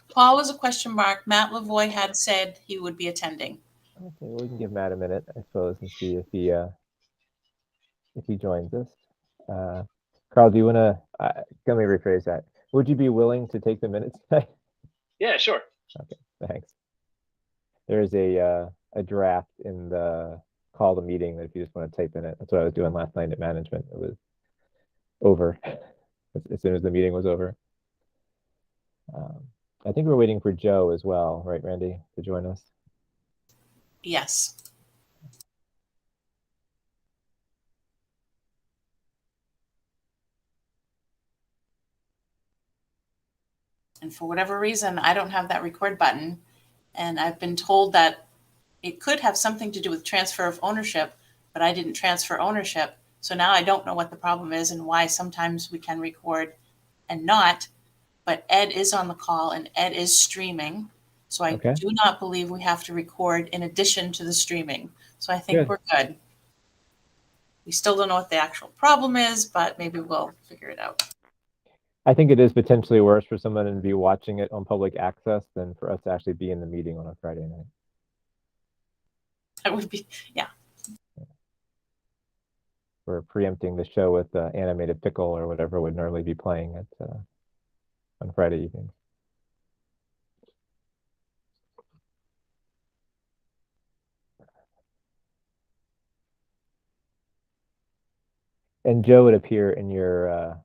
Paul was a question mark. Matt Lavoy had said he would be attending. Okay, well, we can give Matt a minute, I suppose, and see if he joins us. Carl, do you want to? Let me rephrase that. Would you be willing to take the minutes tonight? Yeah, sure. Okay, thanks. There is a draft in the call to meeting that if you just want to type in it, that's what I was doing last night at management. It was over as soon as the meeting was over. I think we're waiting for Joe as well, right, Randy, to join us? Yes. And for whatever reason, I don't have that record button. And I've been told that it could have something to do with transfer of ownership, but I didn't transfer ownership. So now I don't know what the problem is and why sometimes we can record and not. But Ed is on the call and Ed is streaming. So I Okay. do not believe we have to record in addition to the streaming. So I think Good. we're good. We still don't know what the actual problem is, but maybe we'll figure it out. I think it is potentially worse for someone to be watching it on public access than for us to actually be in the meeting on a Friday night. That would be, yeah. We're preempting the show with animated pickle or whatever would normally be playing on Friday evenings. And Joe would appear in your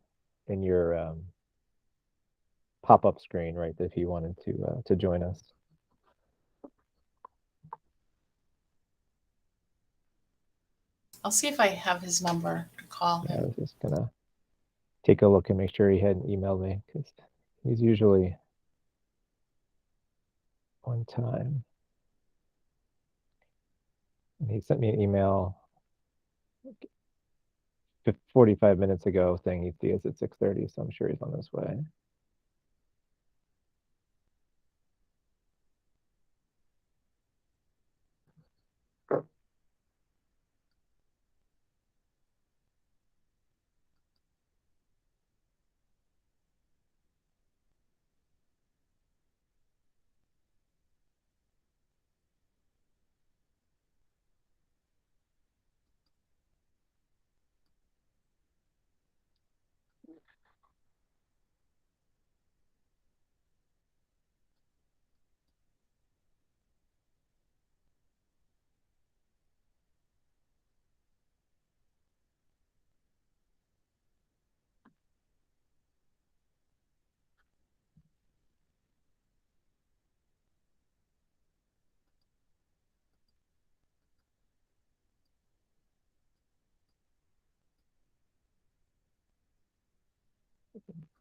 pop-up screen, right? If he wanted to join us. I'll see if I have his number to call Yeah, I him. was just gonna take a look and make sure he hadn't emailed me because he's usually on time. And he sent me an email 45 minutes ago saying he'd see us at 6:30, so I'm sure he's on his way.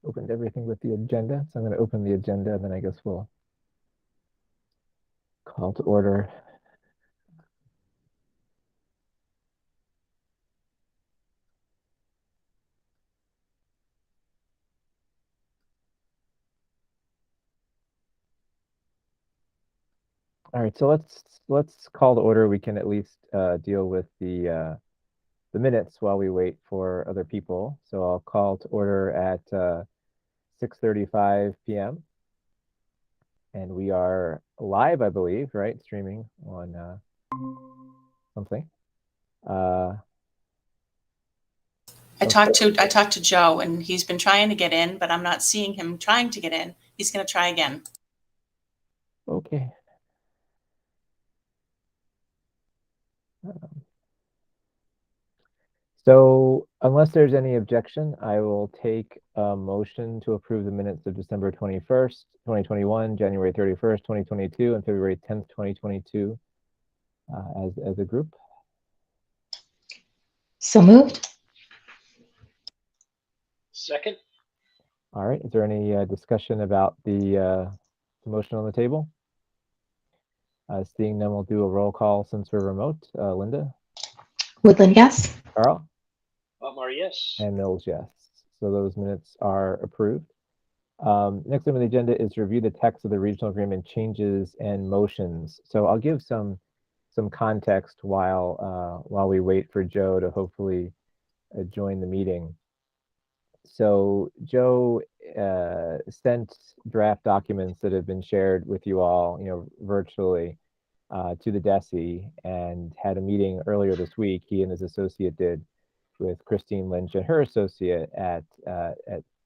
Opened everything with the agenda, so I'm going to open the agenda, and then I guess we'll call to order. All right, so let's call to order. We can at least deal with the minutes while we wait for other people. So I'll call to order at 6:35 p.m. And we are live, I believe, right? Streaming on something. I talked to Joe and he's been trying to get in, but I'm not seeing him trying to get in. He's going to try again. Okay. So unless there's any objection, I will take a motion to approve the minutes of December 21st, 2021, January 31st, 2022, and February 10th, 2022 as a group. So moved. Second. All right. Is there any discussion about the motion on the table? Seeing none, we'll do a roll call since we're remote. Linda? Woodland, yes. Carl? Otmar, yes. And Mills, yes. So those minutes are approved. Next on the agenda is review the text of the regional agreement changes and motions. So I'll give some context while we wait for Joe to hopefully join the meeting. So Joe sent draft documents that have been shared with you all, virtually, to the DESI, and had a meeting earlier this week. He and his associate did, with Christine Lynch and her associate at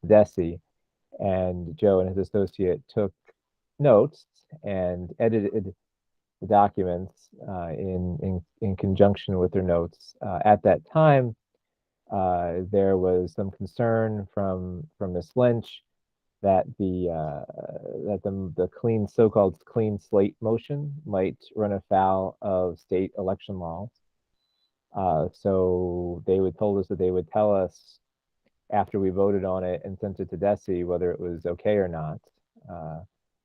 DESI, and Joe and his associate took notes and edited the documents in conjunction with their notes. At that time, there was some concern from Ms. Lynch that the so-called clean slate motion might run afoul of state election laws. So they told us that they would tell us after we voted on it and sent it to DESI whether it was okay or not.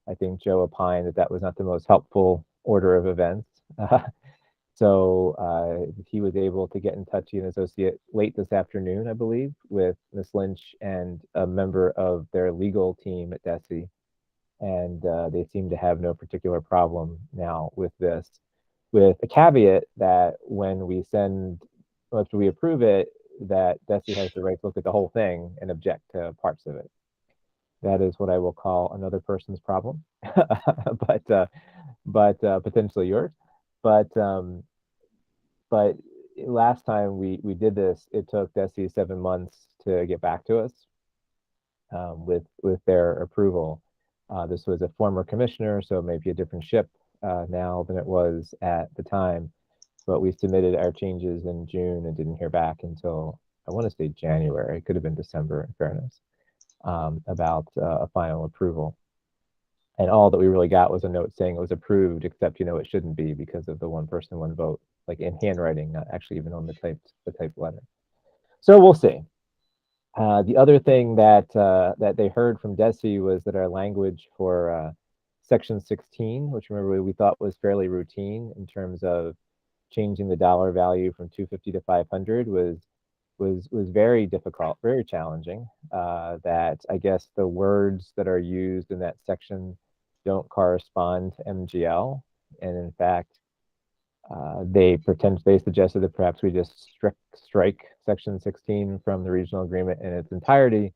I think Joe opined that was not the most helpful order of events. So he was able to get in touch, he and associate, late this afternoon, I believe, with Ms. Lynch and a member of their legal team at DESI. And they seem to have no particular problem now with this, with a caveat that after we approve it, that DESI has the right to look at the whole thing and object to parts of it. That is what I will call another person's problem, but potentially yours. But last time we did this, it took DESI 7 months to get back to us with their approval. This was a former commissioner, so maybe a different ship now than it was at the time. But we submitted our changes in June and didn't hear back until, I want to say, January. It could have been December, in fairness, about a final approval. And all that we really got was a note saying it was approved, except it shouldn't be because of the one person, one vote, like in handwriting, not actually even on the typed letter. So we'll see. The other thing that they heard from DESI was that our language for section 16, which remember we thought was fairly routine in terms of changing the dollar value from 250 to 500, was very difficult, very challenging. That I guess the words that are used in that section don't correspond to MGL, and in fact, they suggested that perhaps we just strike section 16 from the regional agreement in its entirety,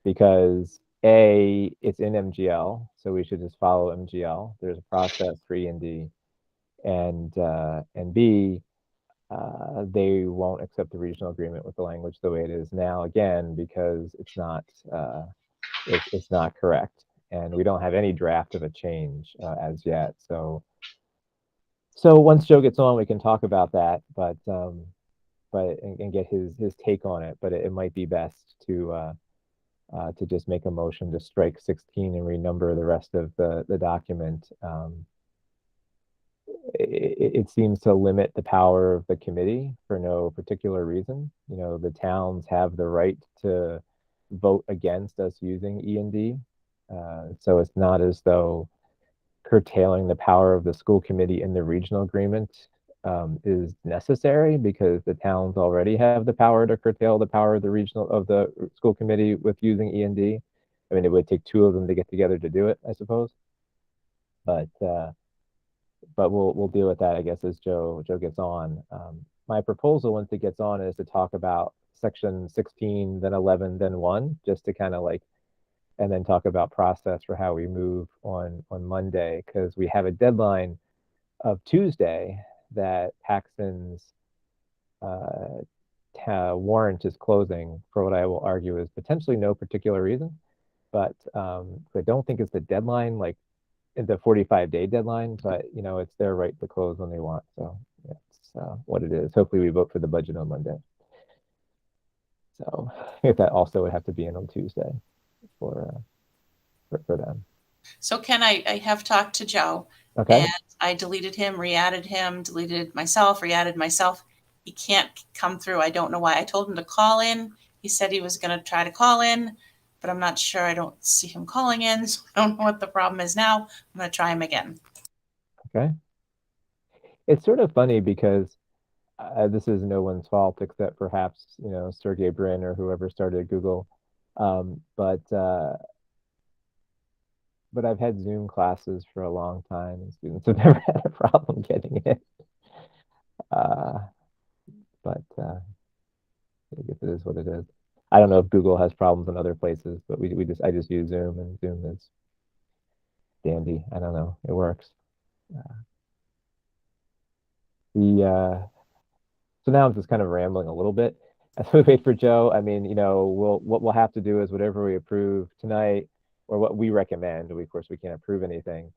because A, it's in MGL, so we should just follow MGL. There's a process for E&D, and B, they won't accept the regional agreement with the language the way it is now, again, because it's not correct, and we don't have any draft of a change as yet. So once Joe gets on, we can talk about that, but and get his take on it. But it might be best to just make a motion to strike 16 and renumber the rest of the document. It seems to limit the power of the committee for no particular reason. The towns have the right to vote against us using E&D. So it's not as though curtailing the power of the school committee in the regional agreement is necessary, because the towns already have the power to curtail the power of the school committee with using E&D. I mean, it would take 2 of them to get together to do it, I suppose. But we'll deal with that, I guess, as Joe gets on. My proposal, once it gets on, is to talk about section 16, then 11, then 1, just to kind of and then talk about process for how we move on Monday, because we have a deadline of Tuesday that Paxton's warrant is closing for what I will argue is potentially no particular reason, but I don't think it's the deadline, like the 45-day deadline, but it's their right to close when they want. So that's what it is. Hopefully we vote for the budget on Monday. So if that also would have to be in on Tuesday for them. So Ken, I have talked to Joe. Okay. And I deleted him, re-added him, deleted myself, re-added myself. He can't come through. I don't know why. I told him to call in. He said he was going to try to call in, but I'm not sure. I don't see him calling in, so I don't know what the problem is now. I'm going to try him again. Okay. It's sort of funny because this is no one's fault except perhaps, Sergey Brin or whoever started Google. But I've had Zoom classes for a long time, and students have never had a problem getting it. But I guess it is what it is. I don't know if Google has problems in other places, but I just use Zoom, and Zoom is dandy. I don't know, it works. So now I'm just kind of rambling a little bit as we wait for Joe. I mean, what we'll have to do is whatever we approve tonight, or what we recommend. Of course, we can't approve anything.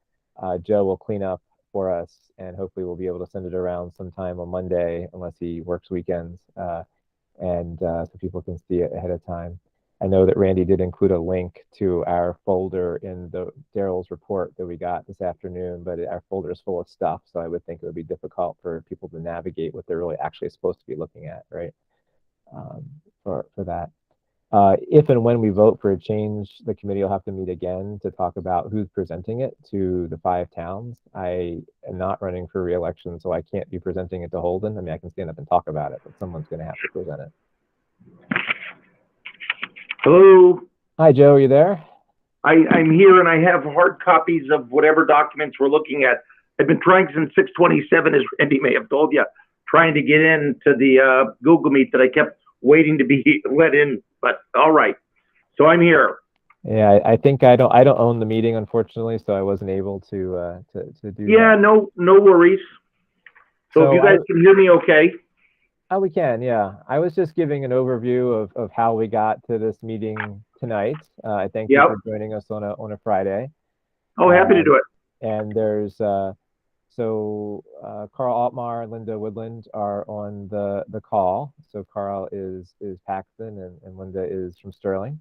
Joe will clean up for us, and hopefully we'll be able to send it around sometime on Monday, unless he works weekends, and so people can see it ahead of time. I know that Randy did include a link to our folder in the Daryl's report that we got this afternoon, but our folder is full of stuff, so I would think it would be difficult for people to navigate what they're really actually supposed to be looking at, right? For that. If and when we vote for a change, the committee will have to meet again to talk about who's presenting it to the 5 towns. I am not running for re-election, so I can't be presenting it to Holden. I mean, I can stand up and talk about it, but someone's going to have to present it. Hello, Hi, Joe, are you there? I'm here and I have hard copies of whatever documents we're looking at. I've been trying since 6/27, as Randy may have told you, trying to get into the Google Meet that I kept waiting to be let in, but all right. So I'm here. Yeah, I think I don't own the meeting, unfortunately, so I wasn't able to do Yeah, that. no worries. So if you guys can hear me okay. Oh, we can, yeah. I was just giving an overview of how we got to this meeting tonight. I thank you for joining us on a Friday. Oh, happy to do it. And there's Carl Altmar and Linda Woodland are on the call. So Carl is Paxton, and Linda is from Sterling.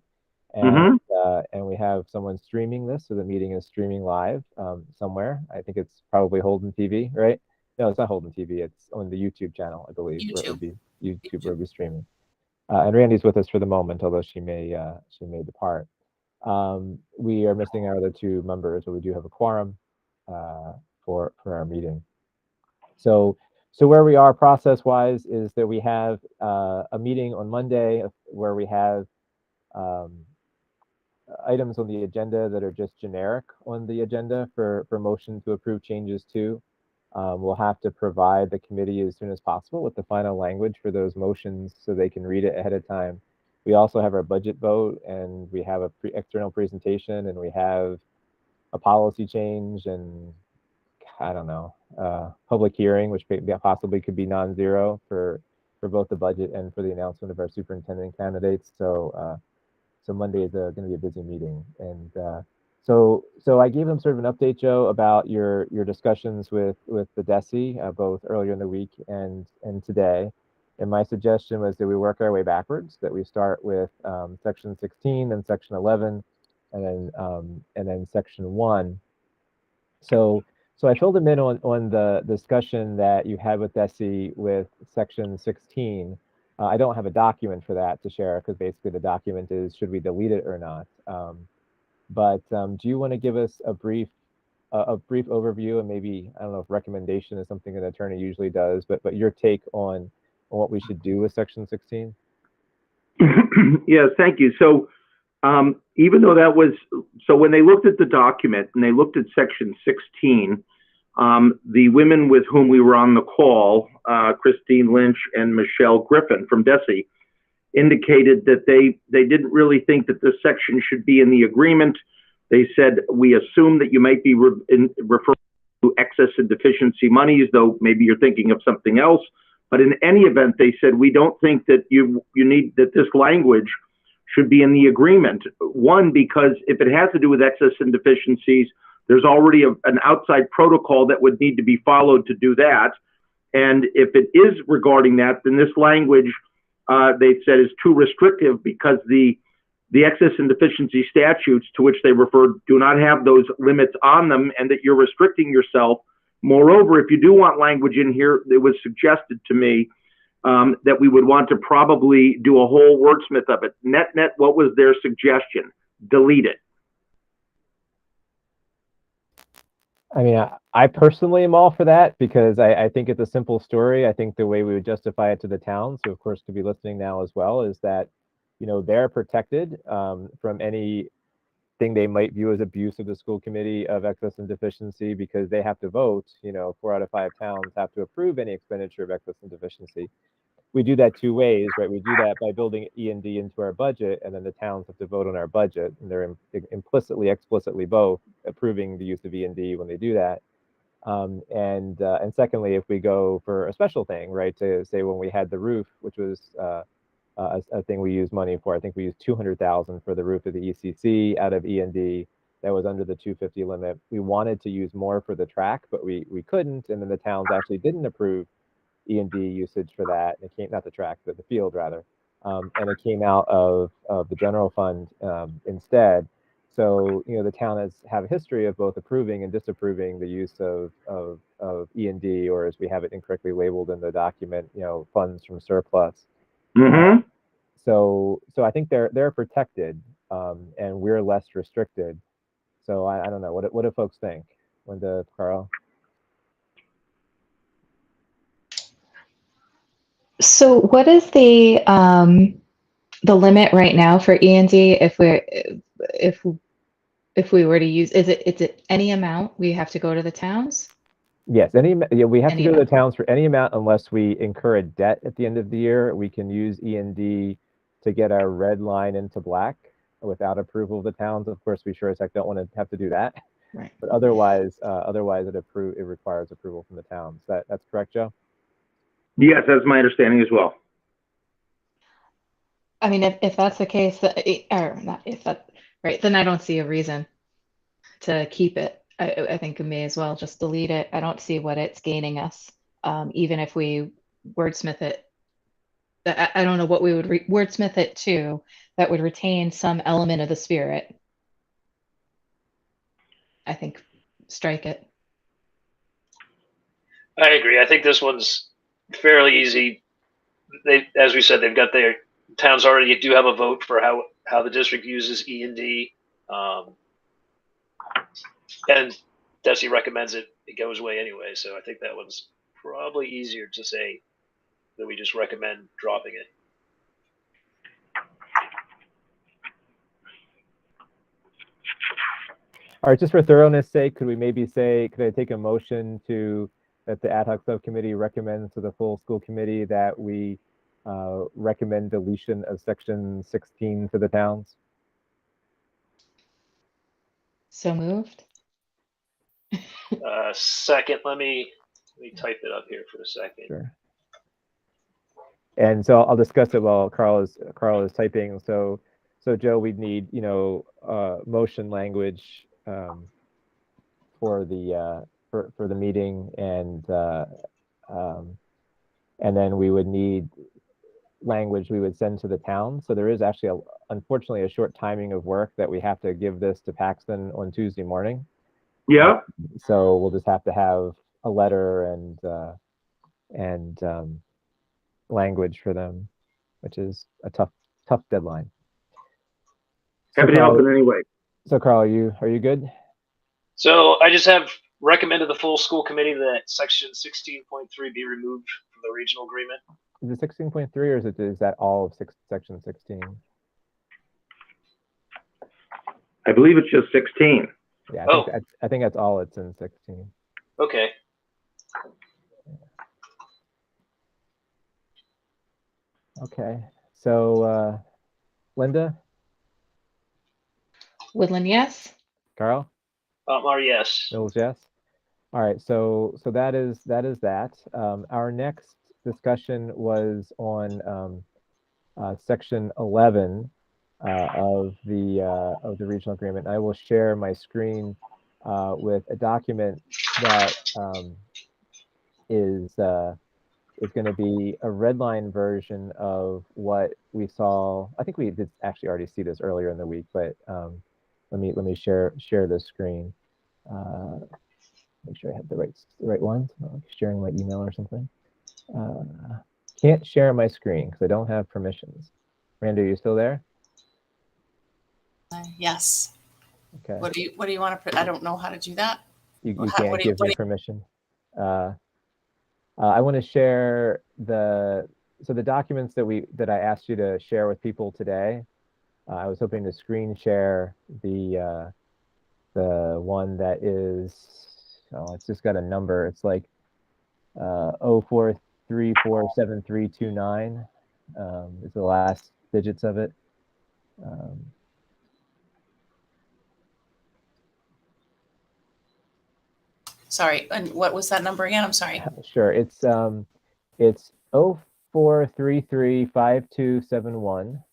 And and we have someone streaming this, so the meeting is streaming live somewhere. I think it's probably Holden TV, right? No, it's not Holden TV. It's on the YouTube channel, I believe. YouTube. Where it would be YouTube where it would be streaming. And Randy's with us for the moment, although she may depart. We are missing our other 2 members, but we do have a quorum for our meeting. So where we are process-wise is that we have a meeting on Monday where we have items on the agenda that are just generic on the agenda for motion to approve changes to. We'll have to provide the committee as soon as possible with the final language for those motions so they can read it ahead of time. We also have our budget vote, and we have a external presentation, and we have a policy change, and I don't know, public hearing, which possibly could be non-zero for both the budget and for the announcement of our superintendent candidates. So Monday is going to be a busy meeting, and so I gave them sort of an update, Joe, about your discussions with the DESE, both earlier in the week and today. And my suggestion was that we work our way backwards, that we start with section 16, then section 11, and then section 1. So I filled them in on the discussion that you had with DESE with section 16. I don't have a document for that to share, because basically the document is, should we delete it or not? But do you want to give us a brief overview, and maybe, I don't know if recommendation is something an attorney usually does, but your take on what we should do with section 16? Yes, thank you. So even though that was, so when they looked at the document and they looked at section 16, the women with whom we were on the call, Christine Lynch and Michelle Griffin from DESE, indicated that they didn't really think that this section should be in the agreement. They said, we assume that you might be referring to excess and deficiency monies, though maybe you're thinking of something else. But in any event, they said, we don't think that you need, that this language should be in the agreement. One, because if it has to do with excess and deficiencies, there's already an outside protocol that would need to be followed to do that. And if it is regarding that, then this language, they said, is too restrictive, because the excess and deficiency statutes to which they refer do not have those limits on them, and that you're restricting yourself. Moreover, if you do want language in here, it was suggested to me that we would want to probably do a whole wordsmith of it. Net, what was their suggestion? Delete it. I mean, I personally am all for that, because I think it's a simple story. I think the way we would justify it to the towns, who of course could be listening now as well, is that, they're protected from anything they might view as abuse of the school committee of excess and deficiency, because they have to vote. 4 out of 5 towns have to approve any expenditure of excess and deficiency. we do that two ways, right? We do that by building E&D into our budget, and then the towns have to vote on our budget, and they're implicitly, explicitly both approving the use of E&D when they do that. And secondly, if we go for a special thing, right, to say when we had the roof, which was a thing we used money for, I think we used $200,000 for the roof of the ECC out of E&D. That was under the 250 limit. We wanted to use more for the track, but we couldn't, and then the towns actually didn't approve E&D usage for that. And it came, not the track, but the field rather, and it came out of the general fund instead. So, you know, the town have a history of both approving and disapproving the use of E&D, or as we have it incorrectly labeled in the document, you know, funds from surplus. Mm-hmm. So I think they're protected, and we're less restricted. So I don't know. What do folks think? Linda, Carl? So what is the limit right now for E&D if we were to use, is it any amount we have to go to the towns? Yes, we have to Any go to the amount. towns for any amount unless we incur a debt at the end of the year. We can use E&D to get our red line into black without approval of the towns. Of course, we sure as heck don't want to have to do that. Right. But otherwise it requires approval from the towns. That's correct, Joe? Yes, that's my understanding as well. I mean, if that's the case, or not if that, right, then I don't see a reason to keep it. I think we may as well just delete it. I don't see what it's gaining us, even if we wordsmith it. I don't know what we would wordsmith it to that would retain some element of the spirit. I think strike it. I agree. I think this one's fairly easy. As we said, they've got their towns already do have a vote for how the district uses E&D. And Desi recommends it goes away anyway. So I think that one's probably easier to say that we just recommend dropping it. All right, just for thoroughness sake, could I take a motion that the ad hoc subcommittee recommends to the full school committee that we recommend deletion of section 16 to the towns? So moved. Second, let me type it up here for a second. Sure. And so I'll discuss it while Carl is typing. So Joe, we'd need, you know, motion language for the meeting, and then we would need language we would send to the town. So there is actually unfortunately a short timing of work that we have to give this to Paxton on Tuesday morning. Yeah. So we'll just have to have a letter and language for them, which is a tough deadline. Happy to help in any way. So Carl, are you good? So I just have recommended the full school committee that section 16.3 be removed from the regional agreement. Is it 16.3 or is that all of section 16? I believe it's just 16. Yeah, I think that's all it's in 16. Okay. Okay, so Linda? Woodland, yes. Carl? Otmar, yes. Mills, yes. All right, so that is that. Our next discussion was on section 11 of the regional agreement. I will share my screen with a document that is going to be a redline version of what we saw. I think we did actually already see this earlier in the week, but let me share this screen. Make sure I have the right ones. I'm not sharing my email or something. Can't share my screen because I don't have permissions. Randy, are you still there? Yes. Okay. What do you want to? I don't know how to do that. You can't give me permission. I want to share the documents that I asked you to share with people today. I was hoping to screen share the one that is, it's just got a number. It's like 04 347329 is the last digits of it. Sorry, and what was that number again? I'm sorry. Sure, it's 04335271.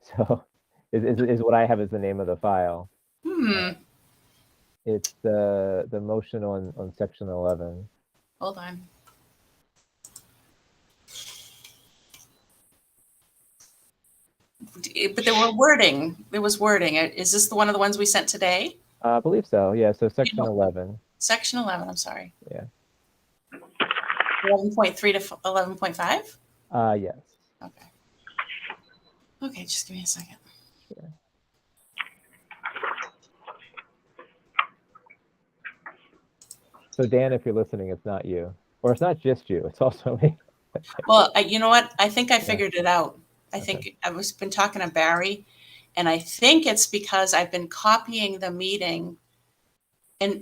So is what I have as the name of the file. It's the motion on section 11. Hold on. But there was wording. Is this one of the ones we sent today? I believe so. Yeah. So section 11. Section 11. I'm sorry. Yeah. 11.3 to 11.5. Yes. Okay. Okay. Just give me a second. Sure. So Dan, if you're listening, it's not you, or it's not just you. It's also me. Well, you know what? I think I figured it out. I think I've been talking to Barry, and I think it's because I've been copying the meeting and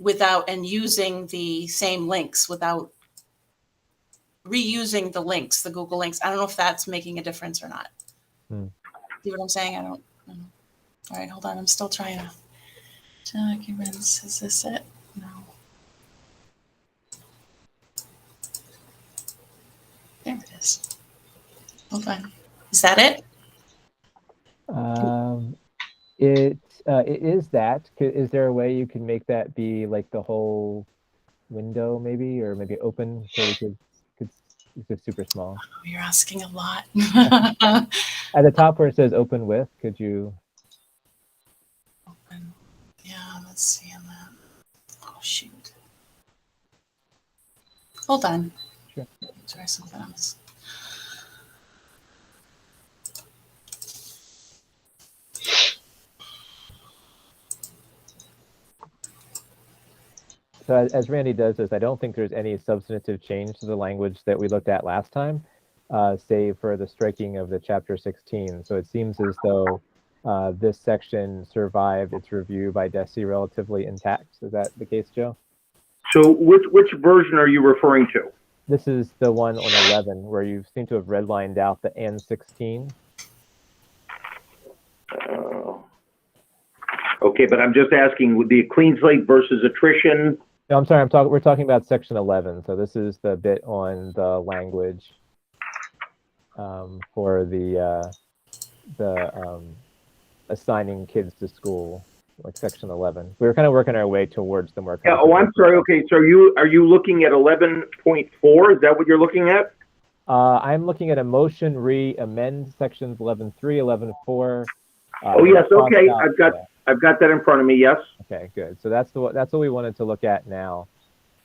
using the same links without reusing the links, the Google links. I don't know if that's making a difference or not. See what I'm saying? I don't know. All right, hold on. I'm still trying to. Documents. Is this it? No. There it is. Hold on. Is that it? It is that. Is there a way you can make that be like the whole window, maybe, or maybe open so we could it's just super small. Oh, you're asking a lot. At the top where it says "open with," could you? Open. Yeah, let's see on that. Oh shoot. Hold on. Sure. Try something else. So as Randy does this, I don't think there's any substantive change to the language that we looked at last time, save for the striking of the chapter 16. So it seems as though this section survived its review by DESE relatively intact. Is that the case, Joe? So which version are you referring to? This is the one on 11 where you seem to have redlined out the and 16. Okay, but I'm just asking, with the clean slate versus attrition. No, I'm sorry. We're talking about section 11. So this is the bit on the language for the assigning kids to school, like section 11. We were kind of working our way towards the more. Yeah. Oh, I'm sorry. Okay. So are you looking at 11.4? Is that what you're looking at? I'm looking at a motion amend sections 11.3, 11.4. Oh yes. Okay. I've got that in front of me. Yes. Okay, good. So that's what we wanted to look at now.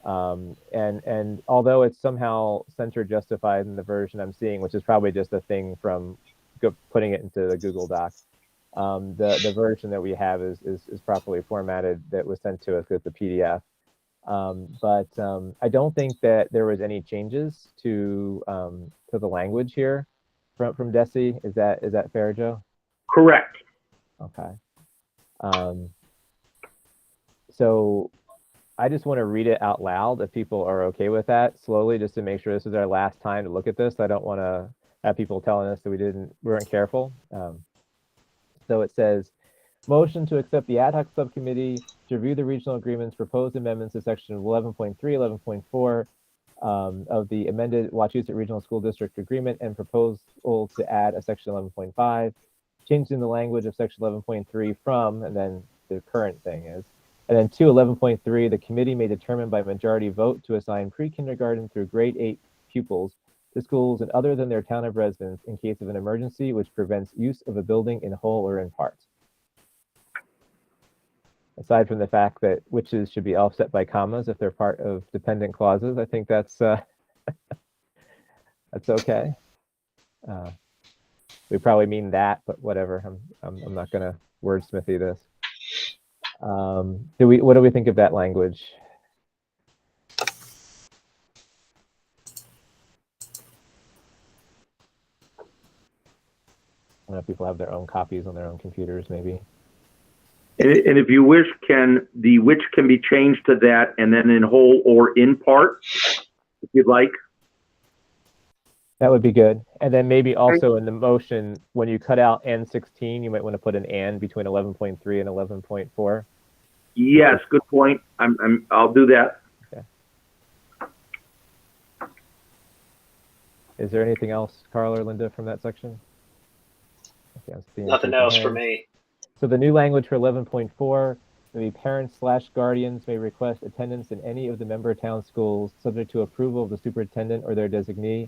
And although it's somehow censor justified in the version I'm seeing, which is probably just a thing from putting it into the Google Doc, the version that we have is properly formatted that was sent to us with the PDF. But I don't think that there was any changes to the language here from DESE. Is that fair, Joe? Correct. Okay. So I just want to read it out loud if people are okay with that slowly, just to make sure this is our last time to look at this. I don't want to have people telling us that we weren't careful. So it says, motion to accept the ad hoc subcommittee to review the regional agreement's proposed amendments to section 11.3, 11.4 of the amended Wachusett Regional School District Agreement and proposal to add a section 11.5, changing the language of section 11.3 from, and then the current thing is, and then to 11.3, the committee may determine by majority vote to assign pre-kindergarten through grade 8 pupils to schools and other than their town of residence in case of an emergency which prevents use of a building in whole or in part. Aside from the fact that whiches should be offset by commas if they're part of dependent clauses, I think that's that's okay. We probably mean that, but whatever. I'm not gonna wordsmithy this. What do we think of that language? I don't know if people have their own copies on their own computers, maybe. And if you wish, which can be changed to that, and then in whole or in part? if you'd like. That would be good. And then maybe also in the motion, when you cut out N16, you might want to put an and between 11.3 and 11.4. Yes, good point. I'll do that. Okay. Is there anything else, Carl or Linda, from that section? Okay, I'm seeing Nothing shaking else for hands. me. So the new language for 11.4, maybe parents/guardians may request attendance in any of the member town schools subject to approval of the superintendent or their designee,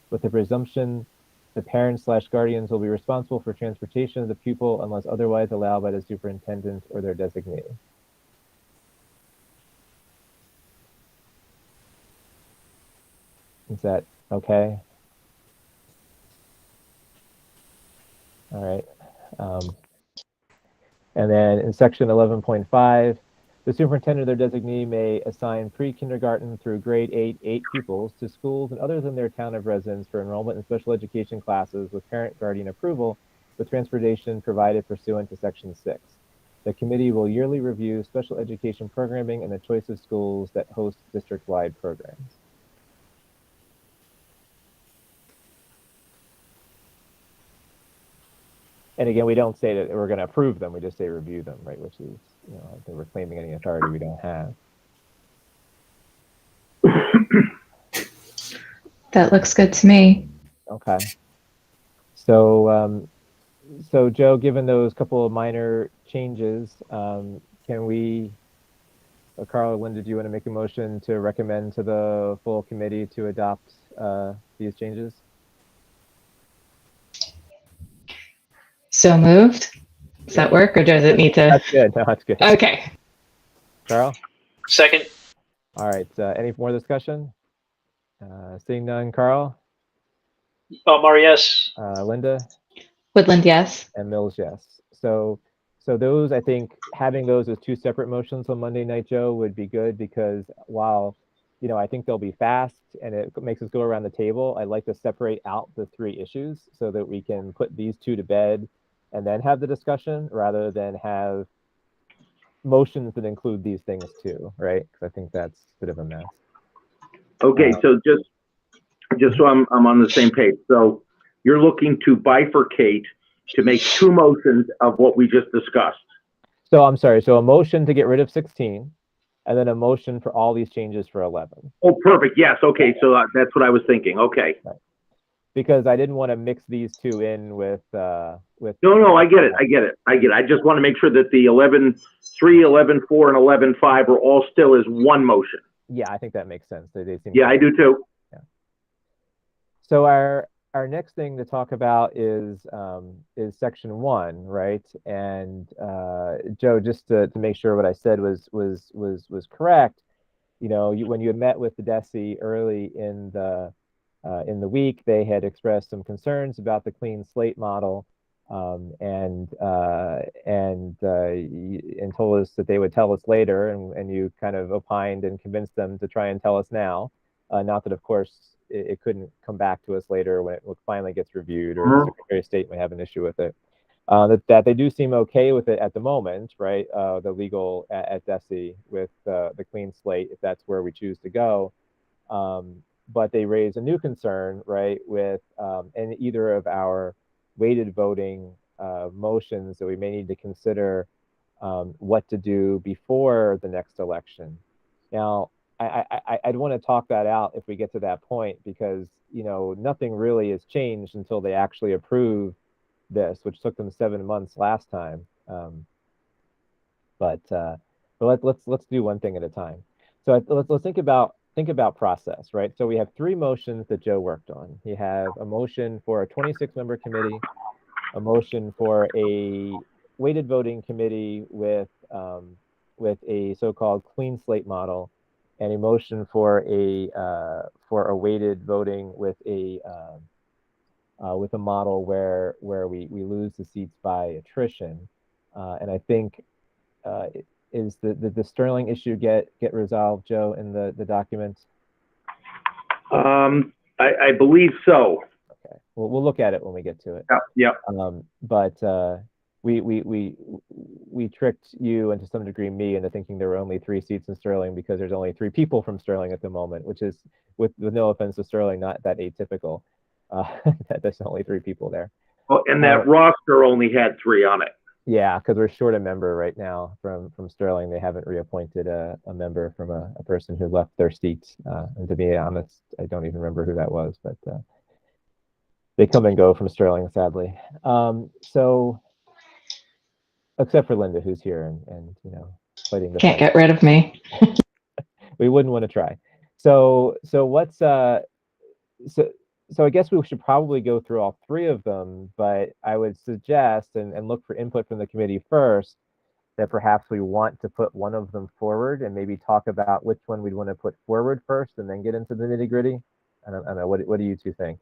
with the presumption the parents/guardians will be responsible for transportation of the pupil unless otherwise allowed by the superintendent or their designee. Is that okay? All right. And then in section 11.5, the superintendent or their designee may assign pre-kindergarten through grade 8 pupils to schools and others in their town of residence for enrollment in special education classes with parent guardian approval, with transportation provided pursuant to section 6. The committee will yearly review special education programming and the choice of schools that host district-wide programs. And again, we don't say that we're going to approve them. We just say review them, right? Which is, you know, that we're claiming any authority we don't have. That looks good to me. Okay. So, so Joe, given those couple of minor changes, can we, Carl or Linda, do you want to make a motion to recommend to the full committee to adopt these changes? So moved. Does that work, or does it need to? That's good. No, that's good. Okay. Carl? Second. All right. Any more discussion? Seeing none, Carl? Mari, yes. Linda? Woodland, yes. And Mills, yes. So those, I think, having those as two separate motions on Monday night, Joe, would be good, because while, you know, I think they'll be fast and it makes us go around the table, I'd like to separate out the three issues so that we can put these two to bed and then have the discussion, rather than have motions that include these things too, right? Because I think that's a bit of a mess. Okay, so just so I'm on the same page. So you're looking to bifurcate to make two motions of what we just discussed. So I'm sorry. So a motion to get rid of 16, and then a motion for all these changes for 11. Oh, perfect. Yes. Okay. So that's what I was thinking. Okay. Right. Because I didn't want to mix these two in with. No, I get it. I just want to make sure that the 11.3, 11.4, and 11.5 are all still as one motion. Yeah, I think that makes sense. They seem. Yeah, I do too. Yeah. So our next thing to talk about is section 1, right? And Joe, just to make sure what I said was correct, you know, when you had met with the DESE early in the week, they had expressed some concerns about the clean slate model, and told us that they would tell us later, and you kind of opined and convinced them to try and tell us now. Not that, of course, it couldn't come back to us later when it finally gets reviewed, or the Secretary of State may have an issue with it. That they do seem okay with it at the moment, right? The legal at DESE with the clean slate, if that's where we choose to go. But they raise a new concern, right, with in either of our weighted voting motions, that we may need to consider what to do before the next election. Now, I'd want to talk that out if we get to that point, because, you know, nothing really has changed until they actually approve this, which took them 7 months last time. But let's do one thing at a time. So let's think about process, right? So we have 3 motions that Joe worked on. You have a motion for a 26-member committee, a motion for a weighted voting committee with a so-called clean slate model, and a motion for a weighted voting with a model where we lose the seats by attrition. And I think is the Sterling issue get resolved, Joe, in the document? I believe so. Okay, we'll look at it when we get to it. Yeah. But we tricked you and to some degree me into thinking there were only 3 seats in Sterling because there's only 3 people from Sterling at the moment, which is, with no offense to Sterling, not that atypical. That there's only 3 people there. Oh, and that roster only had 3 on it. Yeah, because we're short a member right now from Sterling. They haven't reappointed a member from a person who left their seat. And to be honest, I don't even remember who that was, but they come and go from Sterling, sadly. So, except for Linda, who's here and fighting the Can't fight. get rid of me. We wouldn't want to try. So what's so I guess we should probably go through all 3 of them, but I would suggest and look for input from the committee first, that perhaps we want to put one of them forward and maybe talk about which one we'd want to put forward first and then get into the nitty gritty. I don't know. What do you 2 think?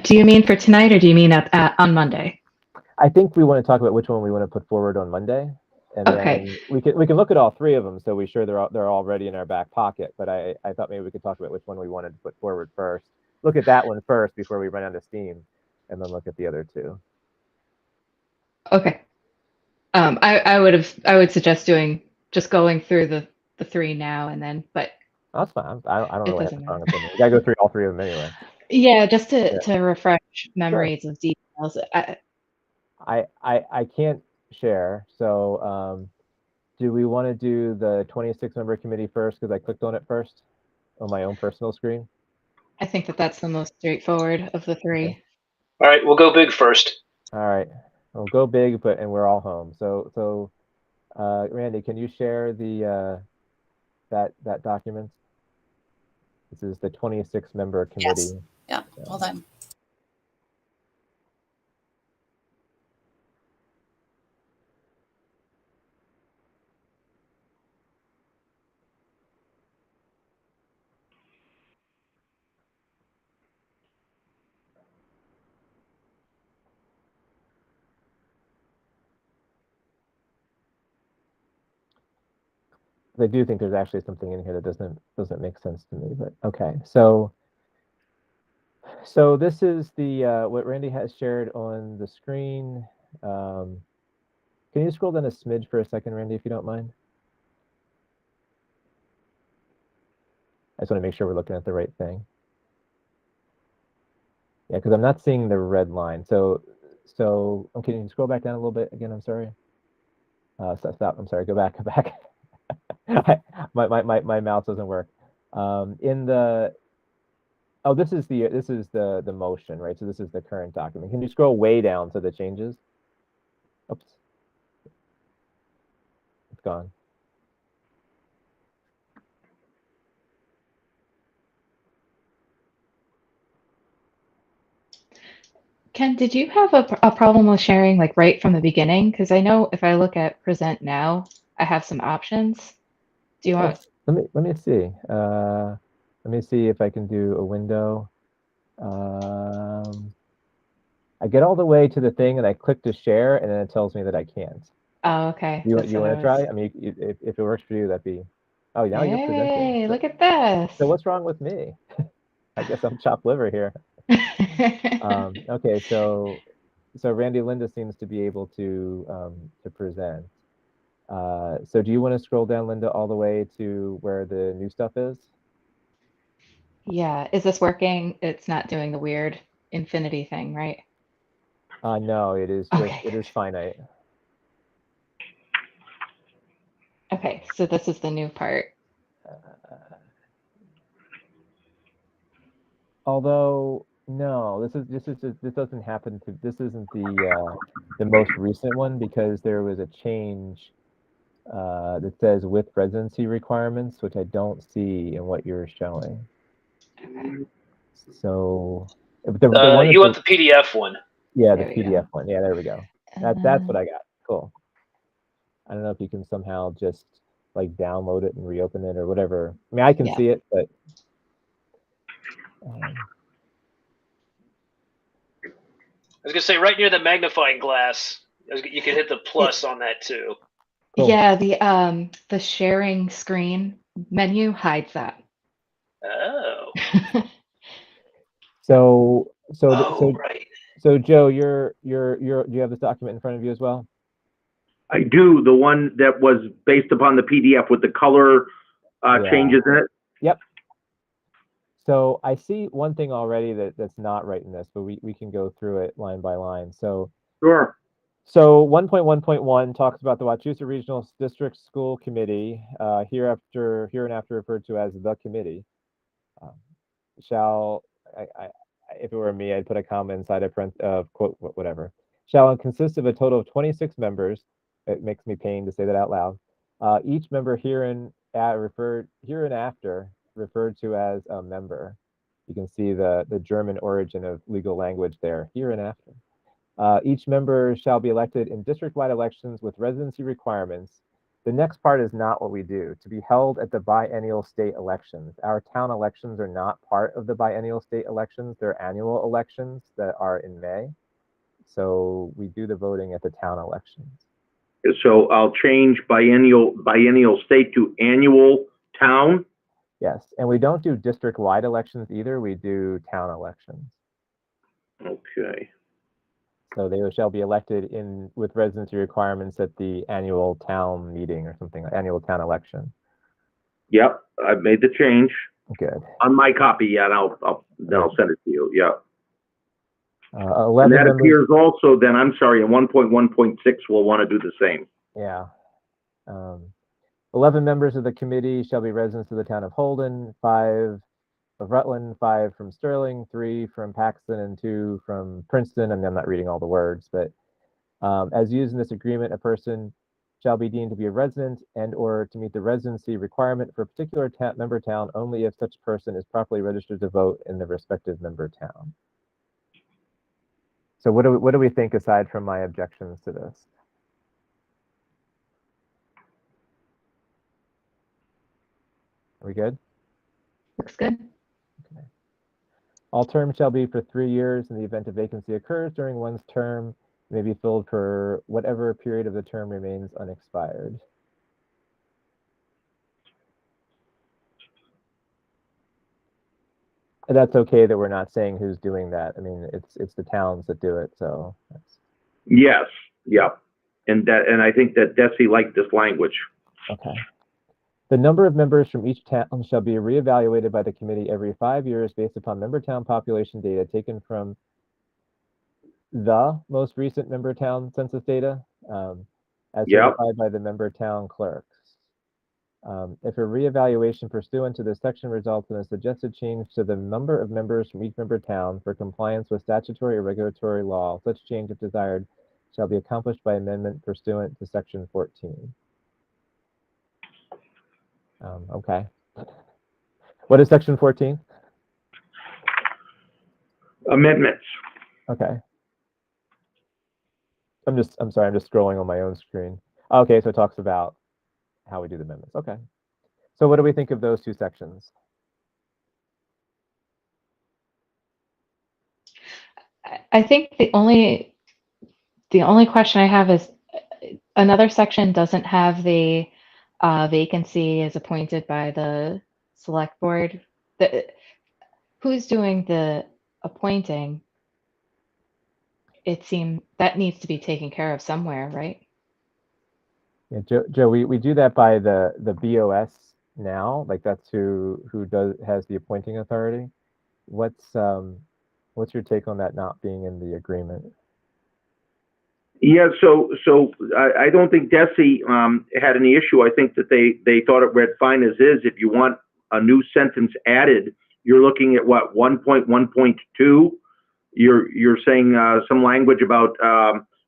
Do you mean for tonight, or do you mean on Monday? I think we want to talk about which one we want to put forward on Monday. And Okay. then we can look at all 3 of them, so we're sure they're already in our back pocket. But I thought maybe we could talk about which one we wanted to put forward first. Look at that one first before we run out of steam, and then look at the other 2. Okay. I would suggest just going through the 3 now and then, but That's fine. I don't it really have a doesn't strong matter. opinion. You gotta go through all 3 of them anyway. Yeah, just to refresh memories of details. I can't share. So do we want to do the 26-member committee first because I clicked on it first on my own personal screen? I think that's the most straightforward of the 3. Okay. All right, we'll go big first. All right, we'll go big, and we're all home. So Randy, can you share the that document? This is the 26-member committee. Yes. Yeah. Hold on. I do think there's actually something in here that doesn't make sense to me, but okay. So this is the what Randy has shared on the screen. Can you scroll down a smidge for a second, Randy, if you don't mind? I just want to make sure we're looking at the right thing. Yeah, because I'm not seeing the red line. So okay, can you scroll back down a little bit again? I'm sorry. Stop. I'm sorry. Go back. My mouse doesn't work. This is the motion, right? So this is the current document. Can you scroll way down to the changes? Oops, it's gone. Ken, did you have a problem with sharing like right from the beginning? Because I know if I look at present now, I have some options. Do you want? Let me see. Let me see if I can do a window. I get all the way to the thing and I click to share, and then it tells me that I can't. Oh, okay. You want to try? I mean, if it works for you, that'd be. Oh, now you're presenting. Hey, look at this. So what's wrong with me? I guess I'm chopped liver here. Okay, so Randy, Linda seems to be able to present. So do you want to scroll down, Linda, all the way to where the new stuff is? Yeah, is this working? It's not doing the weird infinity thing, right? No, it is just it is finite. Okay, so this is the new part. Although no, this doesn't happen to this isn't the most recent one, because there was a change that says with residency requirements, which I don't see in what you're showing. Okay. So the one you want the PDF one? Yeah, the PDF one. Yeah, there we go. That's what I got. Cool. I don't know if you can somehow just like download it and reopen it or whatever. I mean, I can see it, but I was gonna say right near the magnifying glass, you can hit the plus on that too. cool. Yeah, the sharing screen menu hides that. Oh. So Right. So Joe, do you have this document in front of you as well? I do, the one that was based upon the PDF with the color Yeah. changes in it. Yep. So I see one thing already that's not right in this, but we can go through it line by line. So Sure. 1.1.1 talks about the Wachusett Regional District School Committee, hereinafter referred to as the committee. If it were me, I'd put a comma inside a quote, whatever. Shall consist of a total of 26 members. It makes me pain to say that out loud. Each member hereinafter referred to as a member. You can see the German origin of legal language there, hereinafter. Each member shall be elected in district-wide elections with residency requirements. The next part is not what we do, to be held at the biennial state elections. Our town elections are not part of the biennial state elections. They're annual elections that are in May. So we do the voting at the town elections. So I'll change biennial state to annual town. Yes, and we don't do district-wide elections either. We do town elections. Okay. So they shall be elected with residency requirements at the annual town meeting or something, annual town election. Yep, I've made the change. Good. On my copy, yeah, and I'll send it to you. Yeah. 11 and that members, appears also then, I'm sorry, in 1.1.6, we'll want to do the same. Yeah. 11 members of the committee shall be residents of the town of Holden, 5 of Rutland, 5 from Sterling, 3 from Paxton, and 2 from Princeton. And I'm not reading all the words, but as used in this agreement, a person shall be deemed to be a resident and or to meet the residency requirement for a particular member town only if such person is properly registered to vote in the respective member town. So what do we think aside from my objections to this? Are we good? Looks good. Okay. All terms shall be for 3 years. In the event a vacancy occurs during one's term, it may be filled for whatever period of the term remains unexpired. And that's okay that we're not saying who's doing that. I mean, it's the towns that do it, so that's... Yes, yeah. And I think that Desi liked this language. Okay. The number of members from each town shall be reevaluated by the committee every 5 years based upon member town population data taken from the most recent member town census data, as certified by the member town clerks. If a reevaluation pursuant to this section results in a suggested change to the number of members from each member town for compliance with statutory or regulatory law, such change, if desired, shall be accomplished by amendment pursuant to section 14. Okay. What is section 14? Amendments. Okay. I'm sorry, I'm just scrolling on my own screen. Okay, so it talks about how we do the amendments. Okay. So what do we think of those two sections? I think the only question I have is another section doesn't have the vacancy is appointed by the select board. Who's doing the appointing? It seems that needs to be taken care of somewhere, right? Yeah, Joe, we do that by the BOS now. Like that's who has the appointing authority. What's your take on that not being in the agreement? Yeah, so I don't think Desi had any issue. I think that they thought it read fine as is. If you want a new sentence added, you're looking at what, 1.1.2. You're saying some language about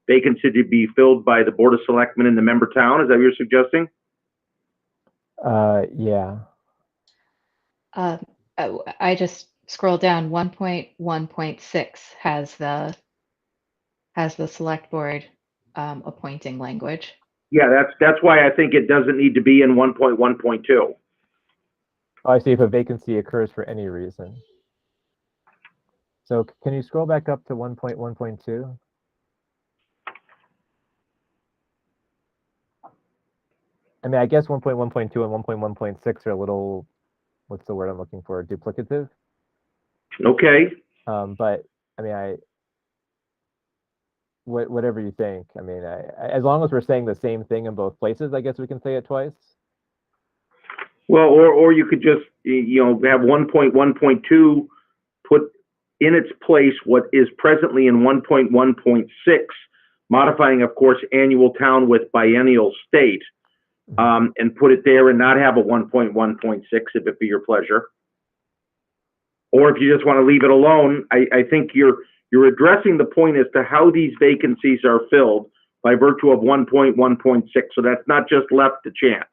vacancy to be filled by the Board of Selectmen in the member town. Is that what you're suggesting? Yeah. I just scrolled down. 1.1.6 has the select board appointing language. Yeah, that's why I think it doesn't need to be in 1.1.2. Oh, I see. If a vacancy occurs for any reason. So can you scroll back up to 1.1.2? I mean, I guess 1.1.2 and 1.1.6 are a little, what's the word I'm looking for? Duplicative. Okay. But I mean, whatever you think. I mean, as long as we're saying the same thing in both places, I guess we can say it twice. Well, or you could just, have 1.1.2 put in its place what is presently in 1.1.6, modifying, of course, annual town with biennial state, and put it there and not have a 1.1.6 if it be your pleasure. Or if you just want to leave it alone, I think you're addressing the point as to how these vacancies are filled by virtue of 1.1.6. So that's not just left to chance.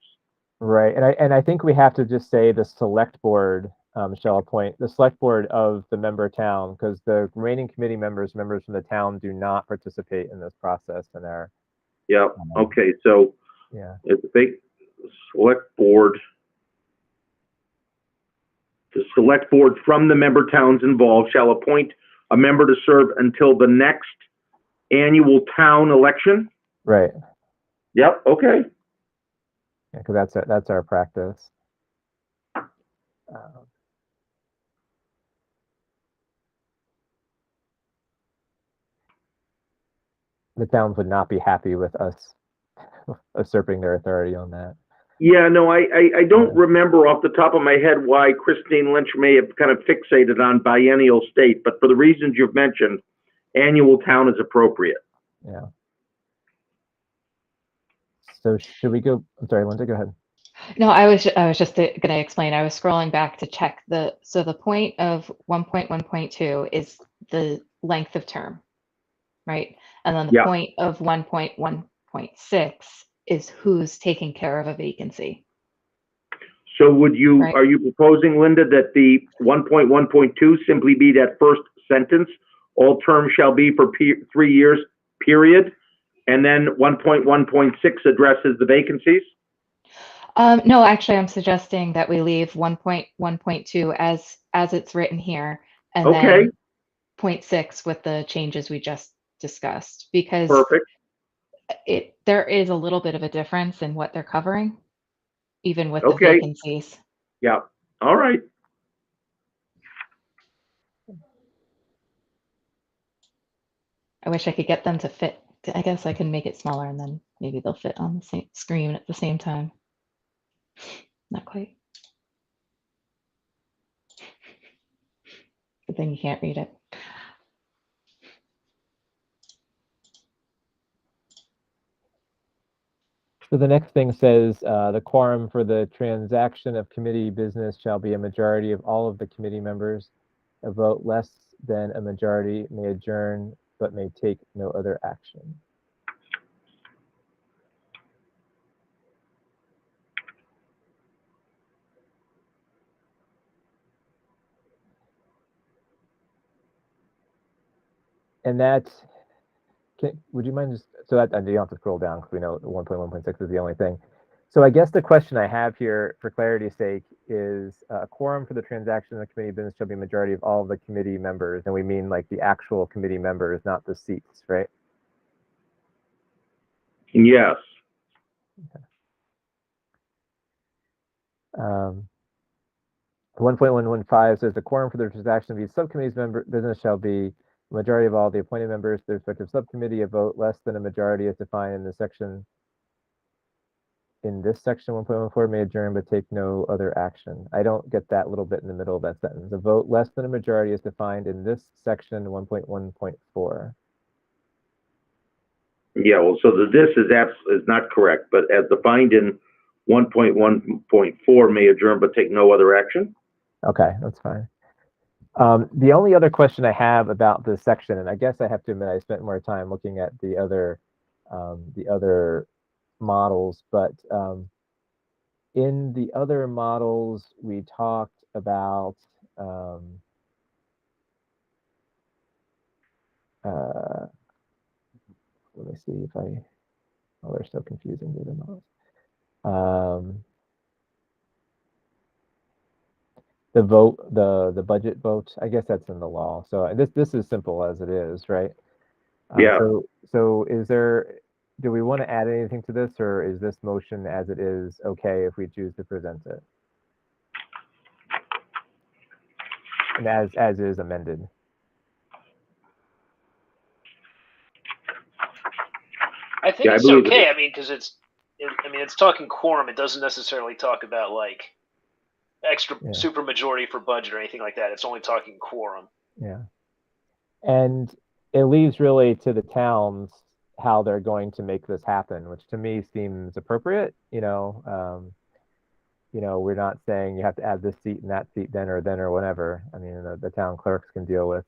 Right, and I think we have to just say the select board shall appoint the select board of the member town, because the remaining committee members from the town do not participate in this process and are. Yeah. Okay. So yeah, it's a big select board. The select board from the member towns involved shall appoint a member to serve until the next annual town election. right. Yep. Okay. Yeah, because that's our practice. The towns would not be happy with us usurping their authority on that. Yeah, no, I don't remember off the top of my head why Christine Lynch may have kind of fixated on biennial state, but for the reasons you've mentioned, annual town is appropriate. Yeah. So should we go? I'm sorry, Linda, go ahead. No, I was just going to explain. I was scrolling back to check so the point of 1.1.2 is the length of term, right? And then the Yeah. point of 1.1.6 is who's taking care of a vacancy. So Right. are you proposing, Linda, that the 1.1.2 simply be that first sentence, all terms shall be for 3 years, period, and then 1.1.6 addresses the vacancies? No, actually, I'm suggesting that we leave 1.1.2 as it's written here, and Okay. then 0.6 with the changes we just discussed, because Perfect. there is a little bit of a difference in what they're covering, even with the Okay. vacancies. Yeah. All right. I wish I could get them to fit. I guess I can make it smaller, and then maybe they'll fit on the same screen at the same time. Not quite. But then you can't read it. So the next thing says the quorum for the transaction of committee business shall be a majority of all of the committee members. A vote less than a majority may adjourn but may take no other action. And that, would you mind just, so that, and you don't have to scroll down because we know 1.1.6 is the only thing. So I guess the question I have here, for clarity's sake, is a quorum for the transaction of the committee business shall be a majority of all of the committee members. And we mean like the actual committee members, not the seats, right? Yes. Okay. 1.115 says the quorum for the transaction of these subcommittees business shall be a majority of all the appointed members to the respective subcommittee. A vote less than a majority is defined in the section. In this section 1.14 may adjourn but take no other action. I don't get that little bit in the middle of that sentence. A vote less than a majority is defined in this section 1.1.4. Yeah, well, so this is not correct, but as defined in 1.1.4 may adjourn but take no other action. Okay, that's fine. The only other question I have about this section, and I guess I have to admit I spent more time looking at the other models, but in the other models we talked about let me see if oh, they're so confusing, the other models. The vote, the budget vote, I guess that's in the law. So this is simple as it is, right? Yeah. So is there, do we want to add anything to this, or is this motion as it is okay if we choose to present it? And as is amended. I think Yeah, I it's believe it okay. is. I mean, because it's talking quorum. It doesn't necessarily talk about like extra Yeah. super majority for budget or anything like that. It's only talking quorum. Yeah. And it leaves really to the towns how they're going to make this happen, which to me seems appropriate. We're not saying you have to add this seat and that seat then or whatever. I mean, the town clerks can deal with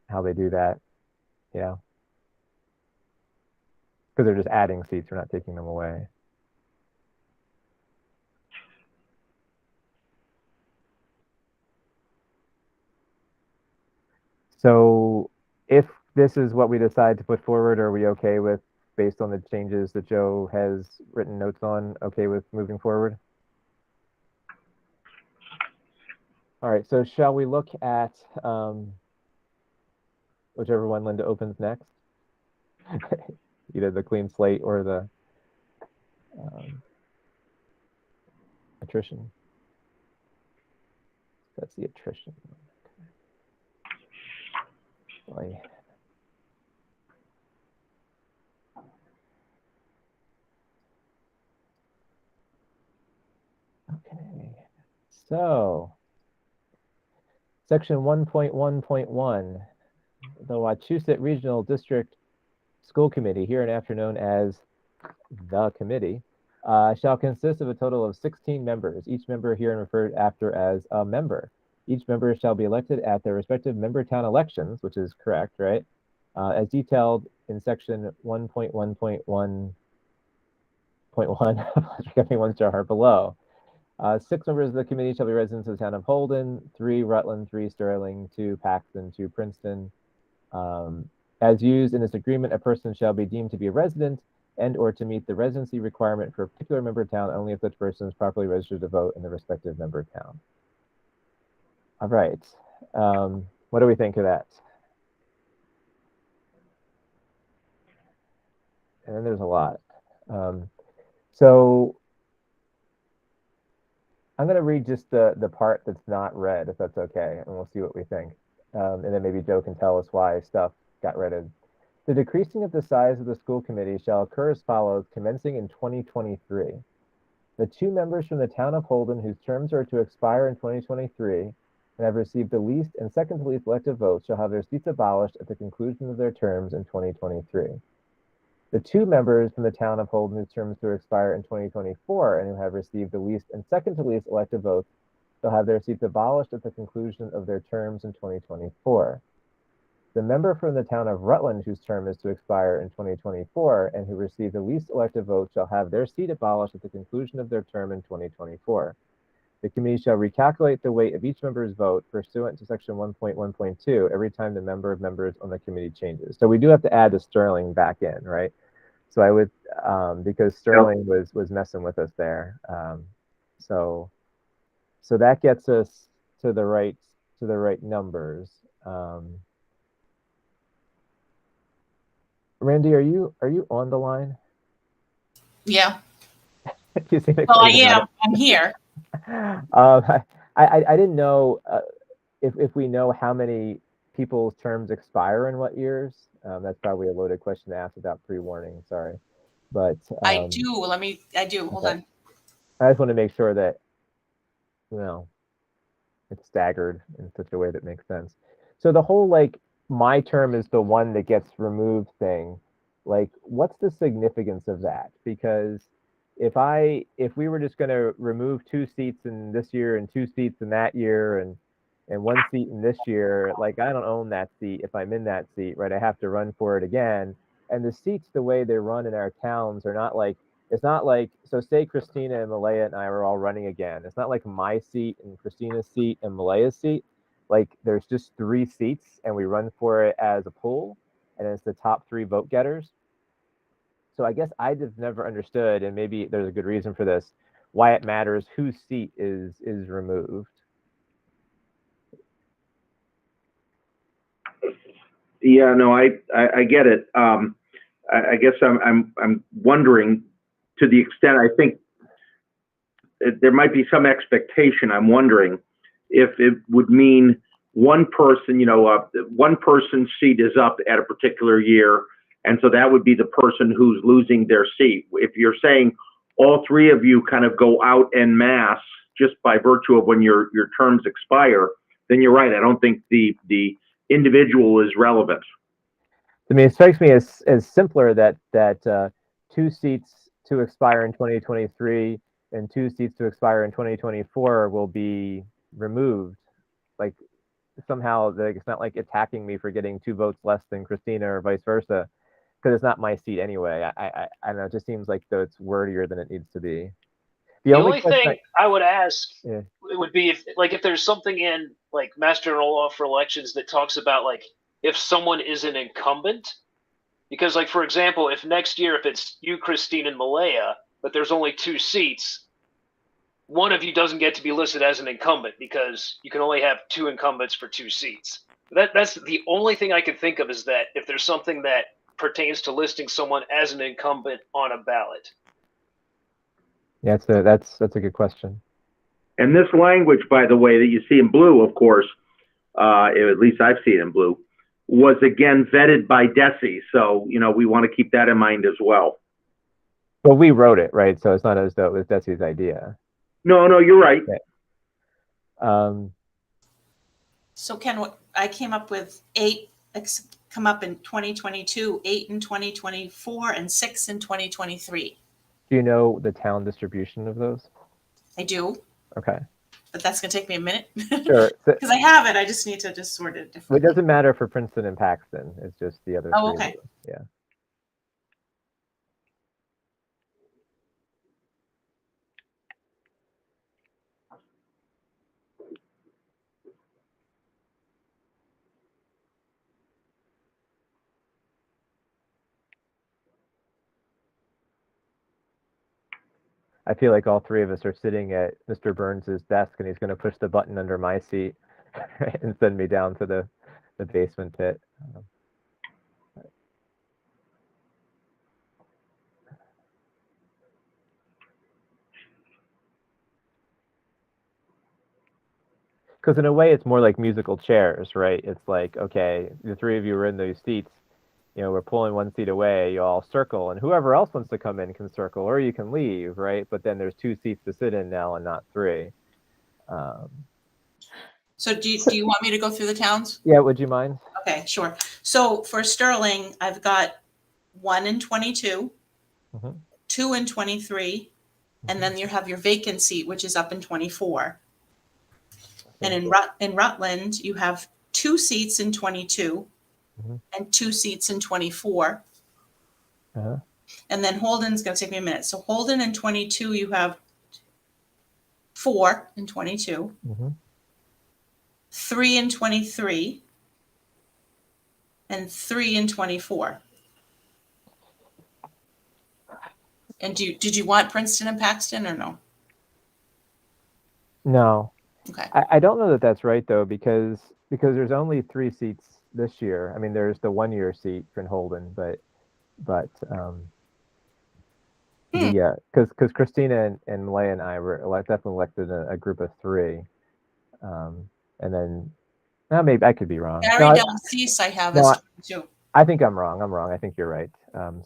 how they do that, because they're just adding seats, we're not taking them away. So if this is what we decide to put forward, are we okay with, based on the changes that Joe has written notes on, okay with moving forward? All right, so shall we look at whichever one Linda opens next? Either the clean slate or the attrition. That's the attrition. Boy. Okay, so section 1.1.1, the Wachusett Regional District School Committee, hereinafter known as the committee, shall consist of a total of 16 members, each member herein referred after as a member. Each member shall be elected at their respective member town elections, which is correct, right? As detailed in section 1.1.1.1, 1 star heart below. 6 members of the committee shall be residents of the town of Holden, 3 Rutland, 3 Sterling, 2 Paxton, 2 Princeton. As used in this agreement, a person shall be deemed to be a resident and or to meet the residency requirement for a particular member town only if such person is properly registered to vote in the respective member town. All right. What do we think of that? And then there's a lot. So I'm going to read just the part that's not read, if that's okay, and we'll see what we think. And then maybe Joe can tell us why stuff got read. The decreasing of the size of the school committee shall occur as follows, commencing in 2023. The 2 members from the town of Holden whose terms are to expire in 2023 and have received the least and second to least elective votes shall have their seats abolished at the conclusion of their terms in 2023. The 2 members from the town of Holden whose terms to expire in 2024 and who have received the least and second to least elective votes shall have their seats abolished at the conclusion of their terms in 2024. The member from the town of Rutland whose term is to expire in 2024 and who received the least elective votes shall have their seat abolished at the conclusion of their term in 2024. The committee shall recalculate the weight of each member's vote pursuant to section 1.1.2 every time the member of members on the committee changes. So we do have to add the Sterling back in, right? So I would, because Sterling was messing with us there. So that gets us to the right numbers. Randy, are you on the line? Yeah. You seem Well, I excited about am. I'm here. I didn't know if we know how many people's terms expire in what years. That's probably a loaded question to ask without pre-warning. Sorry, but I do. I do. Hold on. I just want to make sure that it's staggered in such a way that makes sense. So the whole my term is the one that gets removed thing, what's the significance of that? Because if we were just going to remove 2 seats in this year and 2 seats in that year and 1 seat in this year, I don't own that seat if I'm in that seat, right? I have to run for it again. And the seats, the way they're run in our towns are not it's not so say Christina and Malaya and I were all running again. It's not like my seat and Christina's seat and Malaya's seat. There's just 3 seats and we run for it as a pool and it's the top 3 vote getters. So I guess I just never understood, and maybe there's a good reason for this, why it matters whose seat is removed. Yeah, no, I get it. I guess I'm wondering, to the extent I think there might be some expectation. I'm wondering if it would mean one person, one person's seat is up at a particular year, And so that would be the person who's losing their seat. If you're saying all three of you kind of go out en masse just by virtue of when your terms expire, then you're right. I don't think the individual is relevant. I mean, it strikes me as simpler that 2 seats to expire in 2023 and 2 seats to expire in 2024 will be removed. Like somehow, like, it's not like attacking me for getting 2 votes less than Christina or vice versa, because it's not my seat anyway. I don't know. It just seems like though it's wordier than it needs to be. The only thing I would ask Yeah. it would be if there's something in like Mass General Law for elections that talks about like if someone is an incumbent, because like for example, if next year if it's you, Christine, and Malaya, but there's only 2 seats, one of you doesn't get to be listed as an incumbent because you can only have 2 incumbents for 2 seats. That's the only thing I can think of, is that if there's something that pertains to listing someone as an incumbent on a ballot. Yeah, that's a good question. And this language, by the way, that you see in blue, of course, at least I've seen in blue, was again vetted by DESE. So, we want to keep that in mind as well. Well, we wrote it, right? So it's not as though it was DESE's idea. No, you're right. Okay. So Ken, I came up with 8 come up in 2022, 8 in 2024, and 6 in 2023. Do you know the town distribution of those? I do, Okay. but that's going to take me a minute. Sure. Because I have it. I just need to just sort it differently. It doesn't matter for Princeton and Paxton. It's just the other 3. Oh, okay. Yeah. I feel like all 3 of us are sitting at Mr. Burns's desk, and he's going to push the button under my seat and send me down to the basement pit. Because in a way, it's more like musical chairs, right? It's like, okay, the 3 of you are in those seats. We're pulling 1 seat away. You all circle, and whoever else wants to come in can circle, or you can leave, right? But then there's 2 seats to sit in now, and not 3. So do you want me to go through the towns? Yeah, would you mind? Okay, sure. So for Sterling, I've got 1 in 22, 2 in 23, and then you have your vacant seat, which is up in 24. And in Rutland, you have 2 seats in 22 and 2 seats in 24. And then Holden's going to take me a minute. So Holden in 22, you have 4 in 22, 3 in 23, and 3 in 24. And did you want Princeton and Paxton or no? No. Okay. I don't know that that's right, though, because there's only 3 seats this year. I mean, there's the 1-year seat for Holden, but because Christina and Malaya and I were definitely elected a group of 3, and then maybe I could be wrong. Barry Delancise I have as 22. I think I'm wrong. I think you're right.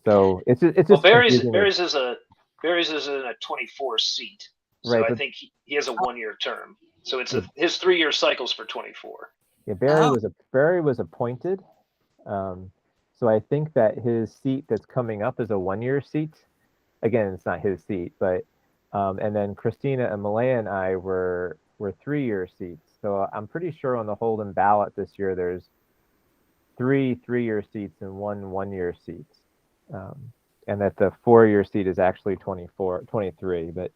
So it's just. Well, Barry's is in a 24 seat, so right, I think he has a 1-year term. So it's his 3-year cycles for 24. Yeah, Barry was appointed. So I think that his seat that's coming up is a 1-year seat. Again, it's not his seat, but and then Christina and Malaya and I were 3-year seats. So I'm pretty sure on the Holden ballot this year there's 3 3-year seats and 1 1-year seat, and that the 4-year seat is actually 23. But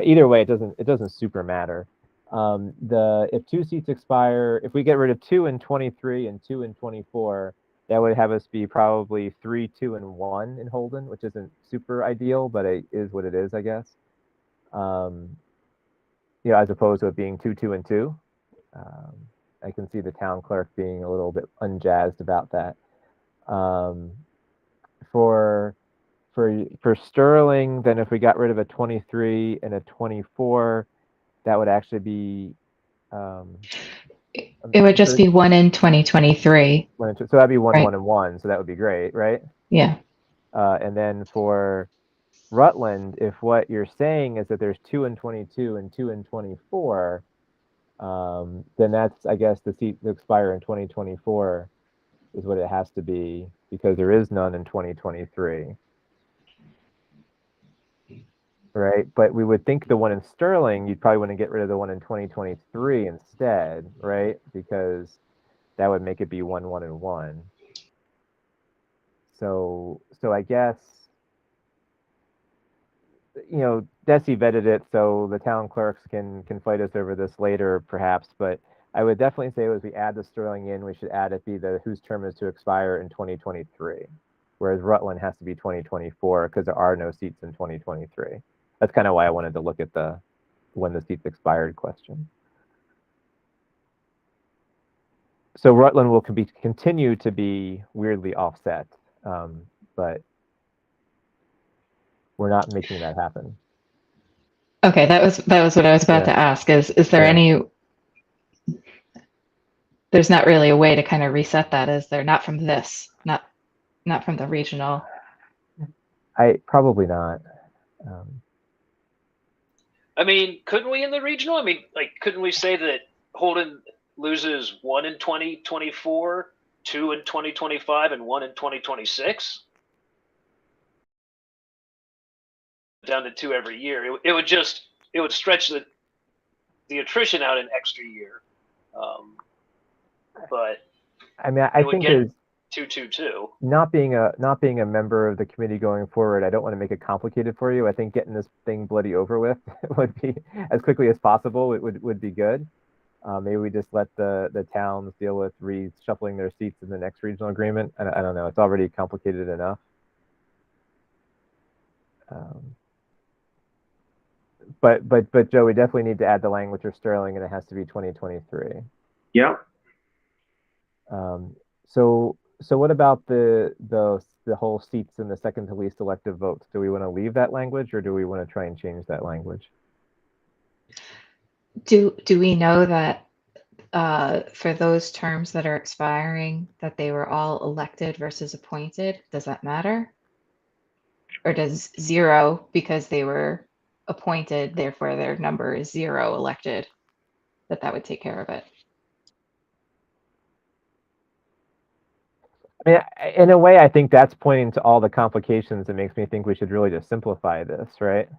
either way, it doesn't super matter. If 2 seats expire, if we get rid of 2 in 23 and 2 in 24, that would have us be probably 3, 2, and 1 in Holden, which isn't super ideal, but it is what it is, I guess. As opposed to it being 2, 2, and 2. I can see the town clerk being a little bit unjazzed about that. For Sterling, then if we got rid of a 23 and a 24, that would actually be. It would just be 1 in 2023. So that'd be 1, right. 1, and 1. So that would be great, right? Yeah. And then for Rutland, if what you're saying is that there's 2 in 22 and 2 in 24, then that's, I guess, the seat to expire in 2024 is what it has to be, because there is none in 2023. Right? But we would think the one in Sterling, you'd probably want to get rid of the one in 2023 instead, right? Because that would make it be 1, 1, and 1. So I guess, you know, Desi vetted it, so the town clerks can fight us over this later, perhaps. But I would definitely say as we add the Sterling in, we should add it be the whose term is to expire in 2023, whereas Rutland has to be 2024 because there are no seats in 2023. That's kind of why I wanted to look at the when the seats expired question. So Rutland will continue to be weirdly offset, but we're not making that happen. Okay, that was what I was about to ask. Is there any? There's not really a way to kind of reset that, is there? Not from this, not from the regional. Probably not. I mean, couldn't we in the regional? I mean, like, couldn't we say that Holden loses 1 in 2024, 2 in 2025, and 1 in 2026? Down to 2 every year. It would stretch the attrition out an extra year. But I mean, I think is 2-2-2. Not being a member of the committee going forward, I don't want to make it complicated for you. I think getting this thing bloody over with would be as quickly as possible. It would be good. Maybe we just let the towns deal with reshuffling their seats in the next regional agreement. I don't know. It's already complicated enough. But Joe, we definitely need to add the language for Sterling, and it has to be 2023. Yeah. So what about the whole seats in the second to least elective votes? Do we want to leave that language, or do we want to try and change that language? Do we know that for those terms that are expiring, that they were all elected versus appointed? Does that matter? Or does 0, because they were appointed, therefore their number is 0 elected, that would take care of it? I mean, in a way, I think that's pointing to all the complications that makes me think we should really just simplify this, right?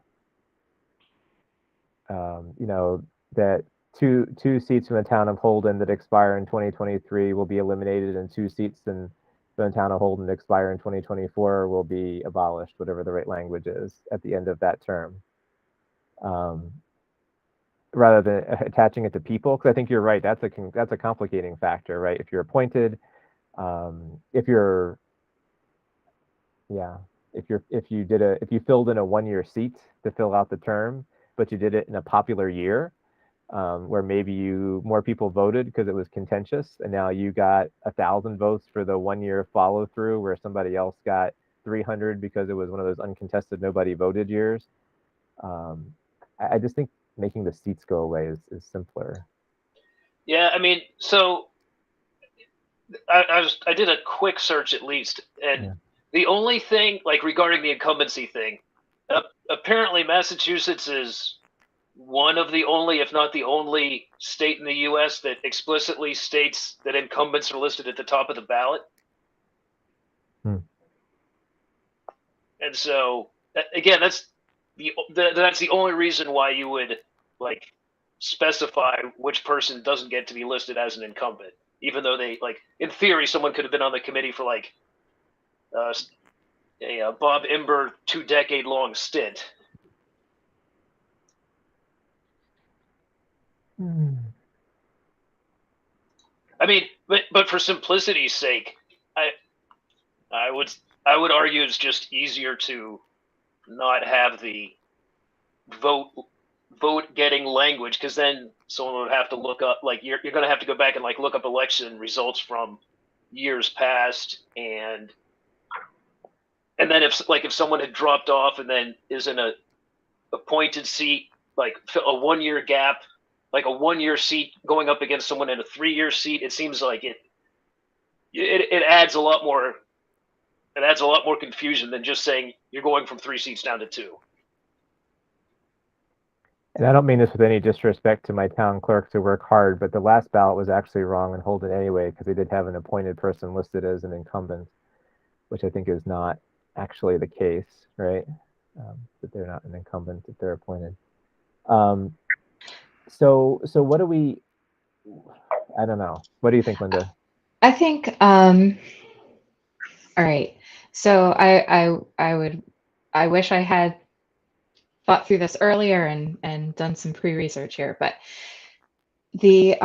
You know, that two seats in the town of Holden that expire in 2023 will be eliminated, and 2 seats in the town of Holden that expire in 2024 will be abolished, whatever the right language is, at the end of that term. Rather than attaching it to people, because I think you're right. That's a complicating factor, right? If you're appointed, if you filled in a 1-year seat to fill out the term, but you did it in a popular year, where maybe more people voted because it was contentious, and now you got 1,000 votes for the 1-year follow through, where somebody else got 300 because it was one of those uncontested nobody voted years. I just think making the seats go away is simpler. Yeah, I mean, so I did a quick search at least, and the only thing, like, regarding the incumbency thing, apparently Massachusetts is one of the only, if not the only, state in the U.S. that explicitly states that incumbents are listed at the top of the ballot. And so, again, that's the only reason why you would, like, specify which person doesn't get to be listed as an incumbent, even though they, like, in theory, someone could have been on the committee for, like, a Bob Imber 2-decade-long stint. I mean, but for simplicity's sake, I would argue it's just easier to not have the vote getting language, because then someone would have to look up, like, you're going to have to go back and, like, look up election results from years past, and then if someone had dropped off and then is in a appointed seat, like a 1-year gap, like a 1-year seat going up against someone in a 3-year seat, it seems like it adds a lot more It adds a lot more confusion than just saying you're going from 3 seats down to 2. And I don't mean this with any disrespect to my town clerks who work hard, but the last ballot was actually wrong and hold it anyway, because they did have an appointed person listed as an incumbent, which I think is not actually the case, right? That they're not an incumbent if they're appointed. So what do we, I don't know. What do you think, Linda? I think, all right. So I wish I had thought through this earlier and done some pre-research here, but the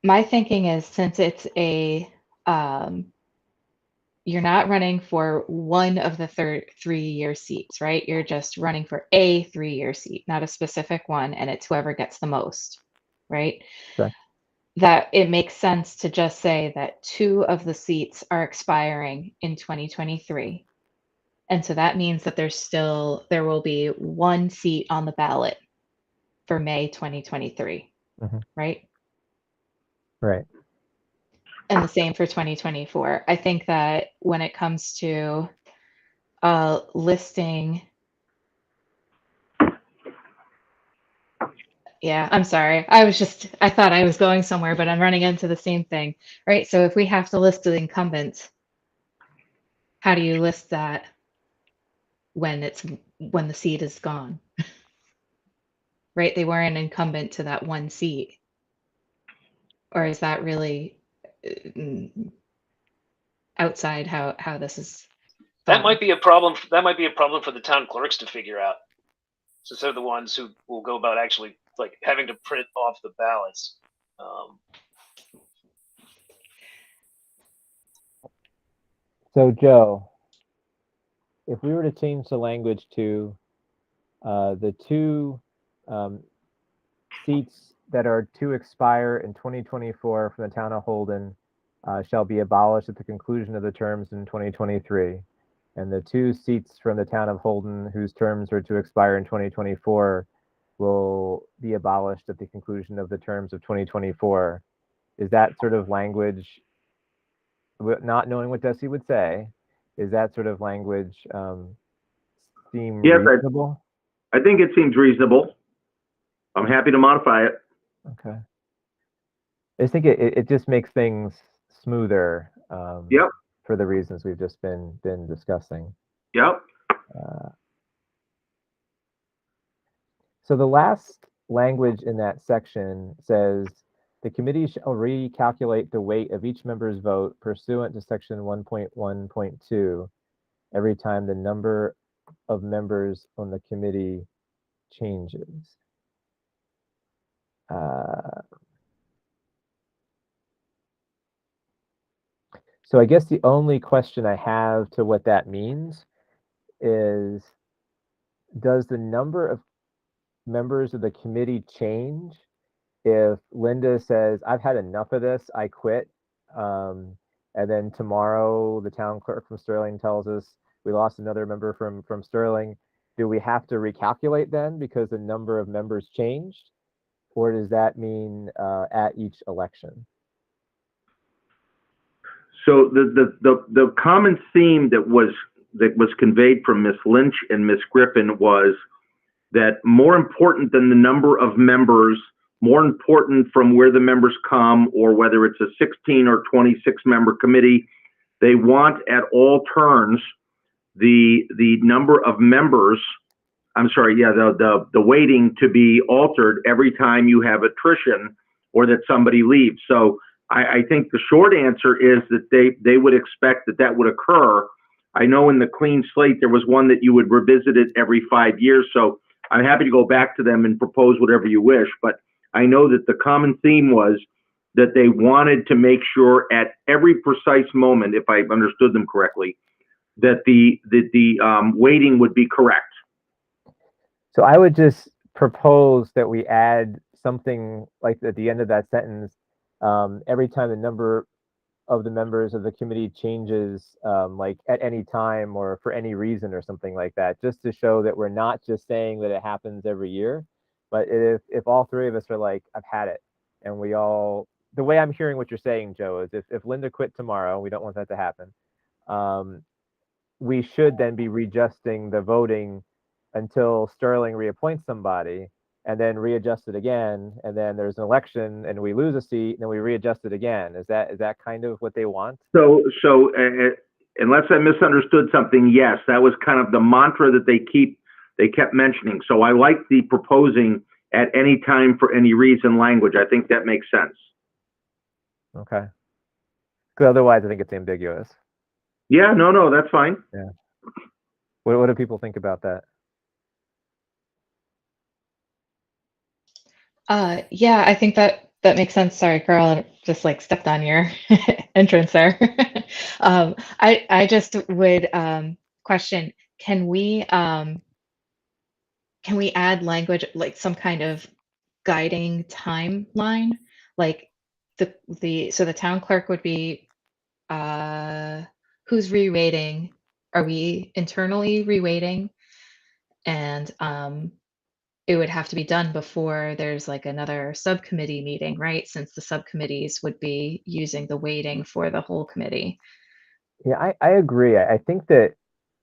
my thinking is, since it's a you're not running for one of the 3-year seats, right? You're just running for a 3-year seat, not a specific one, and it's whoever gets the most, right? Correct. That it makes sense to just say that 2 of the seats are expiring in 2023. And so that means that there will be 1 seat on the ballot for May 2023, right? Right. And the same for 2024. I think that when it comes to listing, yeah, I'm sorry. I thought I was going somewhere, but I'm running into the same thing, right? So if we have to list the incumbents, how do you list that when the seat is gone? Right? They weren't incumbent to that 1 seat. Or is that really outside how this is That done? might be a problem. That might be a problem for the town clerks to figure out, since they're the ones who will go about actually like having to print off the ballots. So Joe, if we were to change the language to the 2 seats that are to expire in 2024 from the town of Holden shall be abolished at the conclusion of the terms in 2023. And the 2 seats from the town of Holden whose terms are to expire in 2024 will be abolished at the conclusion of the terms of 2024. Is that sort of language, not knowing what Desi would say, is that sort of language seem Yes, reasonable? I think it seems reasonable. I'm happy to modify it. Okay. I think it just makes things smoother. Yep. For the reasons we've just been discussing. Yep. So the last language in that section says, the committee shall recalculate the weight of each member's vote pursuant to section 1.1.2 every time the number of members on the committee changes. So I guess the only question I have to what that means is, does the number of members of the committee change if Linda says, I've had enough of this, I quit, and then tomorrow the town clerk from Sterling tells us we lost another member from Sterling? Do we have to recalculate then because the number of members changed? Or does that mean at each election? So the common theme that was conveyed from Miss Lynch and Miss Griffin was that more important than the number of members, more important from where the members come, or whether it's a 16 or 26 member committee, they want at all turns the number of members. I'm sorry, yeah, the weighting to be altered every time you have attrition or that somebody leaves. So I think the short answer is that they would expect that would occur. I know in the clean slate, there was one that you would revisit it every 5 years. So I'm happy to go back to them and propose whatever you wish. But I know that the common theme was that they wanted to make sure at every precise moment, if I understood them correctly, that the weighting would be correct. So I would just propose that we add something like at the end of that sentence, every time the number of the members of the committee changes, like at any time or for any reason or something like that, just to show that we're not just saying that it happens every year, but if all 3 of us are like, I've had it, and we all, the way I'm hearing what you're saying, Joe, is if Linda quit tomorrow, we don't want that to happen, we should then be readjusting the voting until Sterling reappoints somebody, and then readjust it again, and then there's an election and we lose a seat, and then we readjust it again. Is that kind of what they want? So unless I misunderstood something, yes, that was kind of the mantra that they kept mentioning. So I like the proposing at any time for any reason language. I think that makes sense. Okay. Because otherwise, I think it's ambiguous. Yeah, no, that's fine. Yeah. What do people think about that? Yeah, I think that makes sense. Sorry, Carl, I just like stepped on your entrance there. I just would question, can we add language like some kind of guiding timeline? Like so the town clerk would be who's reweighting? Are we internally reweighting? And it would have to be done before there's like another subcommittee meeting, right? Since the subcommittees would be using the weighting for the whole committee. Yeah, I agree. I think that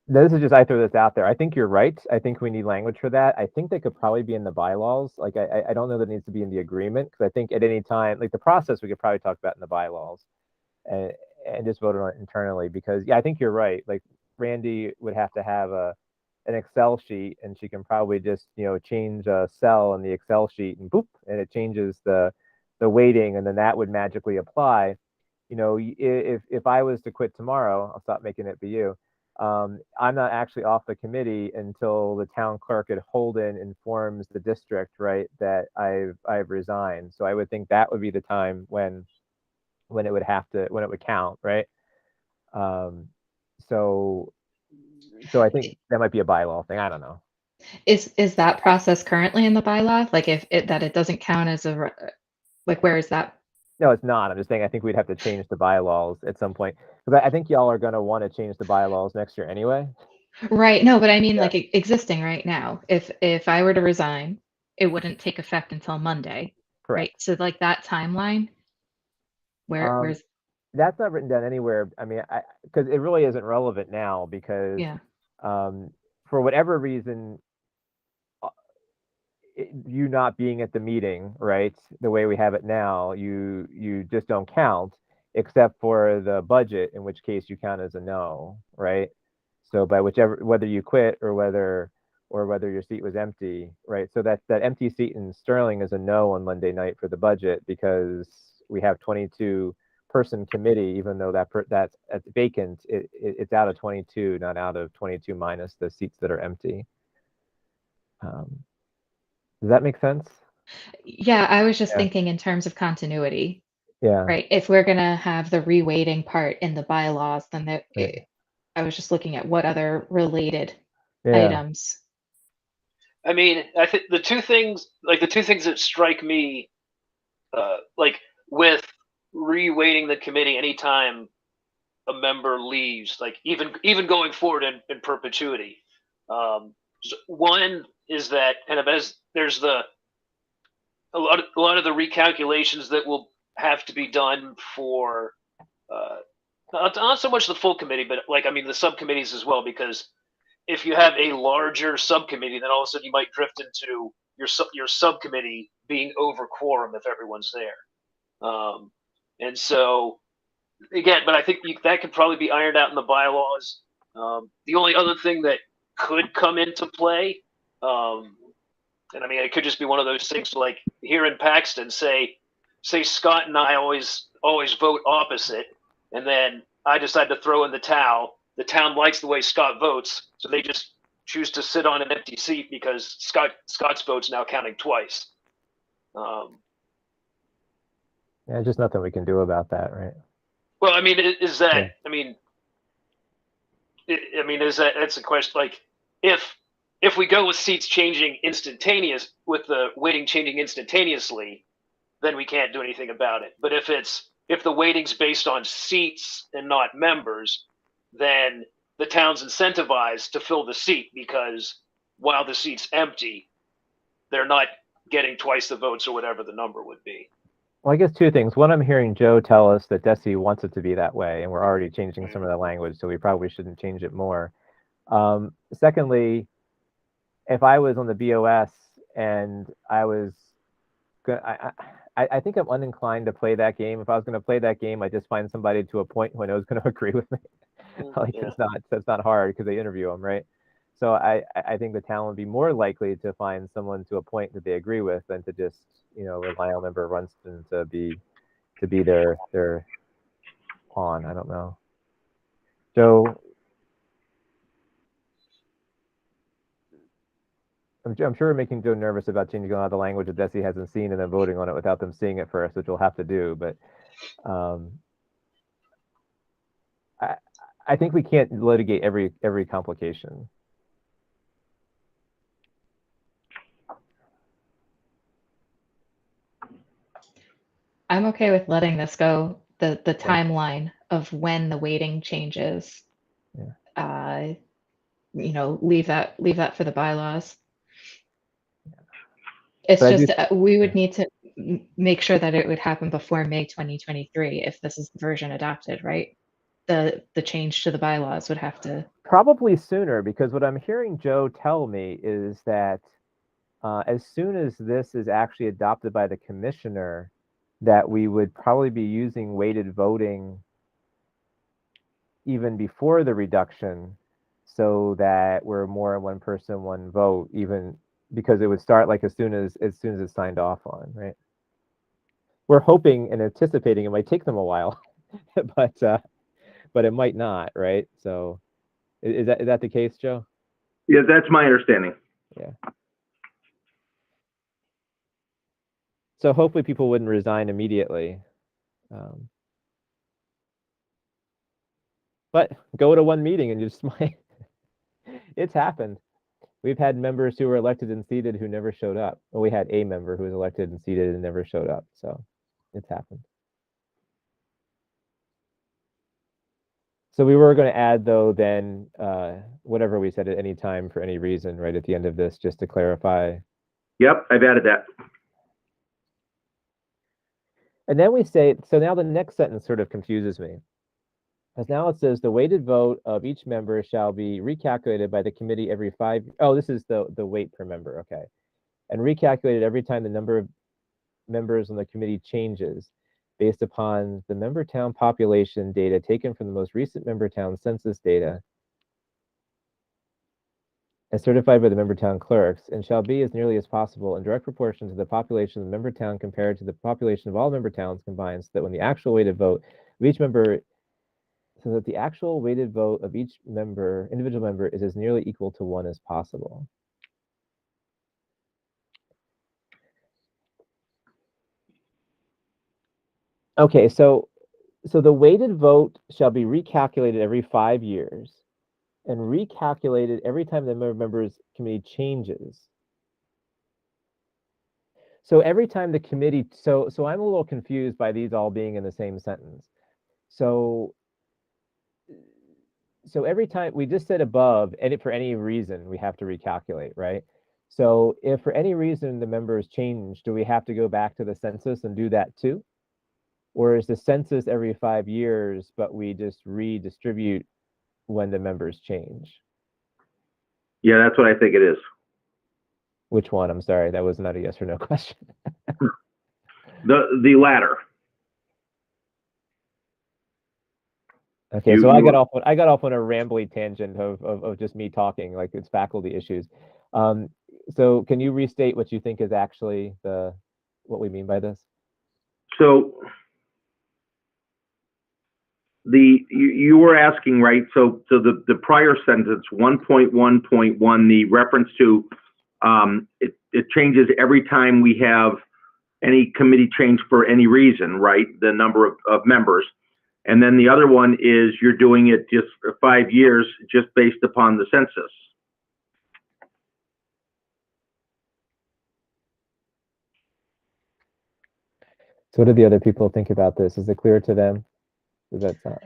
this is just, I throw this out there. I think you're right. I think we need language for that. I think they could probably be in the bylaws. Like, I don't know that it needs to be in the agreement, because I think at any time, like the process, we could probably talk about in the bylaws and just vote on it internally, because yeah, I think you're right. Like Randy would have to have an Excel sheet, and she can probably just, change a cell in the Excel sheet and boop, and it changes the weighting, and then that would magically apply. If I was to quit tomorrow, I'll stop making it be you. I'm not actually off the committee until the town clerk at Holden informs the district, right, that I've resigned. So I would think that would be the time when it would count, right? So I think that might be a bylaw thing. I don't know. Is that process currently in the bylaw? Like if it doesn't count as like, where is that? No, it's not. I'm just saying I think we'd have to change the bylaws at some point, because I think y'all are going to want to change the bylaws next year anyway. Right. No, but I mean, Yeah. like existing right now. If I were to resign, it wouldn't take effect until Monday. Correct. Right. So like that timeline, where's that's not written down anywhere. I mean, because it really isn't relevant now, because yeah. For whatever reason, you not being at the meeting, right, the way we have it now, you just don't count, except for the budget, in which case you count as a no, right? So by whether you quit or whether your seat was empty, right? So that empty seat in Sterling is a no on Monday night for the budget, because we have 22 person committee, even though that's vacant, it's out of 22, not out of 22 minus the seats that are empty. Does that make sense? Yeah, I was just Yeah. thinking in terms of continuity. Yeah. Right. If we're gonna have the reweighting part in the bylaws, then Right. I was just looking at what other related Yeah. items. I mean, I think the two things that strike me, like with reweighting the committee anytime a member leaves, like even going forward in perpetuity. One is that kind of, as there's a lot of the recalculations that will have to be done for not so much the full committee, but the subcommittees as well, because if you have a larger subcommittee, then all of a sudden you might drift into your subcommittee being over quorum if everyone's there. And so again, but I think that could probably be ironed out in the bylaws. The only other thing that could come into play, and I mean, it could just be one of those things like here in Paxton, say Scott and I always vote opposite, and then I decide to throw in the towel. The town likes the way Scott votes, so they just choose to sit on an empty seat because Scott's vote's now counting twice. Yeah, just nothing we can do about that, right? Well, I mean, is that? Yeah. I mean, is that? That's a question. Like, if we go with seats changing with the weighting changing instantaneously, then we can't do anything about it. But if the weighting's based on seats and not members, then the town's incentivized to fill the seat, because while the seat's empty, they're not getting twice the votes or whatever the number would be. Well, I guess two things. One, I'm hearing Joe tell us that DESI wants it to be that way, and we're already changing some of the language, so we probably shouldn't change it more. Secondly, if I was on the BOS and I was, I think I'm uninclined to play that game. If I was going to play that game, I just find somebody to a point who I know is going to agree with me. Like Yeah. it's not hard because they interview them, right? So I think the town would be more likely to find someone to a point that they agree with than to just rely on member Runston to be their pawn. I don't know. Joe, I'm sure we're making Joe nervous about changing a lot of the language that DESI hasn't seen and then voting on it without them seeing it first, which we'll have to do. But I think we can't litigate every complication. I'm okay with letting this go. The timeline of when the weighting changes. Yeah. Leave that for the bylaws. It's But just we would need to make sure that it would happen before May 2023 if this is the version adopted, right? The change to the bylaws would have to. Probably sooner, because what I'm hearing Joe tell me is that as soon as this is actually adopted by the commissioner, that we would probably be using weighted voting even before the reduction, so that we're more one person, one vote, even because it would start like as soon as it's signed off on, right? We're hoping and anticipating it might take them a while, but it might not, right? So is that the case, Joe? Yeah, that's my understanding. Yeah. So hopefully people wouldn't resign immediately. But go to one meeting and you just might. It's happened. We've had members who were elected and seated who never showed up. Well, we had a member who was elected and seated and never showed up. So it's happened. So we were going to add, though, then whatever we said at any time for any reason, right at the end of this, just to clarify. Yep, I've added that. And then we say, so now the next sentence sort of confuses me. Because now it says the weighted vote of each member shall be recalculated by the committee every 5. Oh, this is the weight per member. Okay. And recalculated every time the number of members on the committee changes based upon the member town population data taken from the most recent member town census data and certified by the member town clerks, and shall be as nearly as possible in direct proportion to the population of the member town compared to the population of all member towns combined, so that when the actual weighted vote of each member, so that the actual weighted vote of each individual member is as nearly equal to 1 as possible. Okay, so the weighted vote shall be recalculated every 5 years and recalculated every time the members committee changes. So every time the committee, so I'm a little confused by these all being in the same sentence. So every time we just said above, and for any reason we have to recalculate, right? So if for any reason the members change, do we have to go back to the census and do that too? Or is the census every 5 years, but we just redistribute when the members change? Yeah, that's what I think it is. Which one? I'm sorry, that was not a yes or no question. The latter. Okay, so I got off on a rambly tangent of just me talking, like it's faculty issues. So can you restate what you think is actually what we mean by this? So you were asking, right? So the prior sentence 1.1.1, the reference to it changes every time we have any committee change for any reason, right? The number of members. And then the other one is you're doing it just for 5 years, just based upon the census. So what do the other people think about this? Is it clear to them? Does that sound?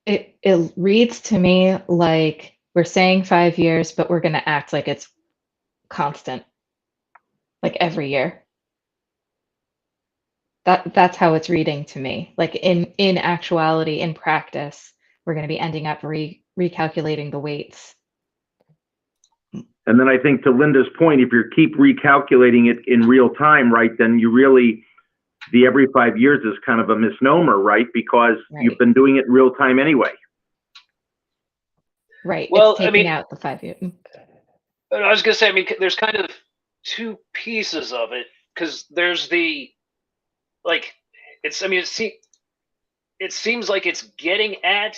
It reads to me like we're saying 5 years, but we're going to act like it's constant, like every year. That's how it's reading to me. Like in actuality, in practice, we're going to be ending up recalculating the weights. And then I think to Linda's point, if you keep recalculating it in real time, right, then you really, the every 5 years is kind of a misnomer, right? Because you've been doing it in real time anyway. Right. Well, it's taking out the 5 years. I was going to say, I mean, there's kind of two pieces of it, because there's the, like, it's, I mean, it seems like it's getting at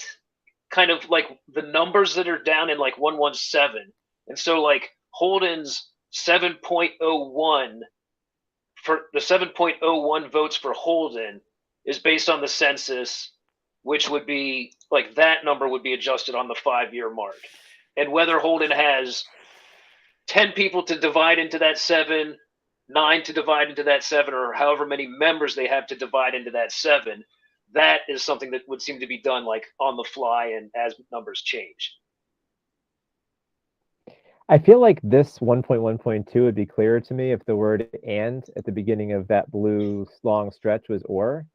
kind of like the numbers that are down in like 117. And so like Holden's 7.01 for the 7.01 votes for Holden is based on the census, which would be like that number would be adjusted on the 5-year mark. And whether Holden has 10 people to divide into that 7, 9 to divide into that 7, or however many members they have to divide into that 7, that is something that would seem to be done like on the fly and as numbers change. I feel like this 1.1.2 would be clearer to me if the word "and" at the beginning of that blue long stretch was "or."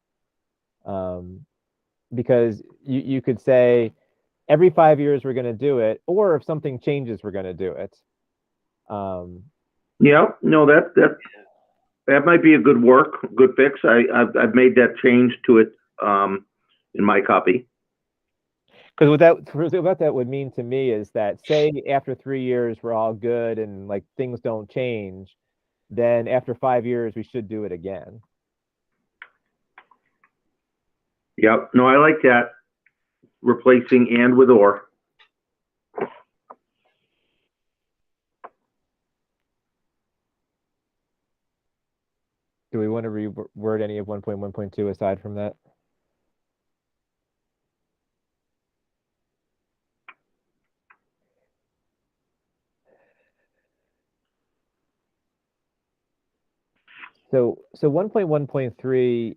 Because you could say every 5 years we're going to do it, or if something changes, we're going to do it. Yeah, no, that might be a good fix. I've made that change to it in my copy. Because what that would mean to me is that, say, after 3 years we're all good and like things don't change, then after 5 years we should do it again. Yep. No, I like that. Replacing "and" with "or." Do we want to reword any of 1.1.2 aside from that? So 1.1.3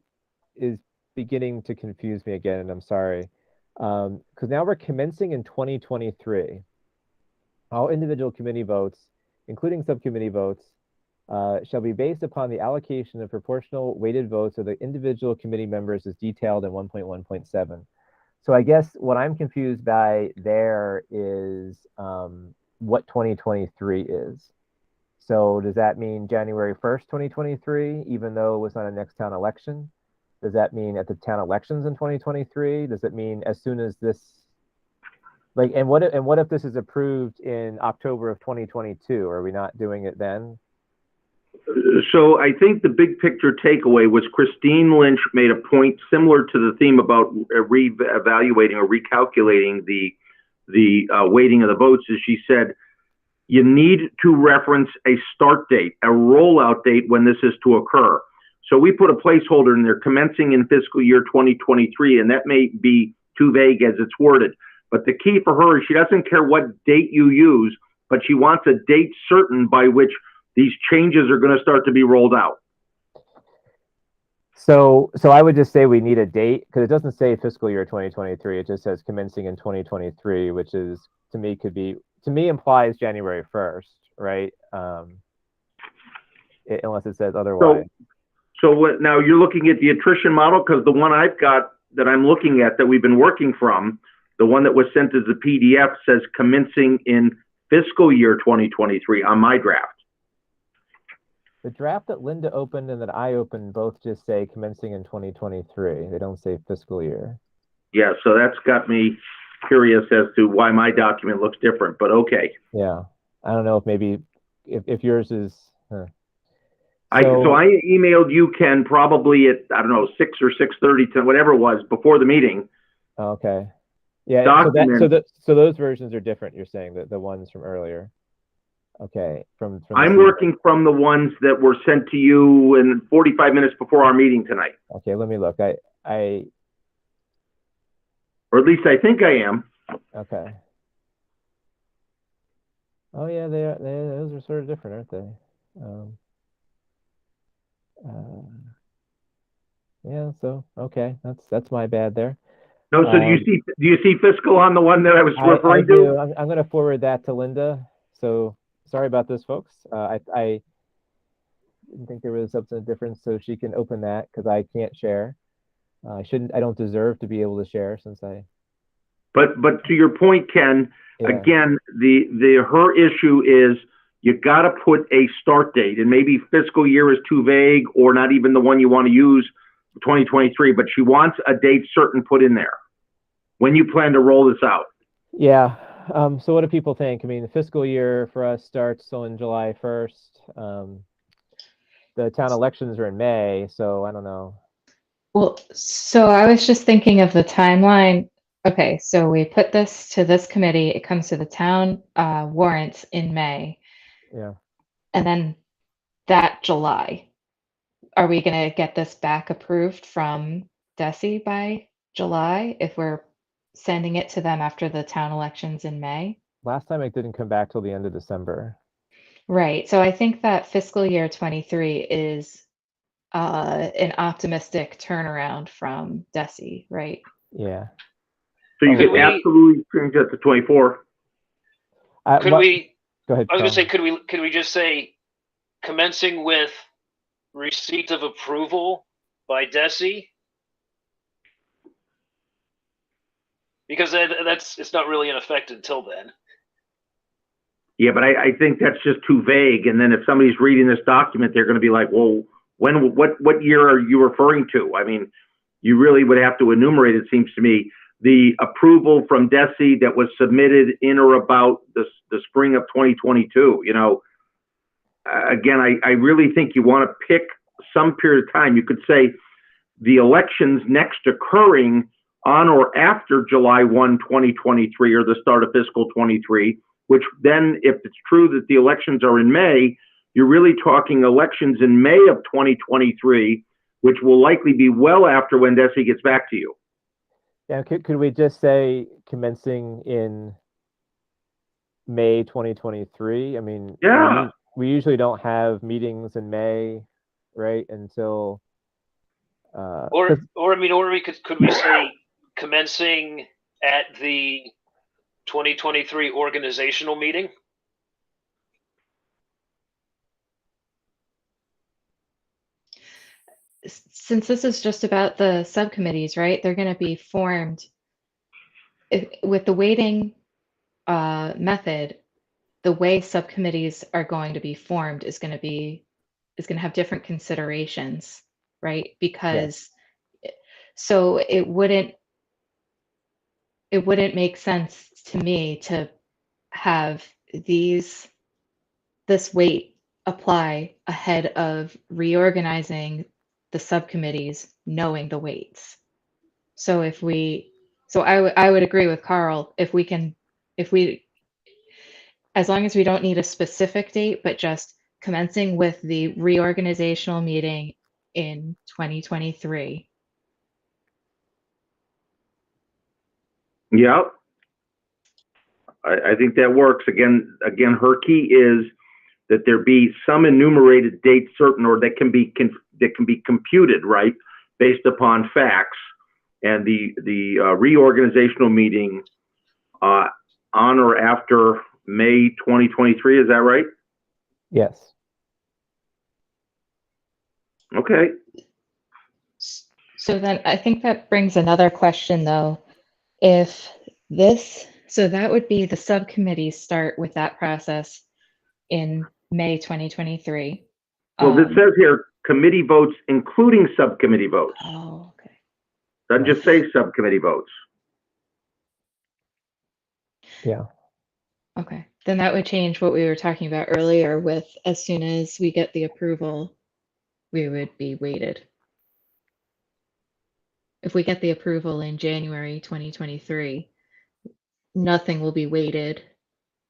is beginning to confuse me again, and I'm sorry. Because now we're commencing in 2023. All individual committee votes, including subcommittee votes, shall be based upon the allocation of proportional weighted votes of the individual committee members as detailed in 1.1.7. So I guess what I'm confused by there is what 2023 is. So does that mean January 1st, 2023, even though it was not a next town election? Does that mean at the town elections in 2023? Does it mean as soon as this, like, and what if this is approved in October of 2022? Are we not doing it then? So I think the big picture takeaway was Christine Lynch made a point similar to the theme about re-evaluating or recalculating the weighting of the votes. As she said, you need to reference a start date, a rollout date when this is to occur. So we put a placeholder in there commencing in fiscal year 2023, and that may be too vague as it's worded. But the key for her is she doesn't care what date you use, but she wants a date certain by which these changes are going to start to be rolled out. So I would just say we need a date, because it doesn't say fiscal year 2023. It just says commencing in 2023, which is, to me implies January 1st, right? Unless it says otherwise. So now you're looking at the attrition model, because the one I've got that I'm looking at that we've been working from, the one that was sent as a PDF says commencing in fiscal year 2023 on my draft. The draft that Linda opened and that I opened both just say commencing in 2023. They don't say fiscal year. Yeah, so that's got me curious as to why my document looks different, but okay. Yeah, I don't know if maybe if yours is. So I emailed you, Ken, probably at, I don't know, 6 or 6:30, whatever it was, before the meeting. Okay. Yeah. So those versions are different. You're saying that the ones from earlier. Okay. From I'm working from the ones that were sent to you in 45 minutes before our meeting tonight. Okay. Let me look. Or at least I think I am. Okay. Oh yeah, those are sort of different, aren't they? Yeah. So okay, that's my bad there. No. So do you see fiscal on the one that I was referring to? I'm going to forward that to Linda. So sorry about this, folks. Didn't think there was a substantive difference, so she can open that because I can't share. I don't deserve to be able to share since I. But to your point, Ken, Yeah. again, her issue is you got to put a start date, and maybe fiscal year is too vague or not even the one you want to use, 2023, but she wants a date certain put in there. When you plan to roll this out? Yeah. So what do people think? I mean, the fiscal year for us starts on July 1st. The town elections are in May, so I don't know. Well, so I was just thinking of the timeline. Okay, so we put this to this committee. It comes to the town warrants in May, Yeah. and then that July. Are we going to get this back approved from DESI by July if we're sending it to them after the town elections in May? Last time it didn't come back till the end of December. Right. So I think that fiscal year 23 is an optimistic turnaround from DESI, right? Yeah. So you Could could we- absolutely change that to 24. Could we? Go ahead. I was going to say, Tom. could we just say, commencing with receipt of approval by DESI? Because that's it's not really in effect until then. Yeah, but I think that's just too vague. And then if somebody's reading this document, they're going to be like, well, what year are you referring to? I mean, you really would have to enumerate, it seems to me, the approval from DESI that was submitted in or about the spring of 2022. You know, again, I really think you want to pick some period of time. You could say the elections next occurring on or after July 1, 2023, or the start of fiscal 23, which then, if it's true that the elections are in May, you're really talking elections in May of 2023, which will likely be well after when DESI gets back to you. Yeah, could we just say commencing in May 2023? I mean, Yeah. we usually don't have meetings in May, right? Until Or I mean, or could we say commencing at the 2023 organizational meeting? Since this is just about the subcommittees, right? They're going to be formed with the weighting method. The way subcommittees are going to be formed is going to have different considerations, right? Because so it wouldn't make sense to me to have this weight apply ahead of reorganizing the subcommittees, knowing the weights. So I would agree with Carl, if we as long as we don't need a specific date, but just commencing with the reorganizational meeting in 2023. Yep. I think that works. Again, her key is that there be some enumerated date certain, or that can be computed, right, based upon facts, and the reorganizational meeting on or after May 2023. Is that right? yes. Okay. So then I think that brings another question though. So that would be the subcommittees start with that process in May 2023. Well, this says here committee votes, including subcommittee votes. Oh, okay. Doesn't just say subcommittee votes. Yeah. Okay. Then that would change what we were talking about earlier with as soon as we get the approval, we would be weighted. If we get the approval in January 2023, nothing will be weighted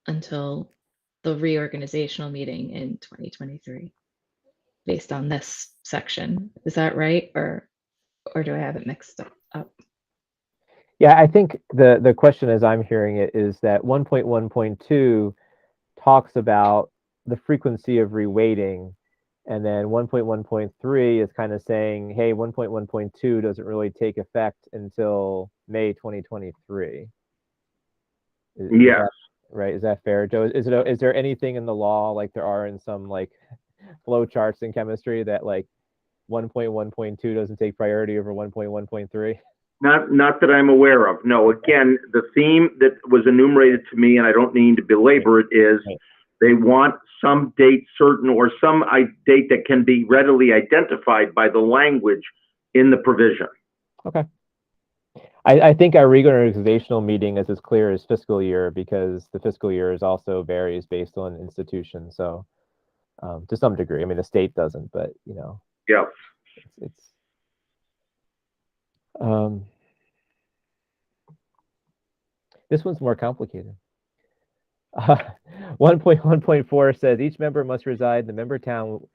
until the reorganizational meeting in 2023 based on this section. Is that right? Or do I have it mixed up? Yeah, I think the question as I'm hearing it is that 1.1.2 talks about the frequency of reweighting, and then 1.1.3 is kind of saying, hey, 1.1.2 doesn't really take effect until May 2023. Yes. Right? Is that fair, Joe? Is there anything in the law like there are in some like flow charts in chemistry that like 1.1.2 doesn't take priority over 1.1.3? Not that I'm aware of. No, again, the theme that was enumerated to me, and I don't need to belabor it, is they want some date certain or some date that can be readily identified by the language in the provision. Okay. I think our reorganizational meeting is as clear as fiscal year, because the fiscal year is also varies based on institution. So to some degree, I mean, the state doesn't, but you know, Yeah. it's this one's more complicated. 1.1.4 says each member must reside in the member town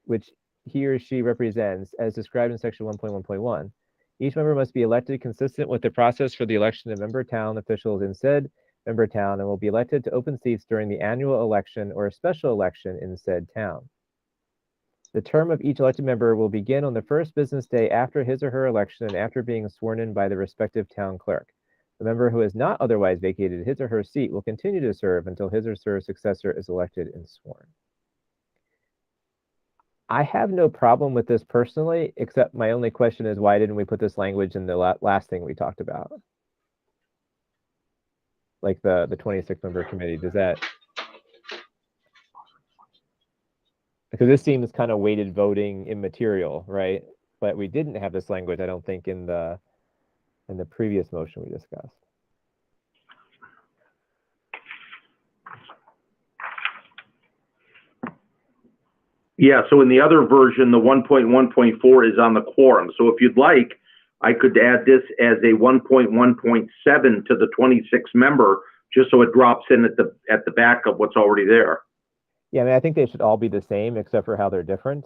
which he or she represents, as described in section 1.1.1. Each member must be elected consistent with the process for the election of member town officials in said member town, and will be elected to open seats during the annual election or a special election in said town. The term of each elected member will begin on the first business day after his or her election and after being sworn in by the respective town clerk. The member who has not otherwise vacated his or her seat will continue to serve until his or her successor is elected and sworn. I have no problem with this personally, except my only question is, why didn't we put this language in the last thing we talked about? Like the 26 member committee, does that? Because this seems kind of weighted voting immaterial, right? But we didn't have this language, I don't think, in the previous motion we discussed. Yeah, so in the other version, the 1.1.4 is on the quorum. So if you'd like, I could add this as a 1.1.7 to the 26 member, just so it drops in at the back of what's already there. Yeah, I mean, I think they should all be the same except for how they're different.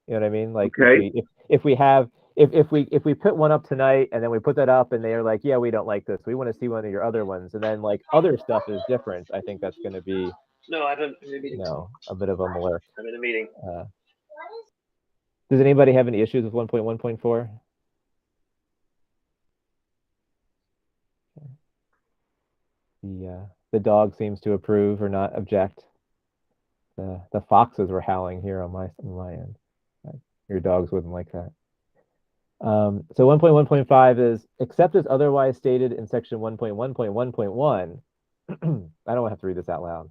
You know what I mean? Like, okay. if we put one up tonight and then we put that up and they're like, yeah, we don't like this, we want to see one of your other ones, and then like other stuff is different, I think that's going to be, No, I'm in a meeting. No, a bit of a malurk. I'm in a meeting. Does anybody have any issues with 1.1.4? The dog seems to approve or not object. The foxes were howling here on my end. Your dogs wouldn't like that. So 1.1.5 is, except as otherwise stated in section 1.1.1.1. I don't have to read this out loud.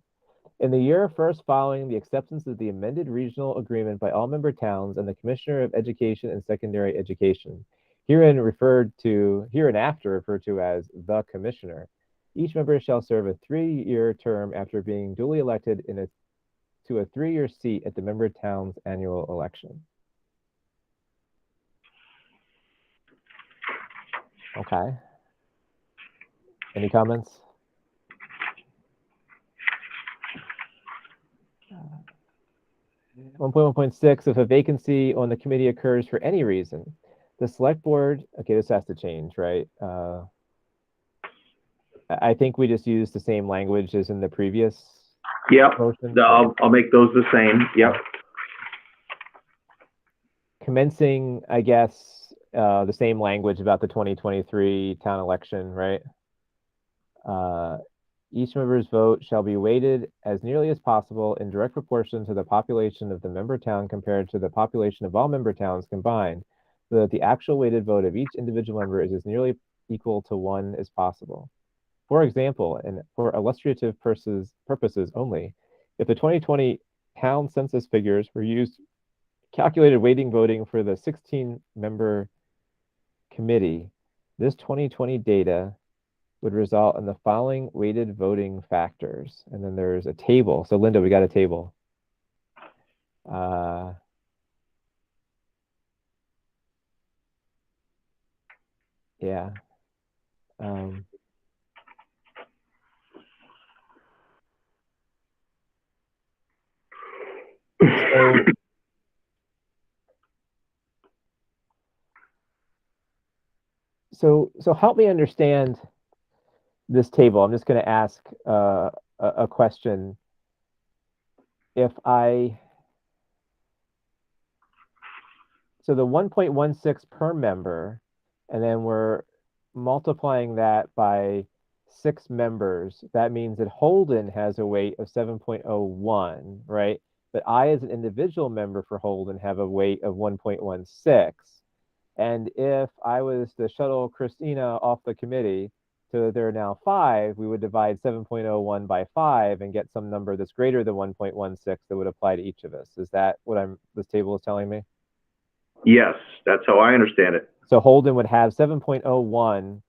In the year first following the acceptance of the amended regional agreement by all member towns and the Commissioner of Education and Secondary Education, hereinafter referred to as the Commissioner, each member shall serve a 3-year term after being duly elected to a 3-year seat at the member town's annual election. Okay. Any comments? 1.1.6, if a vacancy on the committee occurs for any reason, the select board, okay, this has to change, right? I think we just use the same language as in the previous motion. I'll make those the same. Yep. Commencing, I guess, the same language about the 2023 town election, right? Each member's vote shall be weighted as nearly as possible in direct proportion to the population of the member town compared to the population of all member towns combined, so that the actual weighted vote of each individual member is as nearly equal to 1 as possible. For example, and for illustrative purposes only, if the 2020 town census figures were used, calculated weighting voting for the 16-member committee, this 2020 data would result in the following weighted voting factors. And then there's a table. So Linda, we got a table. Yeah. So help me understand this table. I'm just going to ask a question. So the 1.16 per member, and then we're multiplying that by 6 members. That means that Holden has a weight of 7.01, right? but I, as an individual member for Holden, have a weight of 1.16. And if I was to shuttle Christina off the committee so there are now 5, we would divide 7.01 by 5 and get some number that's greater than 1.16 that would apply to each of us. Is that what this table is telling me? Yes, that's how I understand it. So Holden would have 7.01,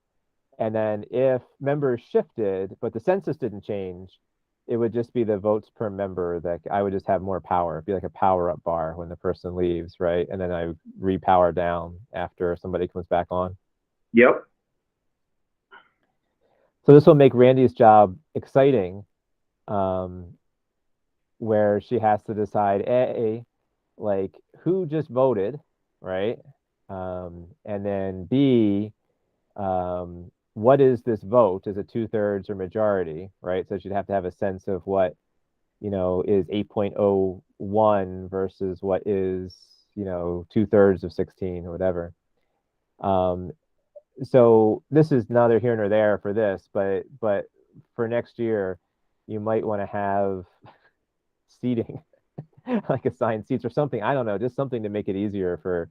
and then if members shifted, but the census didn't change, it would just be the votes per member that I would just have more power. It'd be like a power up bar when the person leaves, right? And then I would repower down after somebody comes back on. Yep. So this will make Randy's job exciting, where she has to decide, A, like who just voted, right? And then B, what is this vote? Is it 2/3 or majority, right? So she'd have to have a sense of what, is 8.01 versus what is, 2/3 of 16 or whatever. So this is neither here nor there for this, but for next year, you might want to have seating, like assigned seats or something. I don't know, just something to make it easier for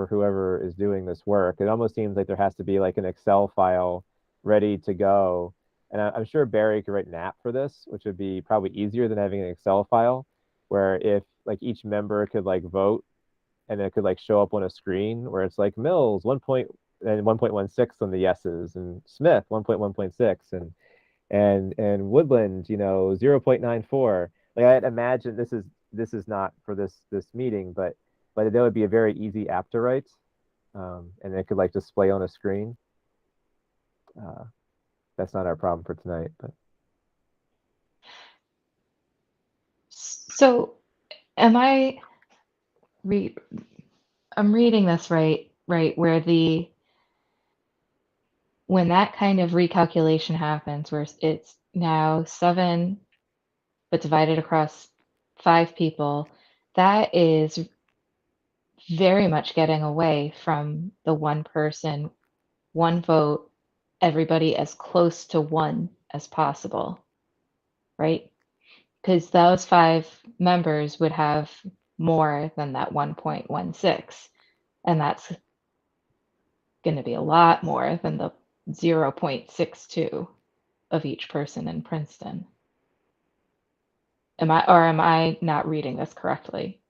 whoever is doing this work. It almost seems like there has to be like an Excel file ready to go. And I'm sure Barry could write an app for this, which would be probably easier than having an Excel file, where if like each member could like vote and it could like show up on a screen where it's like Mills 1.16 on the yeses, and Smith 1.1.6, and Woodland 0.94. Like I'd imagine this is not for this meeting, but that would be a very easy app to write, and it could like display on a screen. That's not our problem for tonight, but So am I I'm reading this right, where when that kind of recalculation happens, where it's now 7, but divided across 5 people, that is very much getting away from the one person, one vote, everybody as close to 1 as possible, right? Because those 5 members would have more than that 1.16, and that's going to be a lot more than the 0.62 of each person in Princeton. Am I not reading this correctly?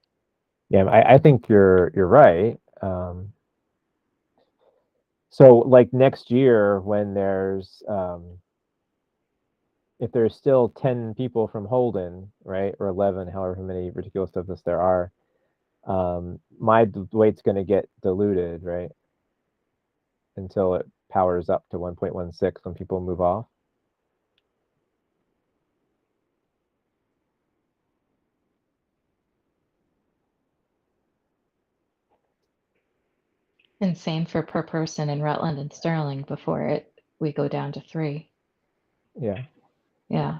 yeah, I think you're right. So like next year when there's if there's still 10 people from Holden, right, or 11, however many ridiculous of us there are, my weight's going to get diluted, right, until it powers up to 1.16 when people move off. And same for per person in Rutland and Sterling before we go down to 3. Yeah. Yeah.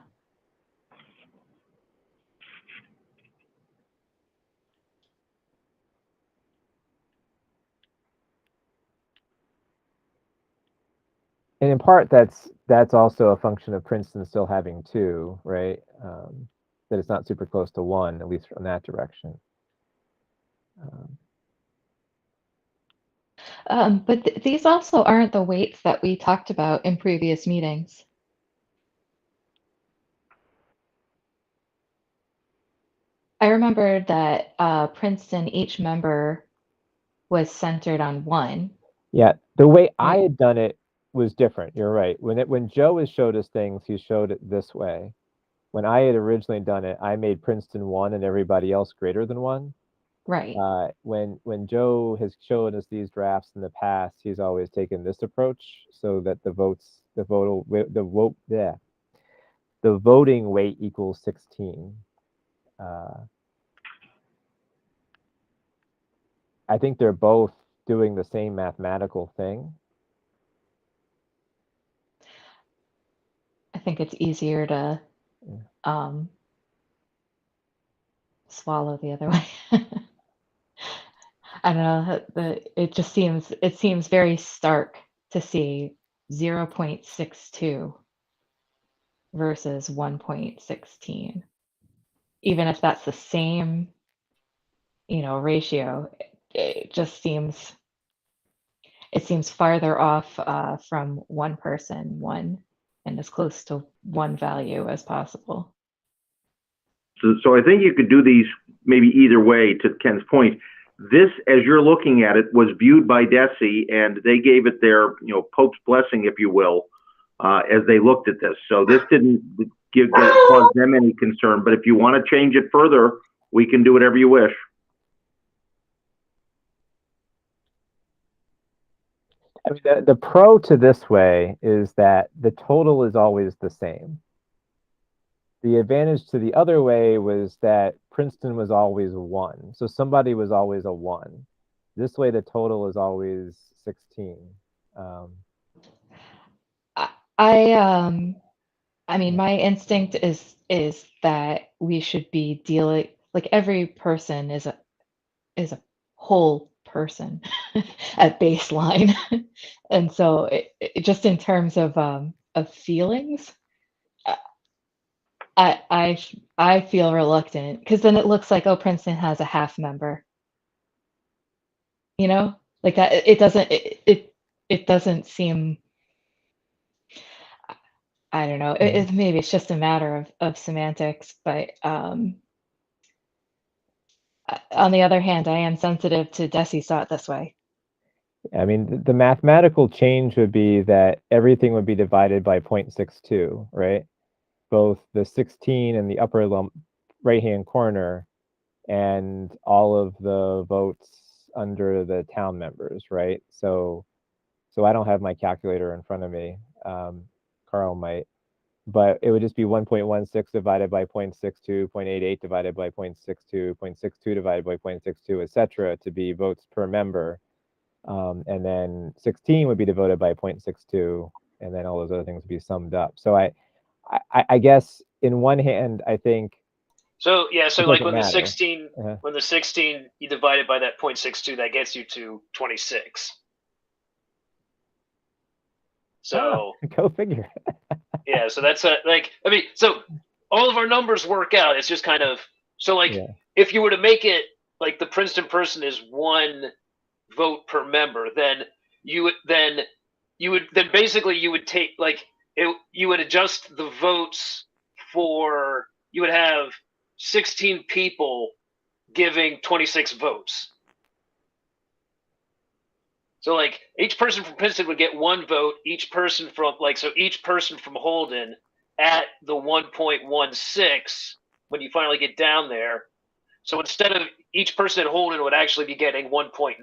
And in part, that's also a function of Princeton still having 2, right? That it's not super close to 1, at least from that direction. But these also aren't the weights that we talked about in previous meetings. I remember that Princeton, each member was centered on 1. Yeah, the way I had done it was different. You're right. When Joe has showed us things, he showed it this way. When I had originally done it, I made Princeton 1 and everybody else greater than 1. Right. When Joe has shown us these drafts in the past, he's always taken this approach so that the voting weight equals 16. I think they're both doing the same mathematical thing. I think it's easier to swallow the other way. I don't know. It seems very stark to see 0.62 versus 1.16. even if that's the same, ratio, it just seems farther off from one person, and as close to one value as possible. So I think you could do these maybe either way, to Ken's point. This, as you're looking at it, was viewed by DESE, and they gave it their, Pope's blessing, if you will, as they looked at this. So this didn't cause them any concern. But if you want to change it further, we can do whatever you wish. I mean, the pro to this way is that the total is always the same. The advantage to the other way was that Princeton was always 1. So somebody was always a 1. This way, the total is always 16. I mean, my instinct is that we should be dealing, like, every person is a whole person at baseline. And so it just in terms of feelings, I feel reluctant, because then it looks like, oh, Princeton has a half member, like that. It doesn't seem, I don't know, maybe it's just a matter of semantics, but on the other hand, I am sensitive to DESE saw it this way. I mean, the mathematical change would be that everything would be divided by 0.62, right? Both the 16 in the upper right-hand corner and all of the votes under the town members, right? So I don't have my calculator in front of me. Carl might, but it would just be 1.16 divided by 0.62, 0.88 divided by 0.62, 0.62 divided by 0.62, etc., to be votes per member. And then 16 would be divided by 0.62, and then all those other things would be summed up. So I guess in one hand, I think. So yeah, so like when matter. the 16 you divide it by that 0.62, that gets you to 26. So go figure. Yeah, so that's so all of our numbers work out. It's just kind of if you were to make it like the Princeton person is 1 vote per member, then you would basically you would take you would adjust the votes for, you would have 16 people giving 26 votes. So each person from Princeton would get 1 vote. Each person from Holden at the 1.16 when you finally get down there. So instead of each person at Holden would actually be getting 1.9.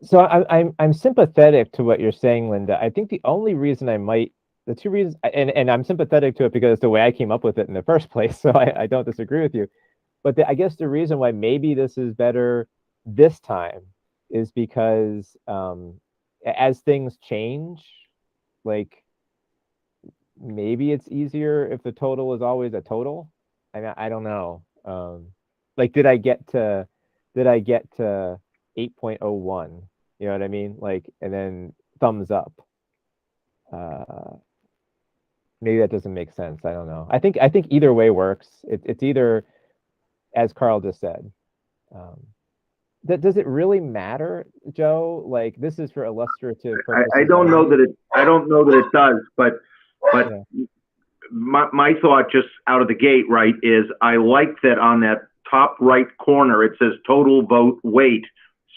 So I'm sympathetic to what you're saying, Linda. I think the only reason the 2 reasons, and I'm sympathetic to it because it's the way I came up with it in the first place. So I don't disagree with you. But I guess the reason why maybe this is better this time is because as things change, like maybe it's easier if the total is always a total. I mean, I don't know. Like, did I get to 8.01? You know what I mean? Like, and then thumbs up. Maybe that doesn't make sense. I don't know. I think either way works. It's either, as Carl just said. Does it really matter, Joe? Like, this is for illustrative purposes. I don't know that it does, but yeah. My thought just out of the gate, right, is I like that on that top right corner it says total vote weight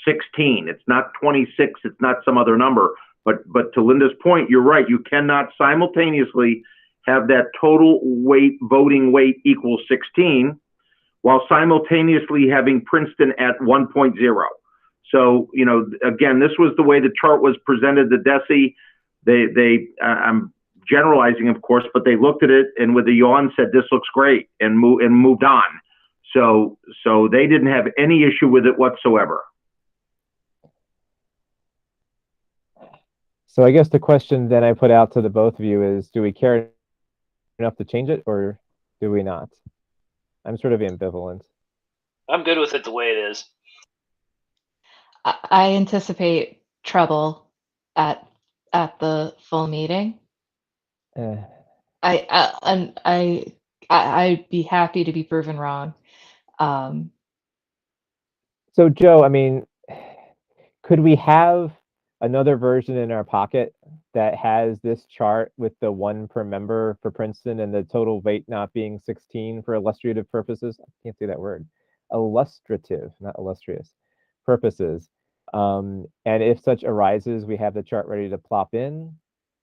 16. It's not 26. It's not some other number. But to Linda's point, you're right. You cannot simultaneously have that total weight, voting weight equals 16, while simultaneously having Princeton at 1.0. So, again, this was the way the chart was presented to DESE. I'm generalizing, of course, but they looked at it and with a yawn said, this looks great, and moved on. So they didn't have any issue with it whatsoever. So I guess the question then I put out to the both of you is, do we care enough to change it, or do we not? I'm sort of ambivalent. I'm good with it the way it is. I anticipate trouble at the full meeting. I'd be happy to be proven wrong. So Joe, I mean, could we have another version in our pocket that has this chart with the 1 per member for Princeton and the total weight not being 16 for illustrative purposes? I can't say that word. Illustrative, not illustrious purposes. And if such arises, we have the chart ready to plop in.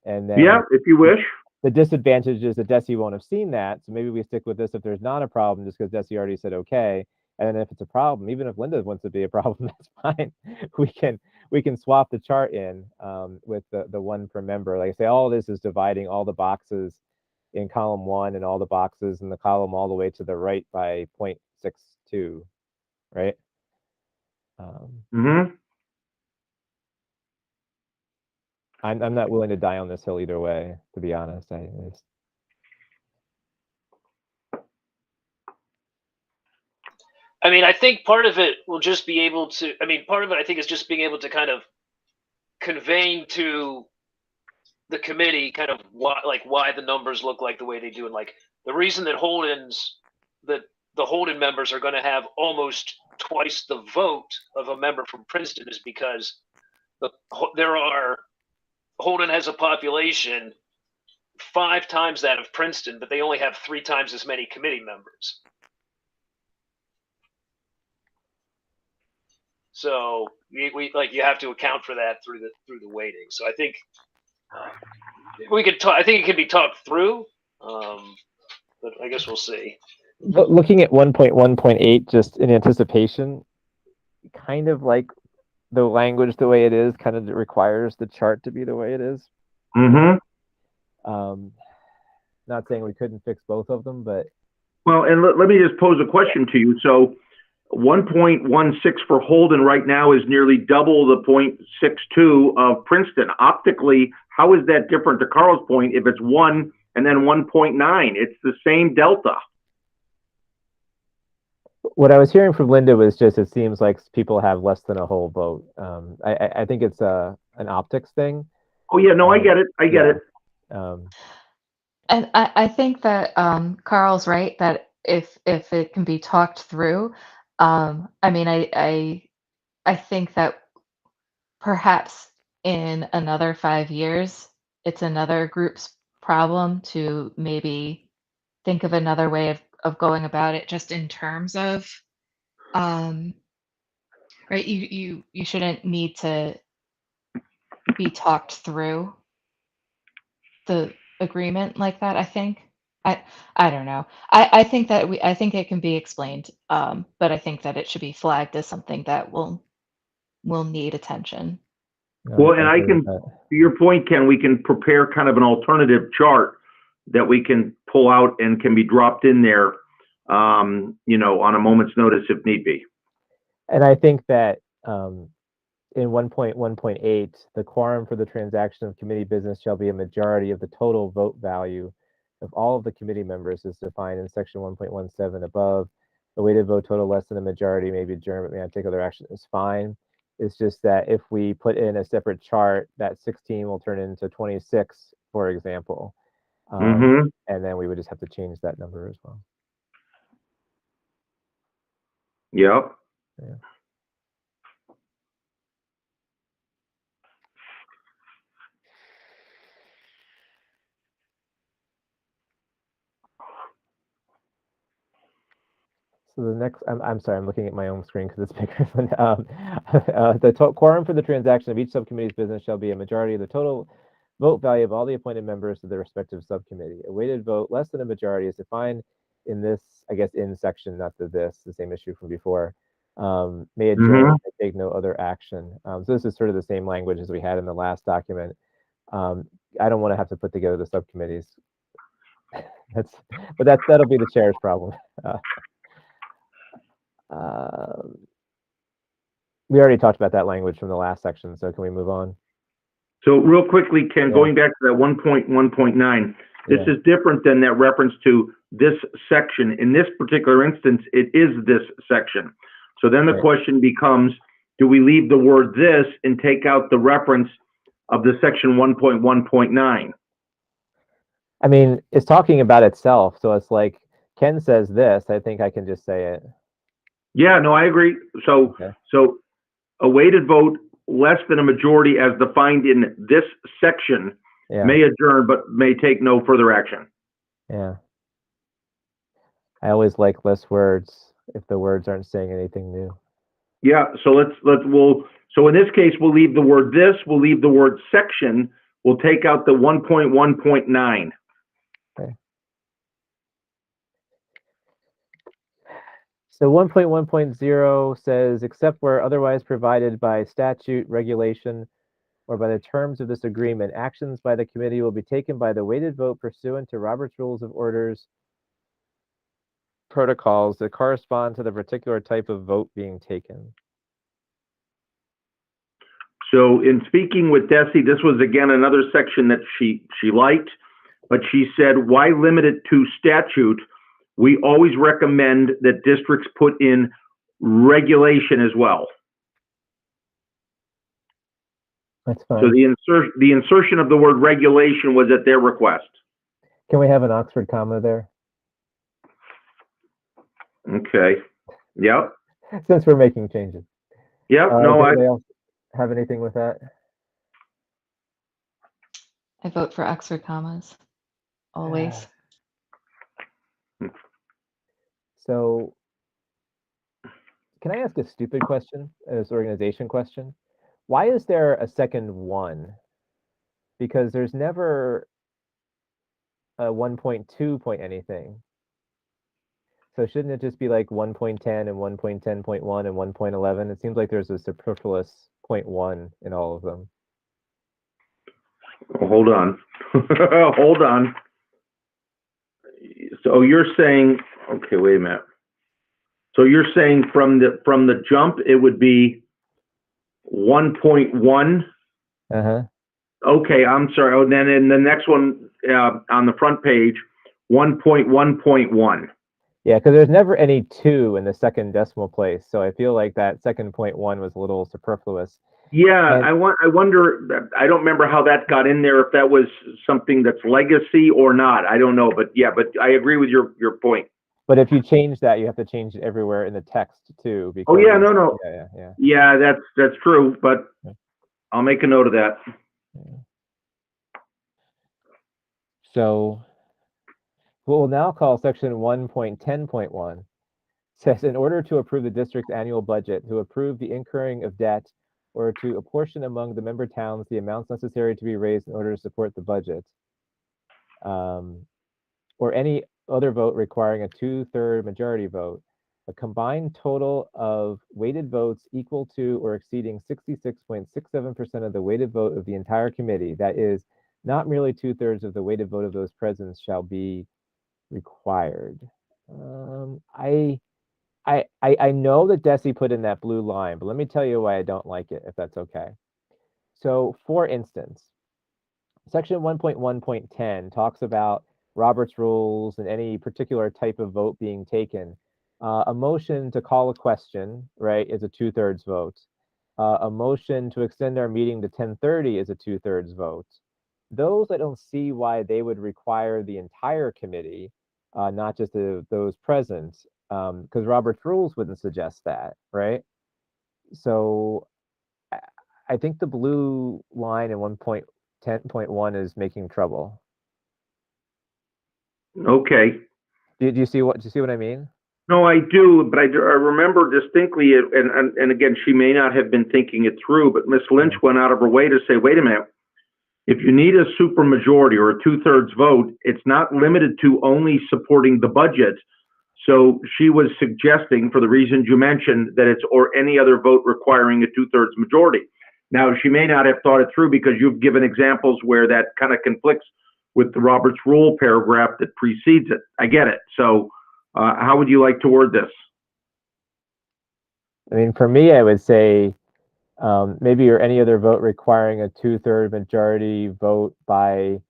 And then Yeah, if you wish. the disadvantage is that Desi won't have seen that. So maybe we stick with this if there's not a problem, just because Desi already said okay. And then if it's a problem, even if Linda wants to be a problem, that's fine. We can swap the chart in with the 1 per member. Like I say, all this is dividing all the boxes in column 1 and all the boxes in the column all the way to the right by 0.62, right? Mm-hmm. I'm not willing to die on this hill either way, to be honest. I mean, I think part of it will just be able to. I mean, part of it I think is just being able to kind of conveying to the committee kind of why the numbers look like the way they do, and like the reason that the Holden members are going to have almost twice the vote of a member from Princeton is because Holden has a population 5 times that of Princeton, but they only have 3 times as many committee members. So we like you have to account for that through the weighting. So I think we could talk. I think it can be talked through, but I guess we'll see. Looking at 1.1.8, just in anticipation, kind of like the language the way it is, kind of requires the chart to be the way it is. Mm-hmm. Not saying we couldn't fix both of them, but Well, and let me just pose a question to you. So 1.16 for Holden right now is nearly double the 0.62 of Princeton. Optically, how is that different, to Carl's point, if it's 1 and then 1.9? It's the same delta. what I was hearing from Linda was just it seems like people have less than a whole vote. I think it's an optics thing. Oh, yeah, no, I get it. I get it. And I think that Carl's right that if it can be talked through, I mean, I think that perhaps in another 5 years, it's another group's problem to maybe think of another way of going about it, just in terms of, right? You shouldn't need to be talked through the agreement like that, I think. I don't know. I think that I think it can be explained, but I think that it should be flagged as something that will need attention. Well, and I can, to your point, Ken, we can prepare kind of an alternative chart that we can pull out and can be dropped in there, you know, on a moment's notice if need be. And I think that in 1.1.8, the quorum for the transaction of committee business shall be a majority of the total vote value of all of the committee members as defined in section 1.17 above. The weighted vote total less than a majority may be adjourned, but may not take other action is fine. It's just that if we put in a separate chart, that 16 will turn into 26, for example. And then we would just have to change that number as well. Yep. Yeah. So the next, I'm sorry, I'm looking at my own screen because it's bigger than the quorum for the transaction of each subcommittee's business shall be a majority of the total vote value of all the appointed members of the respective subcommittee. A weighted vote less than a majority is defined in this, I guess, in section, not the same issue from before, may adjourn and take no other action. So this is sort of the same language as we had in the last document. I don't want to have to put together the subcommittees. But that'll be the chair's problem. We already talked about that language from the last section, so can we move on? So real quickly, Ken, going back to that 1.1.9, this is different than that reference to this section. In this particular instance, it is this section. So then the question becomes, do we leave the word this and take out the reference of the section 1.1.9? I mean, it's talking about itself, so it's like Ken says this. I think I can just say it. Yeah, no, I agree. So, Okay. so a weighted vote less than a majority as defined in this section Yeah. may adjourn but may take no further action. Yeah. I always like less words if the words aren't saying anything new. Yeah, so so in this case, we'll leave the word this, we'll leave the word section, we'll take out the 1.1.9. Okay. So 1.1.0 says, except where otherwise provided by statute, regulation, or by the terms of this agreement, actions by the committee will be taken by the weighted vote pursuant to Robert's Rules of Orders protocols that correspond to the particular type of vote being taken. So in speaking with Desi, this was again another section that she liked, but she said, why limit it to statute? We always recommend that districts put in regulation as well. That's fine. So the insertion of the word regulation was at their request. Can we have an Oxford comma there? Okay. Yep. Since we're making changes. Yep. Does No, anybody else have anything with that? I vote for Oxford commas, always. So, can I ask a stupid question, this organization question? Why is there a second one? Because there's never a 1.2 point anything. So shouldn't it just be like 1.10 and 1.10.1 and 1.11? It seems like there's a superfluous 0.1 in all of them. hold on. Hold on. So you're saying, okay, wait a minute. So you're saying from the jump, it would be 1.1. Uh-huh. Okay, I'm sorry. Oh, then in the next one on the front page, 1.1.1. Yeah, because there's never any 2 in the second decimal place. So I feel like that second 0.1 was a little superfluous. Yeah, And- I wonder. I don't remember how that got in there. If that was something that's legacy or not, I don't know. But yeah, but I agree with your point. But if you change that, you have to change it everywhere in the text too. Because, Oh yeah, no. Yeah. Yeah, that's true. But Yeah. I'll make a note of that. So what we'll now call section 1.10.1 says, in order to approve the district's annual budget, to approve the incurring of debt, or to apportion among the member towns the amounts necessary to be raised in order to support the budget, or any other vote requiring a 2/3 majority vote, a combined total of weighted votes equal to or exceeding 66.67% of the weighted vote of the entire committee, that is, not merely 2/3 of the weighted vote of those present, shall be required. I know that Desi put in that blue line, but let me tell you why I don't like it, if that's okay. So, for instance, section 1.1.10 talks about Robert's rules and any particular type of vote being taken. A motion to call a question, right, is a 2/3 vote. A motion to extend our meeting to 10:30 is a 2/3 vote. Those, I don't see why they would require the entire committee, not just those present, because Robert's rules wouldn't suggest that, right? So I think the blue line in 1.10.1 is making trouble. Okay. Do you see what I mean? No, I do, but I remember distinctly, and again, she may not have been thinking it through, but Ms. Lynch went out of her way to say, wait a minute, if you need a supermajority or a 2/3 vote, it's not limited to only supporting the budget. So she was suggesting, for the reasons you mentioned, that it's or any other vote requiring a 2/3 majority. Now, she may not have thought it through because you've given examples where that kind of conflicts with the Robert's Rule paragraph that precedes it. I get it. So how would you like to word this? I mean, for me, I would say maybe or any other vote requiring a 2/3 majority vote by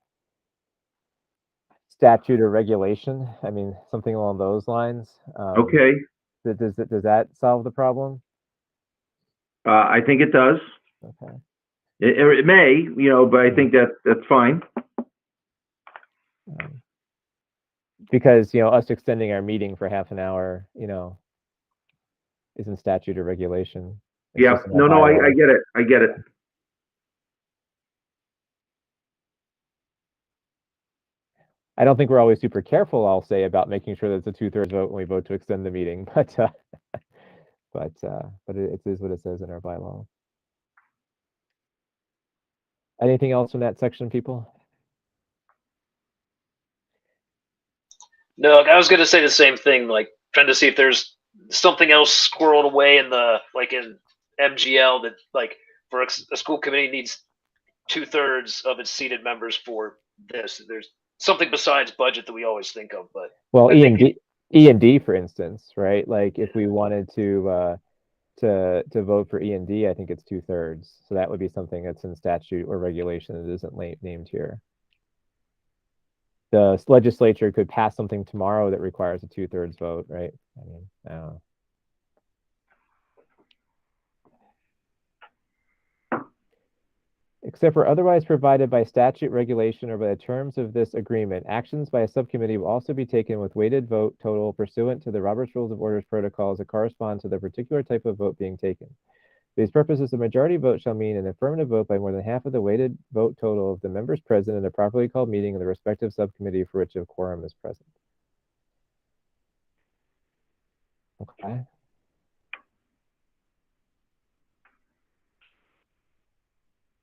statute or regulation. I mean, something along those lines. Okay. Does that solve the problem? I think it does. Okay. It may, but I think that's fine. Because, us extending our meeting for half an hour, isn't statute or regulation. It's Yeah, just in our no, I bylaws. get it. I get it. I don't think we're always super careful, I'll say, about making sure that it's a 2/3 vote when we vote to extend the meeting, but it is what it says in our bylaw. Anything else from that section, people? No, I was going to say the same thing, like trying to see if there's something else squirreled away in in MGL that, like, for a school committee needs 2/3 of its seated members for this. There's something besides budget that we always think of, but Well, I think E and D, for instance, right? Like if we wanted to vote for E and D, I think it's 2/3. So that would be something that's in statute or regulation that isn't named here. The legislature could pass something tomorrow that requires a 2/3 vote, right? I mean, I don't know. Except for otherwise provided by statute, regulation, or by the terms of this agreement, actions by a subcommittee will also be taken with weighted vote total pursuant to the Robert's Rules of Orders protocols that correspond to the particular type of vote being taken. For these purposes, a majority vote shall mean an affirmative vote by more than half of the weighted vote total of the members present in a properly called meeting of the respective subcommittee for which a quorum is present. Okay.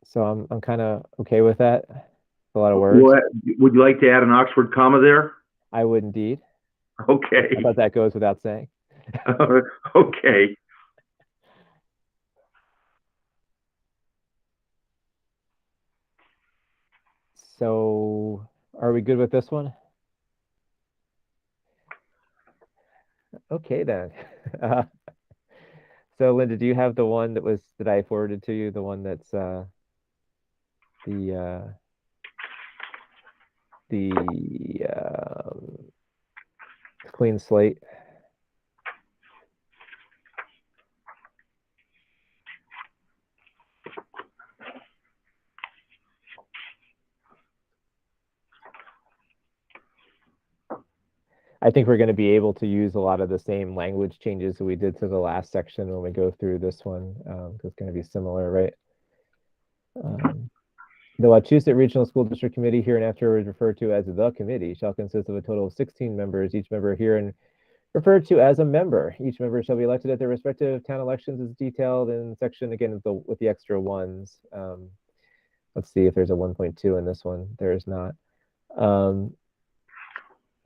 So I'm kind of okay with that. A lot of words. Would you like to add an Oxford comma there? I would indeed. Okay. I thought that goes without saying. Okay. So are we good with this one? Okay then. So Linda, do you have the one that I forwarded to you? The one that's the clean slate? I think we're going to be able to use a lot of the same language changes that we did to the last section when we go through this one, because it's going to be similar, right? The Wachusett Regional School District Committee, here and after is referred to as the committee, shall consist of a total of 16 members, each member here and referred to as a member. Each member shall be elected at their respective town elections as detailed in section, again, with the extra ones. Let's see if there's a 1.2 in this one. There is not.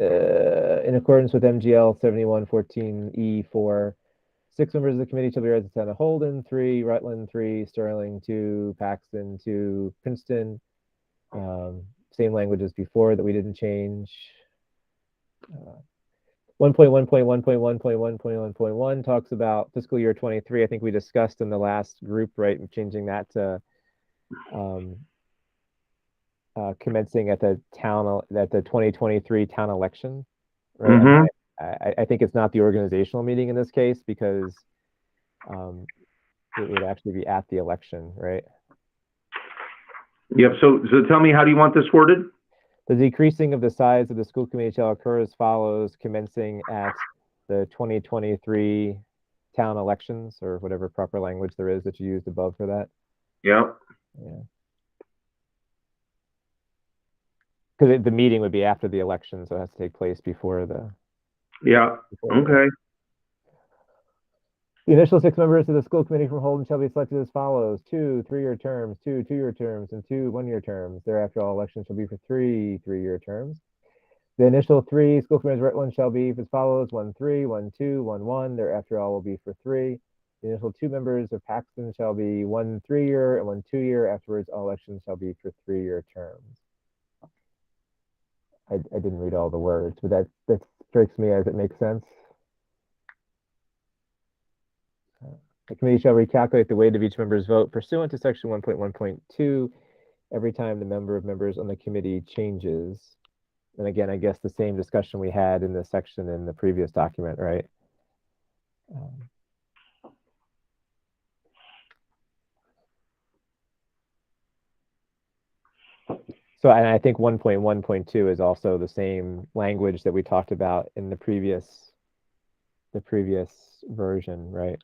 In accordance with MGL 7114E4, 6 members of the committee shall be residents of the town of Holden, 3 Rutland, 3 Sterling, 2 Paxton, 2 Princeton. Same language as before that we didn't change. 1.1.1.1.1.1.1 talks about fiscal year 23. I think we discussed in the last group, right, changing that to commencing at the 2023 town election, right? Mhm. I think it's not the organizational meeting in this case because it would actually be at the election, right? Yep. So tell me, how do you want this worded? The decreasing of the size of the school committee shall occur as follows, commencing at the 2023 town elections, or whatever proper language there is that you used above for that. Yep. Yeah. Because the meeting would be after the election, so it has to take place before the. Yeah. Okay. The initial 6 members of the school committee from Holden shall be selected as follows: 2 3-year terms, 2 2-year terms, and 2 1-year terms. Thereafter, all elections shall be for 3 3-year terms. The initial 3 school committees Rutland shall be as follows: 1 3, 1 2, 1 1. Thereafter, all will be for 3. The initial 2 members of Paxton shall be 1 3-year and 1 2-year. Afterwards, all elections shall be for 3-year terms. I didn't read all the words, but that strikes me as it makes sense. The committee shall recalculate the weight of each member's vote pursuant to section 1.1.2 every time the number of members on the committee changes. And again, I guess the same discussion we had in this section in the previous document, right? So, and I think 1.1.2 is also the same language that we talked about in the previous version, right?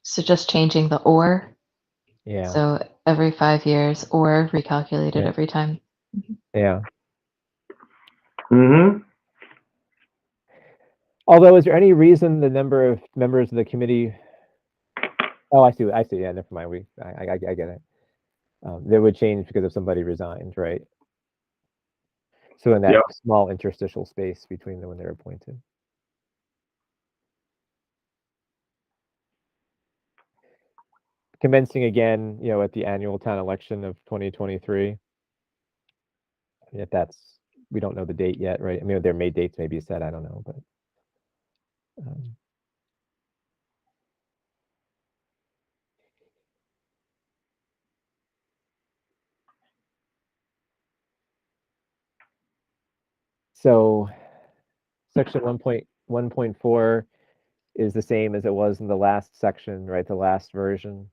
So just changing the or. Yeah. So every 5 years or recalculated Yeah. every time. Yeah. Mm-hmm. Although, is there any reason the number of members of the committee? Oh, I see. Yeah, never mind. I get it. That would change because if somebody resigned, right? So in that Yep. small interstitial space between when they're appointed. Commencing again, at the annual town election of 2023. If that's, we don't know the date yet, right? I mean, their May dates may be set. I don't know, but. So section 1.1.4 is the same as it was in the last section, right? The last version.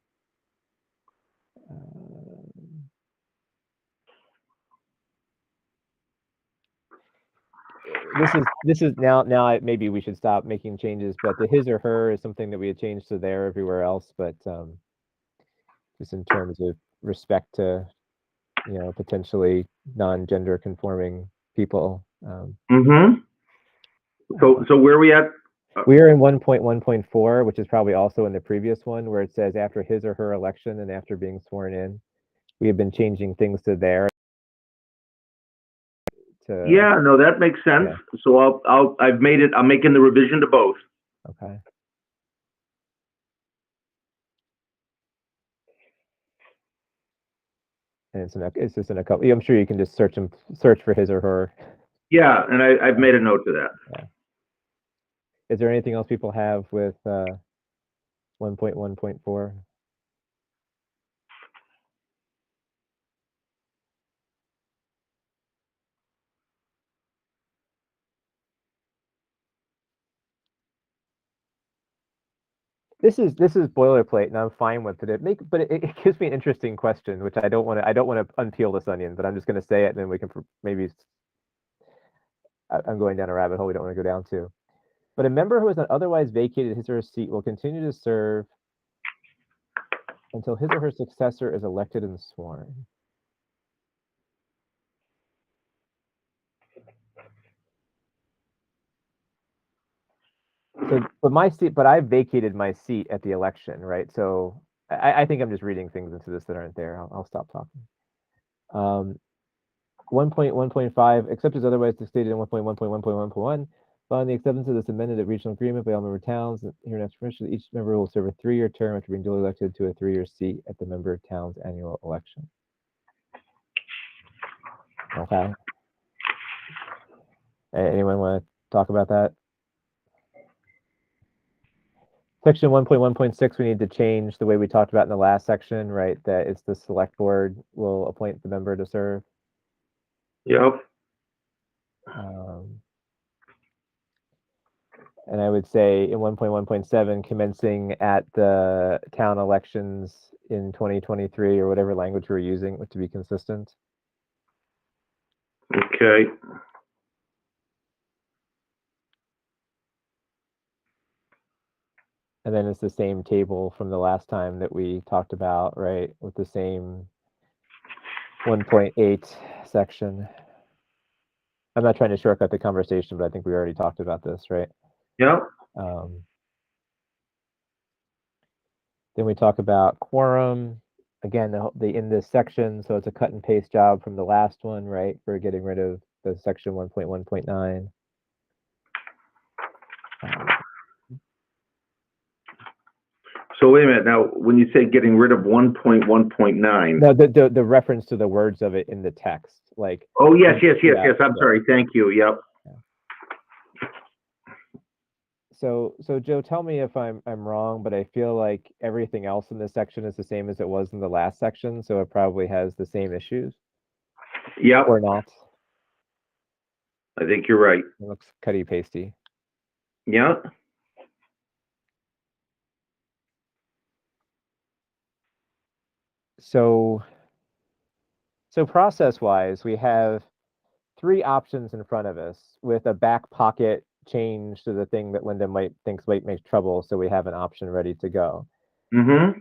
This is now maybe we should stop making changes, but the his or her is something that we had changed to there everywhere else, but just in terms of respect to potentially non-gender conforming people. Mm-hmm. So where are we at? We are in 1.1.4, which is probably also in the previous one, where it says after his or her election and after being sworn in. We have been changing things to there. Yeah, no, that makes sense. Yeah. So I'm making the revision to both. Okay. And it's just in a couple. I'm sure you can just search for his or her. Yeah, and I've made a note to that. Yeah. Is there anything else people have with 1.1.4? This is boilerplate, and I'm fine with it. But it gives me an interesting question, which I don't want to unpeel this onion, but I'm just going to say it, and then we can maybe. I'm going down a rabbit hole we don't want to go down to. But a member who has not otherwise vacated his or her seat will continue to serve until his or her successor is elected and sworn. So, but I vacated my seat at the election, right? So I think I'm just reading things into this that aren't there. I'll stop talking. 1.1.5, except as otherwise stated in 1.1.1.1.1, following the acceptance of this amended regional agreement by all member towns, here next permission, each member will serve a 3-year term after being duly elected to a 3-year seat at the member town's annual election. Okay. Anyone want to talk about that? Section 1.1.6, we need to change the way we talked about in the last section, right? That it's the select board will appoint the member to serve. Yep. And I would say in 1.1.7, commencing at the town elections in 2023 or whatever language we're using to be consistent. Okay. And then it's the same table from the last time that we talked about, right? With the same 1.8 section. I'm not trying to shortcut the conversation, but I think we already talked about this, right? Yep. Then we talk about quorum. Again, in this section, so it's a cut and paste job from the last one, right? For getting rid of the section 1.1.9. So wait a minute. Now, when you say getting rid of 1.1.9. No, the reference to the words of it in the text, like. Oh yes. I'm sorry. Thank you. Yep. So Joe, tell me if I'm wrong, but I feel like everything else in this section is the same as it was in the last section, so it probably has the same issues. Yep. Or not. I think you're right. It looks cutty pasty. Yep. So process-wise, we have 3 options in front of us with a back pocket change to the thing that Linda might make trouble, so we have an option ready to go. Mm-hmm.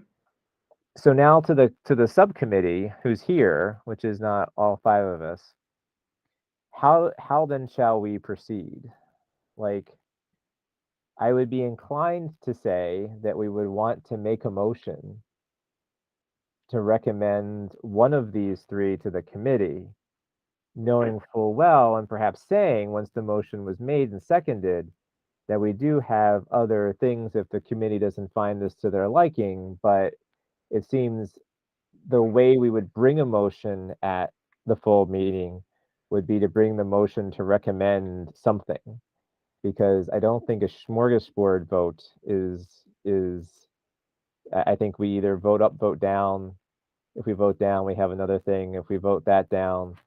So now to the subcommittee who's here, which is not all 5 of us. How then shall we proceed? Like, I would be inclined to say that we would want to make a motion to recommend one of these 3 to the committee, knowing full well and perhaps saying once the motion was made and seconded that we do have other things if the committee doesn't find this to their liking, but it seems the way we would bring a motion at the full meeting would be to bring the motion to recommend something, because I don't think a smorgasbord vote is I think we either vote up, vote down. If we vote down, we have another thing. If we vote that down,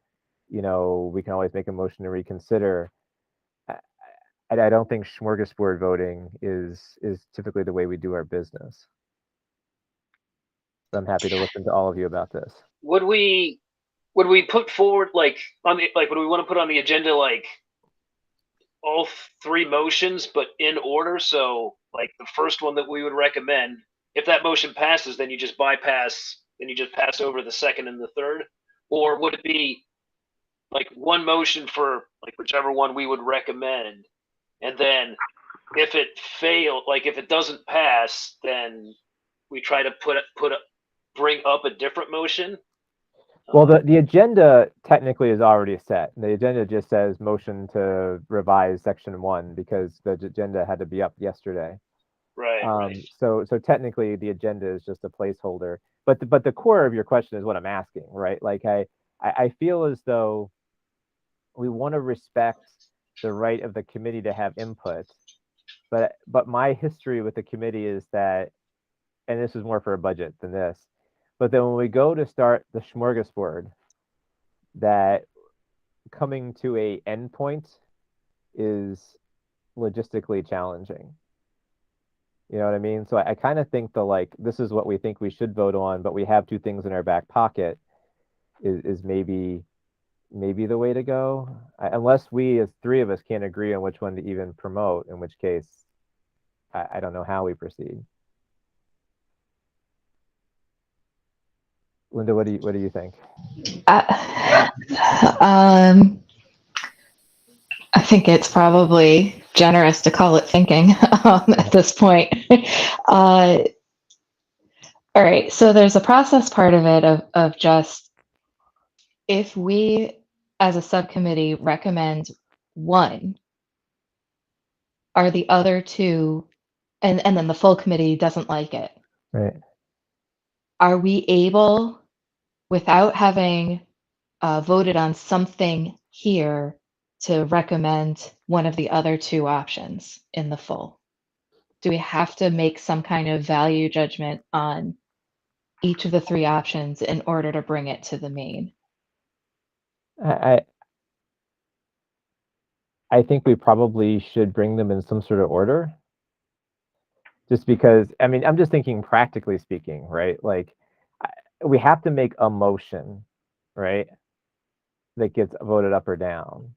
we can always make a motion to reconsider. I don't think smorgasbord voting is typically the way we do our business. So I'm happy to listen to all of you about this. Would we put forward would we want to put on the agenda like all 3 motions but in order? So like the first one that we would recommend, if that motion passes, then you just pass over the second and the third? Or would it be like one motion for like whichever one we would recommend, and then if it doesn't pass, then we try to bring up a different motion? Well, the agenda technically is already set. The agenda just says motion to revise section 1 because the agenda had to be up yesterday. Right. So technically the agenda is just a placeholder. But the core of your question is what I'm asking, right? Like I feel as though we want to respect the right of the committee to have input. But my history with the committee is that, and this is more for a budget than this, but then when we go to start the smorgasbord, that coming to a endpoint is logistically challenging. You know what I mean? So I kind of think this is what we think we should vote on, but we have 2 things in our back pocket is maybe the way to go. Unless we, as 3 of us, can't agree on which one to even promote, in which case I don't know how we proceed. Linda, what do you think? I think it's probably generous to call it thinking at this point. All right, so there's a process part of it of just if we as a subcommittee recommend one, are the other 2, and then the full committee doesn't like it. Right. Are we able, without having voted on something here, to recommend one of the other 2 options in the full? Do we have to make some kind of value judgment on each of the 3 options in order to bring it to the main? I think we probably should bring them in some sort of order. Just because, I mean, I'm just thinking practically speaking, right? Like, we have to make a motion, right, that gets voted up or down.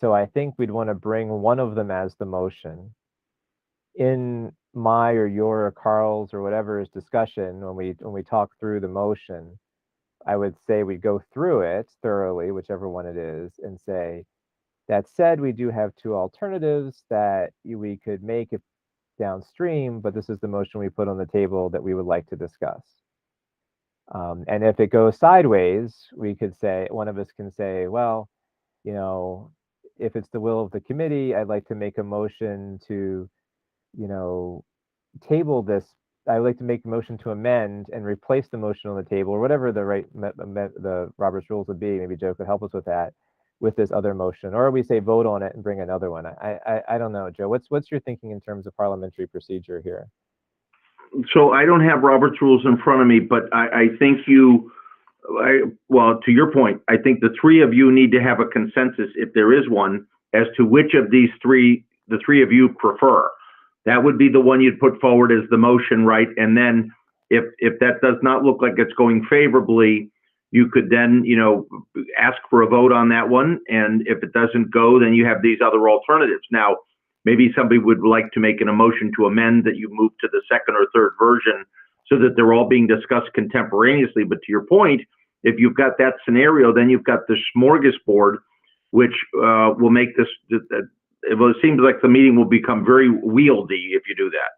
So I think we'd want to bring one of them as the motion. In my or your or Carl's or whatever's discussion, when we talk through the motion, I would say we go through it thoroughly, whichever one it is, and say, that said, we do have 2 alternatives that we could make if downstream, but this is the motion we put on the table that we would like to discuss. And if it goes sideways, we could say, one of us can say, well, if it's the will of the committee, I'd like to make a motion to, table this. I'd like to make a motion to amend and replace the motion on the table, or whatever the Robert's rules would be. Maybe Joe could help us with that, with this other motion, or we say vote on it and bring another one. I don't know, Joe. What's your thinking in terms of parliamentary procedure here? So I don't have Robert's rules in front of me, but I think well, to your point, I think the 3 of you need to have a consensus, if there is one, as to which of these 3 the 3 of you prefer. That would be the one you'd put forward as the motion, right? And then if that does not look like it's going favorably, you could then, ask for a vote on that one. And if it doesn't go, then you have these other alternatives. Now, maybe somebody would like to make a motion to amend that you move to the second or third version so that they're all being discussed contemporaneously. But to your point, if you've got that scenario, then you've got the smorgasbord, which will make this, it seems like the meeting will become very wieldy if you do that.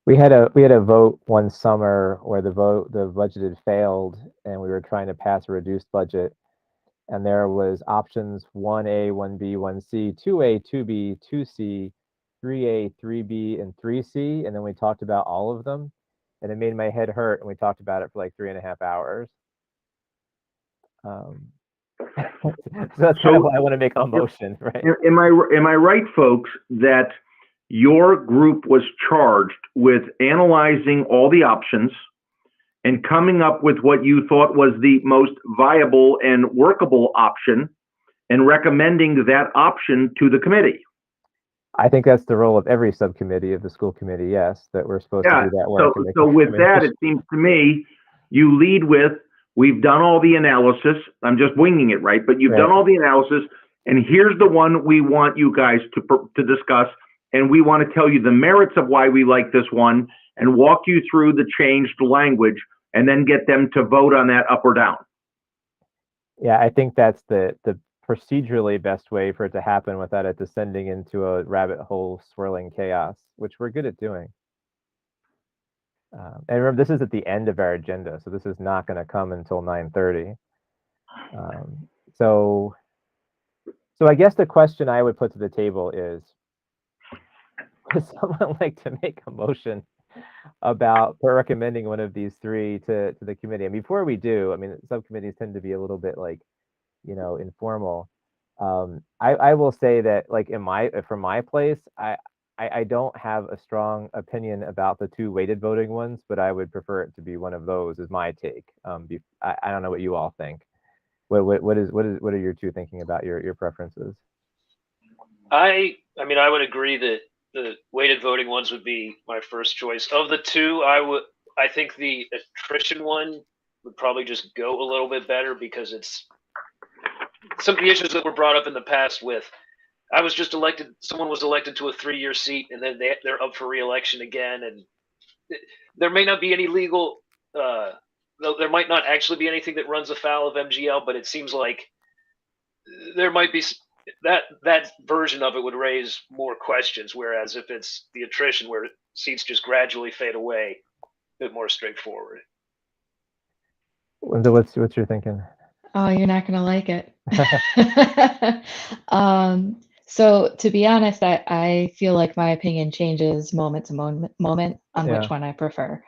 We had a vote one summer where the budget had failed, and we were trying to pass a reduced budget, and there was options 1A, 1B, 1C, 2A, 2B, 2C, 3A, 3B, and 3C, and then we talked about all of them, and it made my head hurt, and we talked about it for like 3.5 hours. So that's kind of why I want to make a motion, right? Am I right, folks, that your group was charged with analyzing all the options and coming up with what you thought was the most viable and workable option and recommending that option to the committee? I think that's the role of every subcommittee of the school committee, yes, that we're supposed to do that work. So with that, it seems to me, you lead with, we've done all the analysis. I'm just winging it, right? But you've done all the analysis, and here's the one we want you guys to discuss, and we want to tell you the merits of why we like this one and walk you through the changed language and then get them to vote on that up or down. Yeah, I think that's the procedurally best way for it to happen without it descending into a rabbit hole swirling chaos, which we're good at doing. And remember, this is at the end of our agenda, so this is not going to come until 9:30. So I guess the question I would put to the table is, would someone like to make a motion about recommending one of these three to the committee? And before we do, I mean, subcommittees tend to be a little bit like, informal. I will say that, like, from my place, I don't have a strong opinion about the two weighted voting ones, but I would prefer it to be one of those, is my take. I don't know what you all think. What are your two thinking about your preferences? I mean, I would agree that the weighted voting ones would be my first choice. Of the two, I think the attrition one would probably just go a little bit better, because it's some of the issues that were brought up in the past with, I was just elected, someone was elected to a 3-year seat, and then they're up for re-election again, and there may not be any legal, there might not actually be anything that runs afoul of MGL, but it seems like there might be that version of it would raise more questions, whereas if it's the attrition where seats just gradually fade away, a bit more straightforward. What's your thinking? Oh, you're not going to like it. So to be honest, I feel like my opinion changes moment to moment on which one I prefer.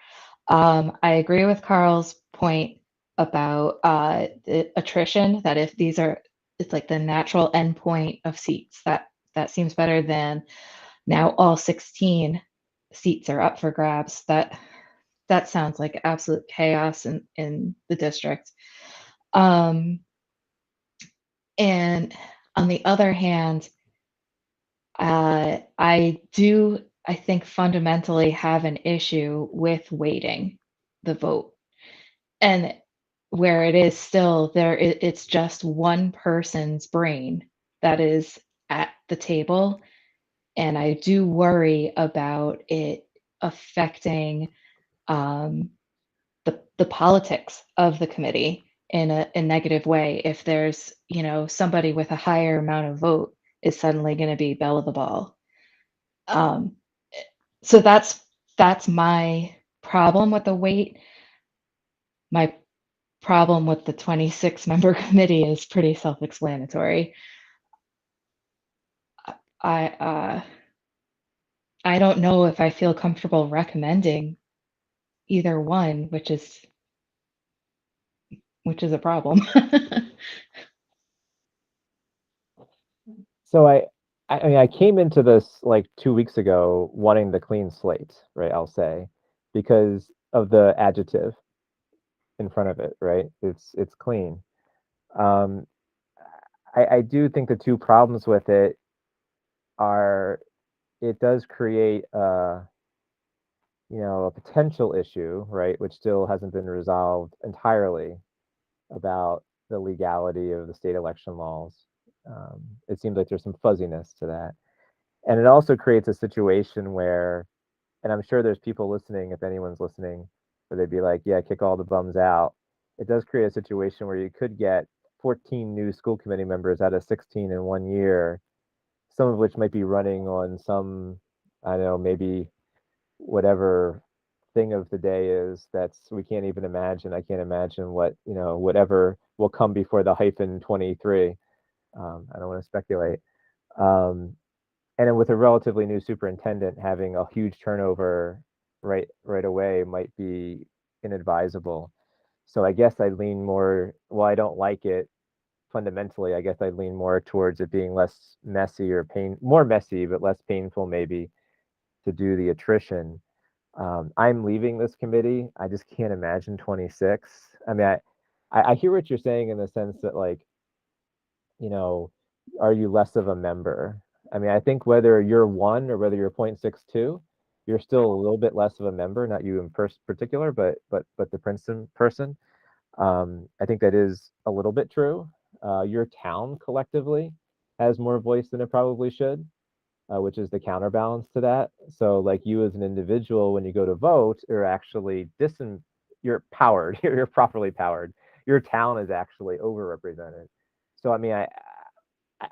I agree with Carl's point about the attrition, that if it's like the natural endpoint of seats, that seems better than now all 16 seats are up for grabs. That sounds like absolute chaos in the district. And on the other hand, I think fundamentally have an issue with weighting the vote, and where it is still there, it's just one person's brain that is at the table, and I do worry about it affecting the politics of the committee in a negative way. If there's somebody with a higher amount of vote is suddenly going to be belle of the ball. So that's my problem with the weight. My problem with the 26-member committee is pretty self-explanatory. I don't know if I feel comfortable recommending either one, which is a problem. So I mean, I came into this like 2 weeks ago wanting the clean slate, right? I'll say, because of the adjective in front of it, right? It's clean. I do think the two problems with it are it does create a potential issue, right, which still hasn't been resolved entirely about the legality of the state election laws. It seems like there's some fuzziness to that. And it also creates a situation where, and I'm sure there's people listening, if anyone's listening, where they'd be like, yeah, kick all the bums out. It does create a situation where you could get 14 new school committee members out of 16 in 1 year, some of which might be running on some, I don't know, maybe whatever thing of the day is that's we can't even imagine. I can't imagine what, whatever will come before the hyphen 23. I don't want to speculate. And then with a relatively new superintendent, having a huge turnover right away might be inadvisable. So I guess I lean more, well, I don't like it fundamentally. I guess I lean more towards it being less messy or more messy, but less painful maybe to do the attrition. I'm leaving this committee. I just can't imagine 26. I mean, I hear what you're saying in the sense that, like, are you less of a member? I mean, I think whether you're 1 or whether you're 0.62, you're still a little bit less of a member, not you in particular, but the Princeton person. I think that is a little bit true. Your town collectively has more voice than it probably should, which is the counterbalance to that. So, like, you as an individual, when you go to vote, are actually you're powered. You're properly powered. Your town is actually overrepresented. So, I mean,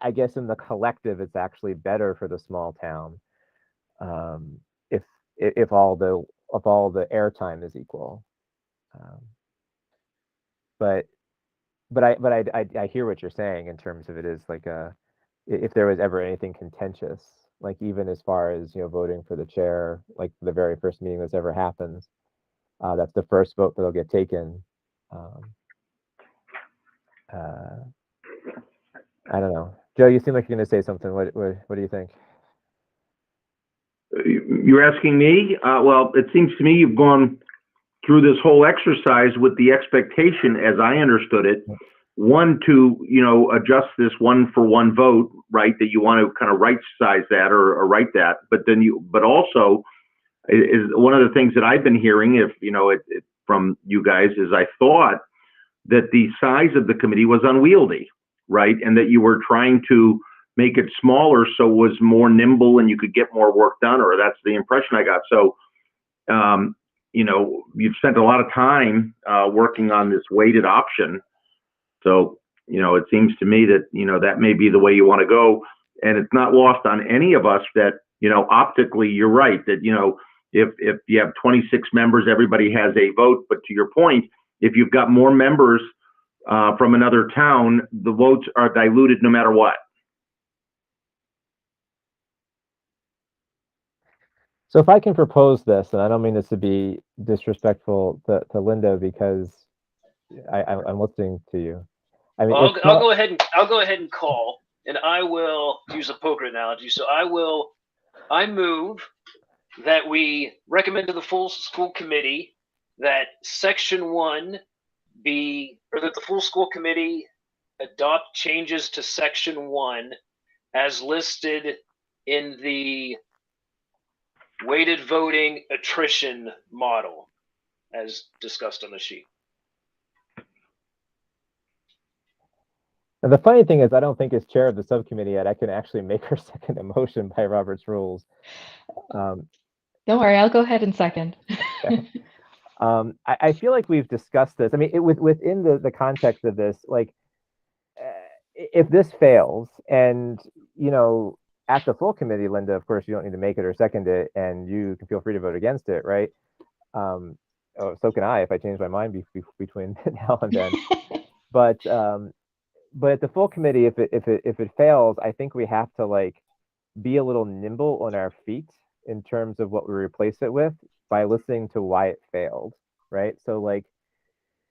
I guess in the collective, it's actually better for the small town, if all the airtime is equal. But I hear what you're saying in terms of it is like if there was ever anything contentious, like even as far as voting for the chair, like the very first meeting this ever happens, that's the first vote that'll get taken. I don't know, Joe. You seem like you're going to say something. What do you think? You're asking me? Well, it seems to me you've gone through this whole exercise with the expectation, as I understood it, one, to adjust this 1-for-1 vote, right? That you want to kind of right size that or write that, but also is one of the things that I've been hearing, from you guys, is I thought that the size of the committee was unwieldy, right? And that you were trying to make it smaller so it was more nimble and you could get more work done, or that's the impression I got. So, you've spent a lot of time working on this weighted option. So, it seems to me that, that may be the way you want to go. And it's not lost on any of us that, optically, you're right, that, if you have 26 members, everybody has a vote. But to your point, if you've got more members from another town, the votes are diluted no matter what. So if I can propose this, and I don't mean this to be disrespectful to Linda, because I'm listening to you. I mean, I'll go ahead and call, and I will use a poker analogy. So I move that we recommend to the full school committee that Section 1 that the full school committee adopt changes to Section 1 as listed in the weighted voting attrition model as discussed on the sheet. And the funny thing is, I don't think as chair of the subcommittee yet, I can actually make her second a motion by Robert's rules. Don't worry, I'll go ahead and second. Okay. I feel like we've discussed this. I mean, within the context of this, like, if this fails, and at the full committee, Linda, of course, you don't need to make it or second it, and you can feel free to vote against it, right? So can I if I change my mind between now and then. But at the full committee, if it fails, I think we have to be a little nimble on our feet in terms of what we replace it with by listening to why it failed, right? So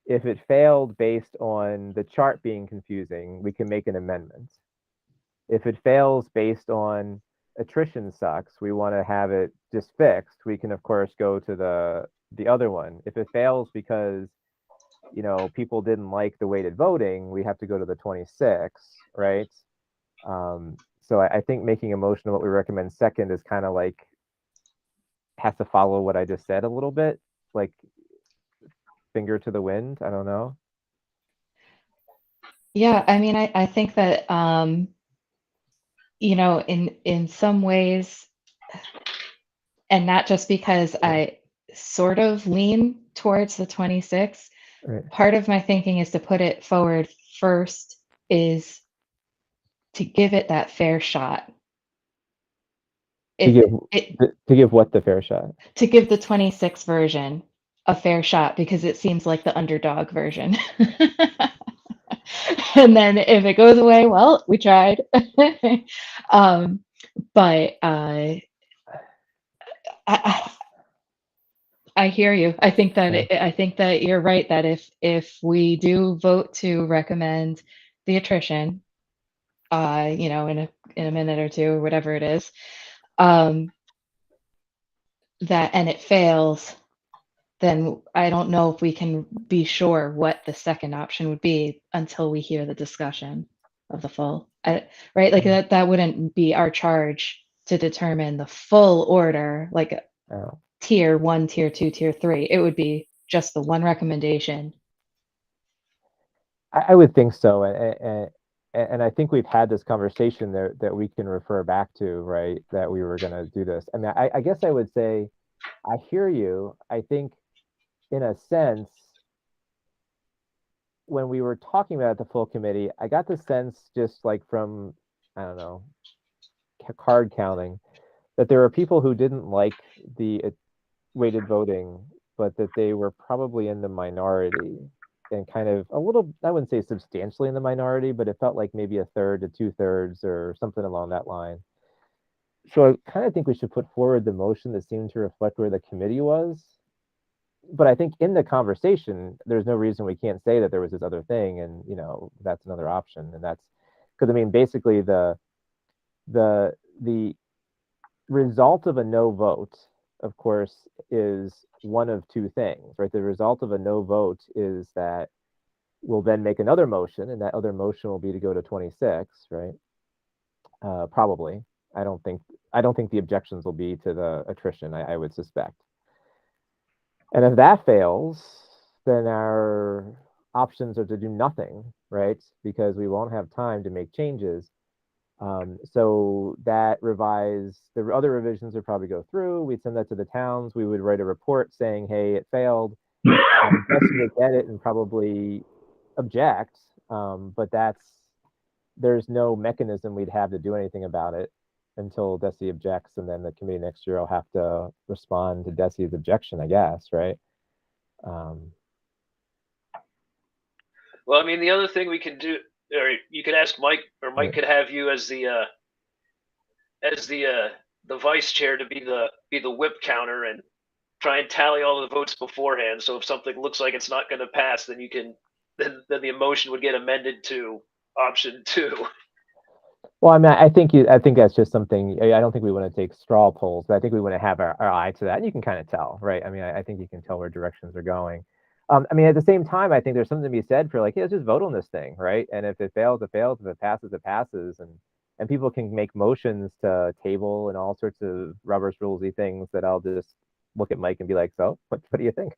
if it failed based on the chart being confusing, we can make an amendment. If it fails based on attrition sucks, we want to have it just fixed, we can of course go to the other one. If it fails because people didn't like the weighted voting, we have to go to the 26, right? So I think making a motion of what we recommend second is kind of like, has to follow what I just said a little bit, like finger to the wind. I don't know. Yeah, I mean, I think that you know, in some ways, and not just because I sort of lean towards the 26th, Right. part of my thinking is to put it forward first is to give it that fair shot. To give It to give what the fair shot? to give the 26 version a fair shot because it seems like the underdog version. And then if it goes away, well, we tried. But I hear you. I think that Yeah. I think that you're right that if we do vote to recommend the attrition, you know, in a minute or two or whatever it is, that and it fails, then I don't know if we can be sure what the second option would be until we hear the discussion of the full, right? Like that wouldn't be our charge to determine the full order, like Oh. tier 1, tier 2, tier 3. It would be just the one recommendation. I would think so, and I think we've had this conversation there that we can refer back to, right? That we were going to do this. I mean, I guess I would say, I hear you. I think, in a sense, when we were talking about the full committee, I got the sense, just like from, I don't know, card counting, that there are people who didn't like the weighted voting, but that they were probably in the minority, and kind of a little, I wouldn't say substantially in the minority, but it felt like maybe a third to 2/3 or something along that line. So I kind of think we should put forward the motion that seemed to reflect where the committee was. But I think in the conversation, there's no reason we can't say that there was this other thing, and that's another option. And that's because, I mean, basically the result of a no vote, of course, is one of two things, right? The result of a no vote is that we'll then make another motion, and that other motion will be to go to 26, right? Probably. I don't think the objections will be to the attrition, I would suspect. And if that fails, then our options are to do nothing, right? Because we won't have time to make changes. So the other revisions would probably go through. We'd send that to the towns. We would write a report saying, hey, it failed. Desi would get it and probably object, but there's no mechanism we'd have to do anything about it until Desi objects, and then the committee next year will have to respond to Desi's objection, I guess, right? Well, I mean, the other thing we can do, or you could ask Mike, or Mike could have you as the vice chair to be the whip counter and try and tally all the votes beforehand. So if something looks like it's not going to pass, then then the emotion would get amended to option 2. Well, I mean, I think that's just something. I don't think we want to take straw polls, but I think we want to have our eye to that. And you can kind of tell, right? I mean, I think you can tell where directions are going. I mean, at the same time, I think there's something to be said for like, hey, let's just vote on this thing, right? And if it fails, it fails. If it passes, it passes. And people can make motions to table and all sorts of Robert's rulesy things that I'll just look at Mike and be like, so what do you think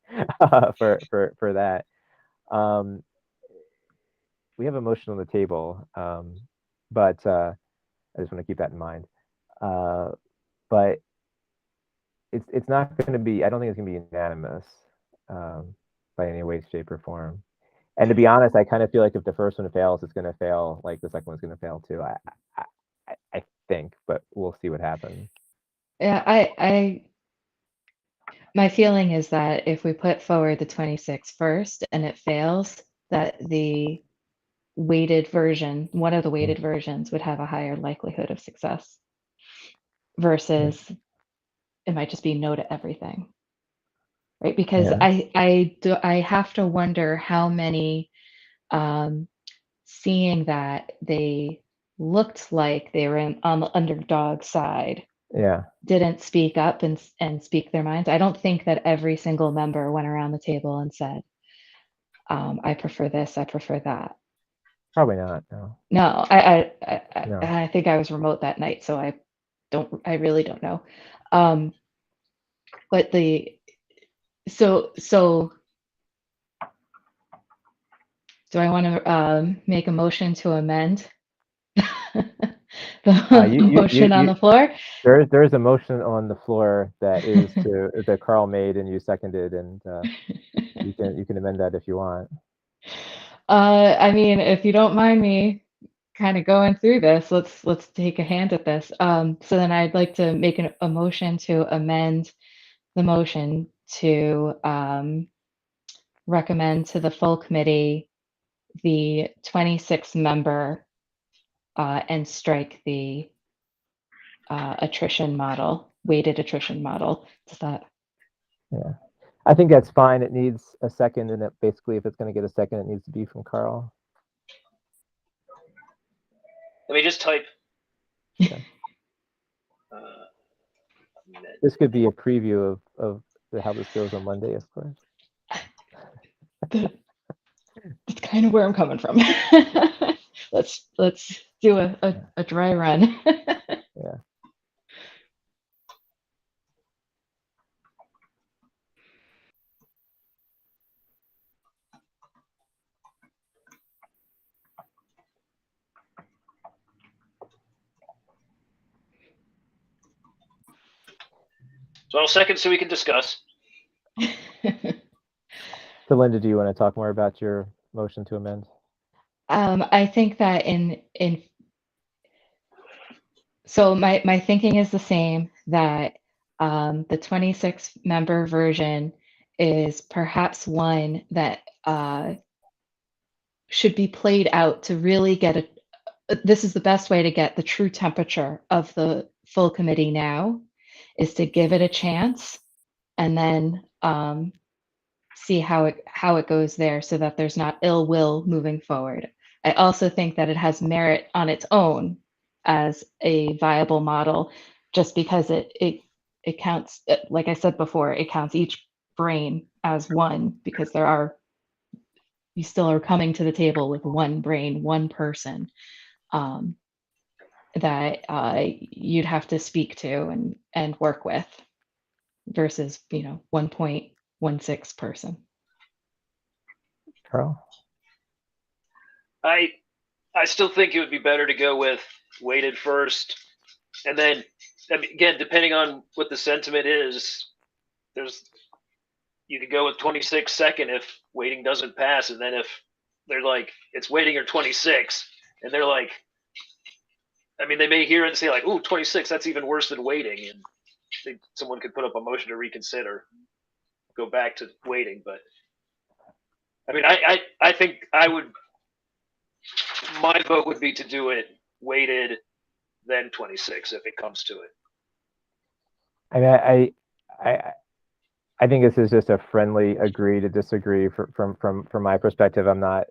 for that? We have a motion on the table, but I just want to keep that in mind. But it's not going to be. I don't think it's going to be unanimous by any way, shape, or form. And to be honest, I kind of feel like if the first one fails, it's going to fail. Like the second one's going to fail too. I think, but we'll see what happens. Yeah, my feeling is that if we put forward the 26 first and it fails, that the weighted version, one of the weighted versions, would have a higher likelihood of success versus it might just be no to everything, right? Because Yeah. I have to wonder how many, seeing that they looked like they were on the underdog side, Yeah. didn't speak up and speak their minds. I don't think that every single member went around the table and said, I prefer this, I prefer that. Probably not, no. No, No. I think I was remote that night, so I really don't know. But so do I want to make a motion to amend the motion on the floor? There's a motion on the floor that is that Carl made and you seconded, and you can amend that if you want. I mean, if you don't mind me kind of going through this, let's take a hand at this. So then I'd like to make a motion to amend the motion to recommend to the full committee the 26 member and strike the attrition model, weighted attrition model. Does that? Yeah, I think that's fine. It needs a second, and basically, if it's going to get a second, it needs to be from Carl. Let me just type. Okay. This could be a preview of how this goes on Monday, of course. That's kind of where I'm coming from. let's do a dry run. Yeah. So I'll second so we can discuss. So Linda, do you want to talk more about your motion to amend? I think that so my thinking is the same, that the 26 member version is perhaps one that should be played out to really get this is the best way to get the true temperature of the full committee now, is to give it a chance and then see how it goes there, so that there's not ill will moving forward. I also think that it has merit on its own as a viable model, just because it counts, like I said before, it counts each brain as one, because you still are coming to the table with one brain, one person that you'd have to speak to and work with, versus 1.16 person. Carl? I still think it would be better to go with weighted first, and then again, depending on what the sentiment is, you could go with 26 second if weighting doesn't pass, and then if they're like it's weighting or 26, and they're like, I mean, they may hear it and say like, "Ooh, 26, that's even worse than weighting," and someone could put up a motion to reconsider, go back to weighting. But I mean, I think my vote would be to do it weighted, then 26 if it comes to it. I mean, I think this is just a friendly agree to disagree from my perspective. I'm not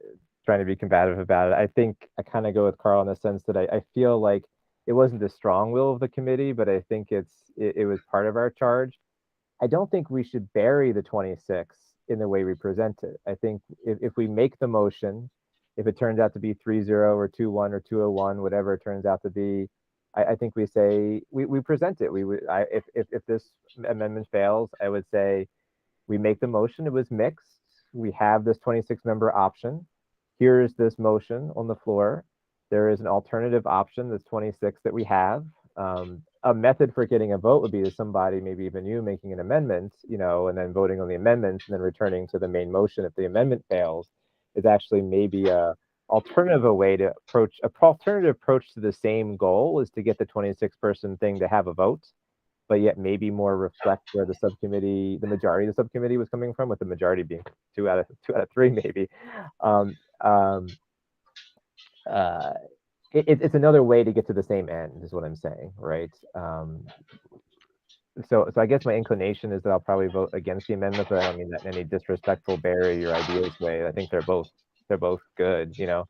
trying to be combative about it. I think I kind of go with Carl in the sense that I feel like it wasn't the strong will of the committee, but I think it was part of our charge. I don't think we should bury the 26 in the way we present it. I think if we make the motion, if it turns out to be 3-0 or 2-1 or 201, whatever it turns out to be, I think we say we present it. If this amendment fails, I would say we make the motion. It was mixed. We have this 26 member option. Here is this motion on the floor. There is an alternative option, this 26 that we have. A method for getting a vote would be to somebody, maybe even you, making an amendment, and then voting on the amendment and then returning to the main motion if the amendment fails, is actually maybe a alternative way to approach to the same goal, is to get the 26 person thing to have a vote, but yet maybe more reflect where the majority of the subcommittee was coming from, with the majority being two out of three, maybe. It's another way to get to the same end, is what I'm saying, right? So I guess my inclination is that I'll probably vote against the amendment, but I don't mean that in any disrespectful, bury your ideas way. I think they're both good, I don't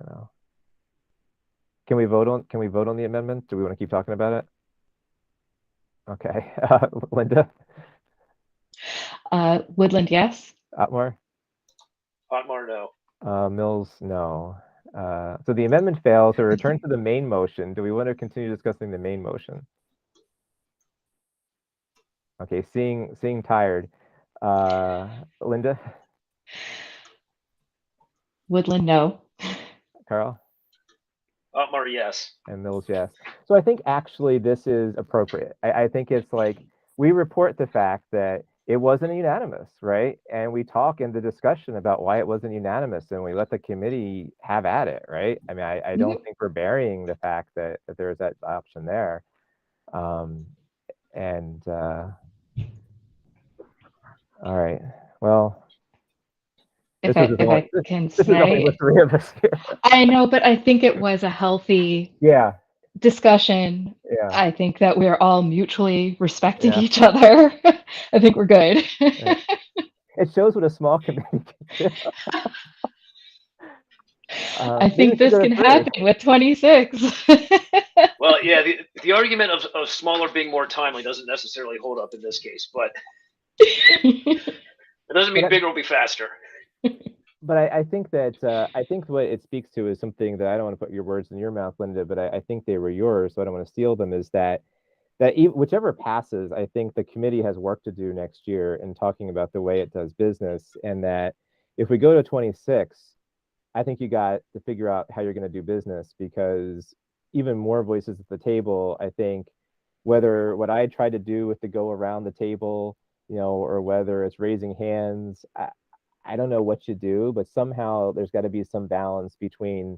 know. Can we vote on the amendment? Do we want to keep talking about it? Okay. Linda? Woodland, yes. Otmar? Otmar, no. Mills, no. So the amendment fails. So return to the main motion. Do we want to continue discussing the main motion? Okay, seeing tired. Linda, Woodland, no. Carl, Otmar, yes. and Mills, yes. So I think actually this is appropriate. I think it's like we report the fact that it wasn't unanimous, right? And we talk in the discussion about why it wasn't unanimous, and we let the committee have at it, right? I mean, I don't think we're burying the fact that there's that option there. All right. Well, If this I can is only with say, 3 of us here. I know, but I think it was a healthy Yeah, discussion. yeah, I think that we're all mutually respecting yeah. each other. I think we're good. Right. It shows what a small committee can do. I Maybe we think should this go to can 3. happen with 26. Well, yeah, the argument of smaller being more timely doesn't necessarily hold up in this case, but it doesn't mean bigger will be faster. But I think that I think what it speaks to is something that I don't want to put your words in your mouth, Linda, but I think they were yours, so I don't want to steal them. Is that whichever passes, I think the committee has work to do next year in talking about the way it does business, and that if we go to 26, I think you got to figure out how you're going to do business, because even more voices at the table, I think, whether what I tried to do with the go around the table, or whether it's raising hands, I don't know what you do, but somehow there's got to be some balance between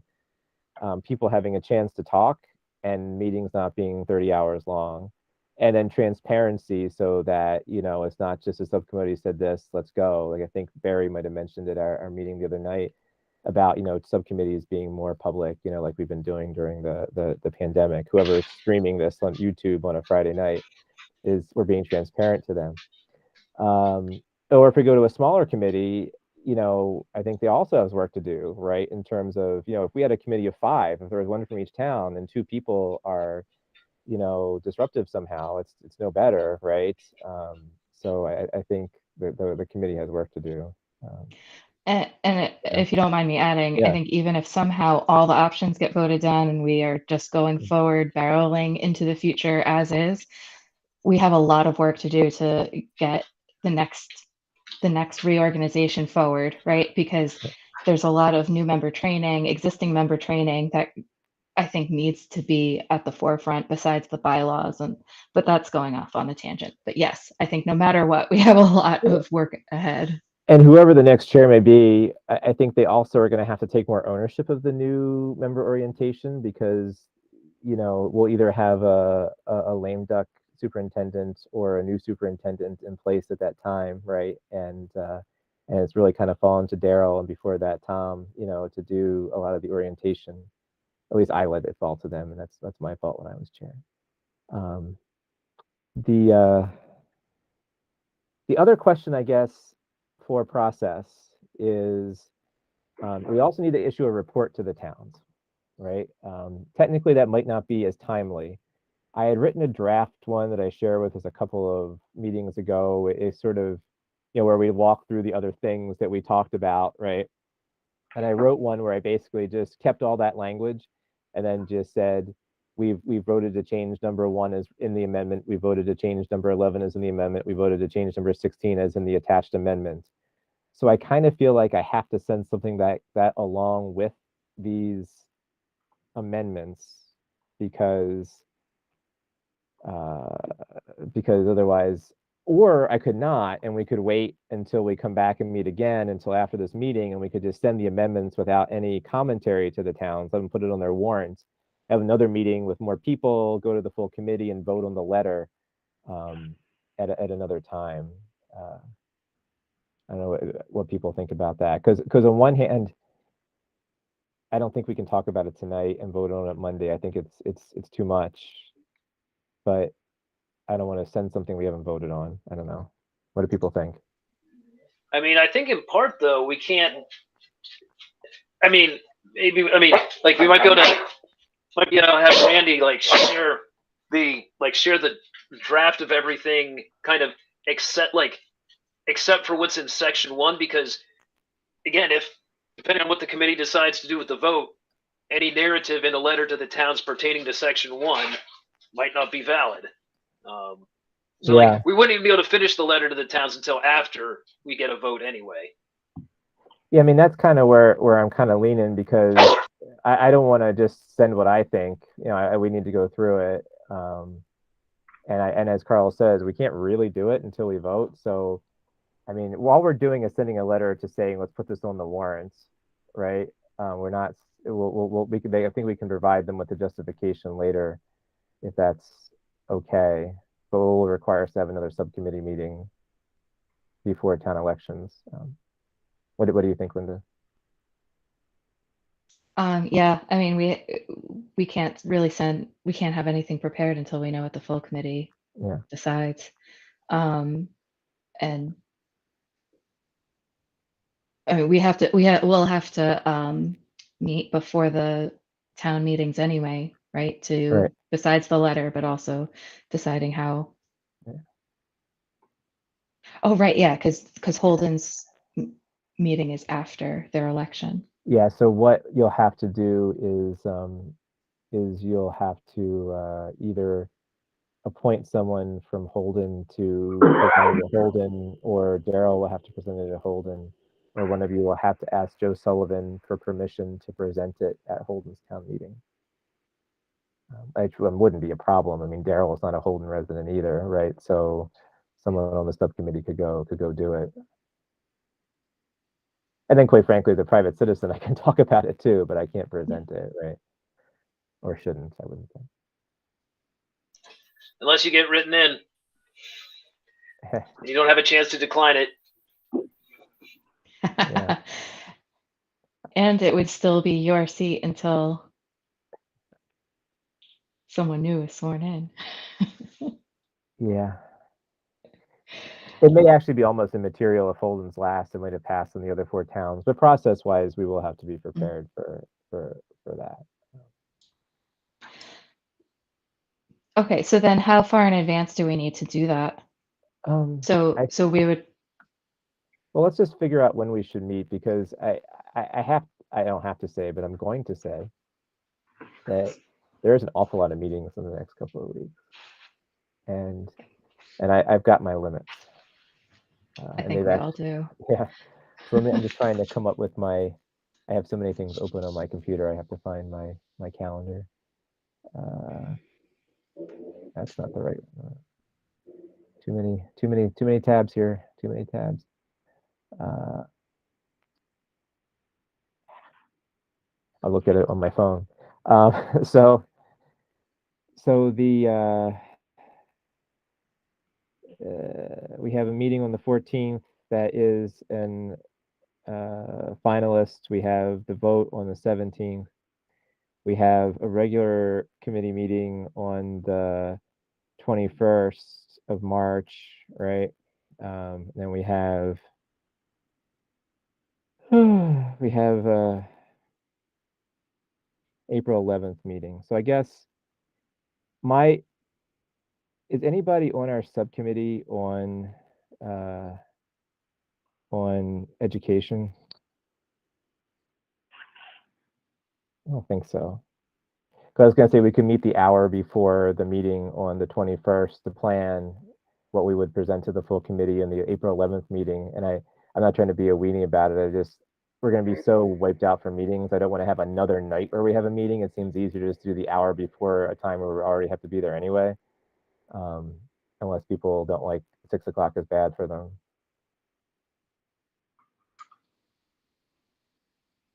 people having a chance to talk and meetings not being 30 hours long, and then transparency, so that it's not just a subcommittee said this, let's go. Like I think Barry might have mentioned at our meeting the other night about subcommittees being more public, like we've been doing during the pandemic. Whoever's streaming this on YouTube on a Friday night, we're being transparent to them. Or if we go to a smaller committee, I think they also have work to do, right? In terms of, if we had a committee of 5, if there was one from each town and 2 people are, disruptive somehow, it's no better, right? So I think the committee has work to do. And if you don't mind me adding, Yeah. I think even if somehow all the options get voted down and we are just going forward, barreling into the future as is, we have a lot of work to do to get the next reorganization forward, right? Because there's a lot of new member training, existing member training that I think needs to be at the forefront besides the bylaws, but that's going off on a tangent. But yes, I think no matter what, we have a lot of work ahead. And whoever the next chair may be, I think they also are going to have to take more ownership of the new member orientation, because we'll either have a lame duck superintendent or a new superintendent in place at that time, right? And it's really kind of fallen to Daryl, and before that Tom, to do a lot of the orientation. At least I let it fall to them, and that's my fault when I was chair. The other question, I guess, for process is we also need to issue a report to the towns, right? Technically, that might not be as timely. I had written a draft one that I shared with us a couple of meetings ago. It's sort of, where we walk through the other things that we talked about, right? And I wrote one where I basically just kept all that language and then just said, we've voted to change number 1 as in the amendment. We voted to change number 11 as in the amendment. We voted to change number 16 as in the attached amendment. So I kind of feel like I have to send something that along with these amendments, because otherwise, or I could not, and we could wait until we come back and meet again until after this meeting, and we could just send the amendments without any commentary to the towns, let them put it on their warrant, have another meeting with more people, go to the full committee and vote on the letter at another time. I don't know what people think about that, because on one hand, I don't think we can talk about it tonight and vote on it Monday. I think it's too much, but I don't want to send something we haven't voted on. I don't know. What do people think? I mean, I think in part though we can't. I mean, maybe. I mean, like we might be able to have Randy share the draft of everything, kind of except for what's in section 1, because again, if depending on what the committee decides to do with the vote, any narrative in a letter to the towns pertaining to Section 1 might not be valid. So Yeah. like we wouldn't even be able to finish the letter to the towns until after we get a vote anyway. Yeah, I mean, that's kind of where I'm kind of leaning, because I don't want to just send what I think. You know, we need to go through it. And as Carl says, we can't really do it until we vote. So, I mean, all we're doing is sending a letter to saying, let's put this on the warrants, right? We're not. I think we can provide them with the justification later, if that's okay. But we'll require us to have another subcommittee meeting before town elections. What do you think, Linda? Yeah, I mean, we can't really we can't have anything prepared until we know what the full committee Yeah. decides. And I mean, we'll have to meet before the town meetings anyway, right? Right. Besides the letter, but also deciding how. Yeah. Oh, right, yeah, because Holden's meeting is after their election. Yeah. So what you'll have to do is you'll have to either appoint someone from Holden to present it to Holden, or Daryl will have to present it to Holden, or one of you will have to ask Joe Sullivan for permission to present it at Holden's town meeting. Which wouldn't be a problem. I mean, Daryl is not a Holden resident either, right? So someone on the subcommittee could go do it. And then, quite frankly, the private citizen, I can talk about it too, but I can't present it, right? Or shouldn't, I wouldn't think. Unless you get written in. You don't have a chance to decline it. Yeah. And it would still be your seat until someone new is sworn in. Yeah. It may actually be almost immaterial if Holden's last. It might have passed in the other 4 towns, but process-wise, we will have to be prepared for that. Okay, so then how far in advance do we need to do that? So we would. Well, let's just figure out when we should meet, because I don't have to say, but I'm going to say that there's an awful lot of meetings in the next couple of weeks, and I've got my limits. I think we all do. Yeah. So I'm just trying to come up with I have so many things open on my computer. I have to find my calendar. That's not the right one. Too many tabs here. Too many tabs. I'll look at it on my phone. So the we have a meeting on the 14th that is an finalist. We have the vote on the 17th. We have a regular committee meeting on the 21st of March, right? Then we have April 11th meeting. So I guess is anybody on our subcommittee on education? I don't think so. Because I was going to say we could meet the hour before the meeting on the 21st to plan what we would present to the full committee in the April 11th meeting. And I'm not trying to be a weenie about it. We're going to be so wiped out from meetings. I don't want to have another night where we have a meeting. It seems easier to just do the hour before a time where we already have to be there anyway. Unless people don't like 6 o'clock is bad for them.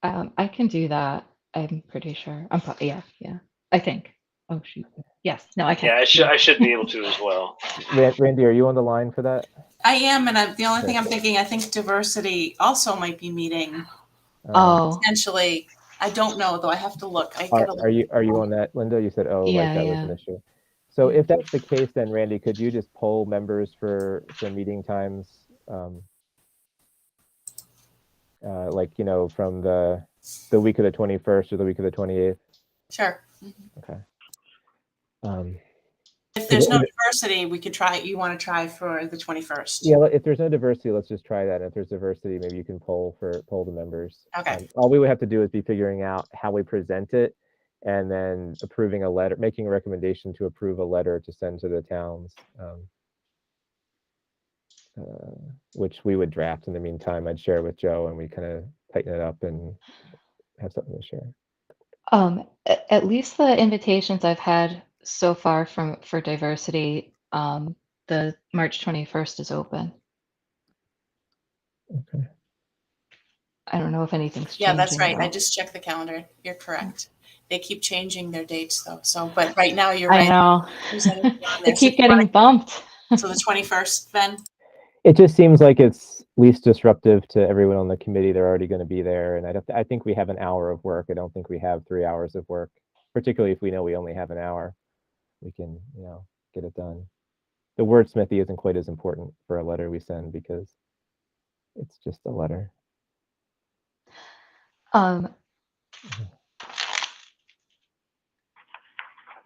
I can do that. I'm pretty sure. I'm probably, yeah. I think. Oh shoot. Yes. No, I can. Yeah, I should be able to as well. Randy, are you on the line for that? I am, and the only thing I'm thinking, I think diversity also might be meeting potentially. I don't know though. I have to look. Are you on that, Linda? You said, oh, yeah, right, that was an issue. So if that's the case, then Randy, could you just poll members for meeting times? Like, from the week of the 21st or the week of the 28th? Sure. Okay. If there's no diversity, we could try, you want to try for the 21st. Yeah, if there's no diversity, let's just try that. And if there's diversity, maybe you can poll the members. Okay. All we would have to do is be figuring out how we present it, and then approving a letter, making a recommendation to approve a letter to send to the towns, which we would draft in the meantime. I'd share with Joe, and we kind of tighten it up and have something to share. At least the invitations I've had so far for diversity, the March 21st is open. Okay. I don't know if anything's changing. Yeah, that's right. I though. just checked the calendar. You're correct. They keep changing their dates though. So, but right now you're I right. know. There's anything on They there. So keep you wanna- getting bumped. So the 21st then? It just seems like it's least disruptive to everyone on the committee. They're already going to be there, and I think we have an hour of work. I don't think we have 3 hours of work, particularly if we know we only have an hour. We can, get it done. The wordsmithy isn't quite as important for a letter we send because it's just a letter.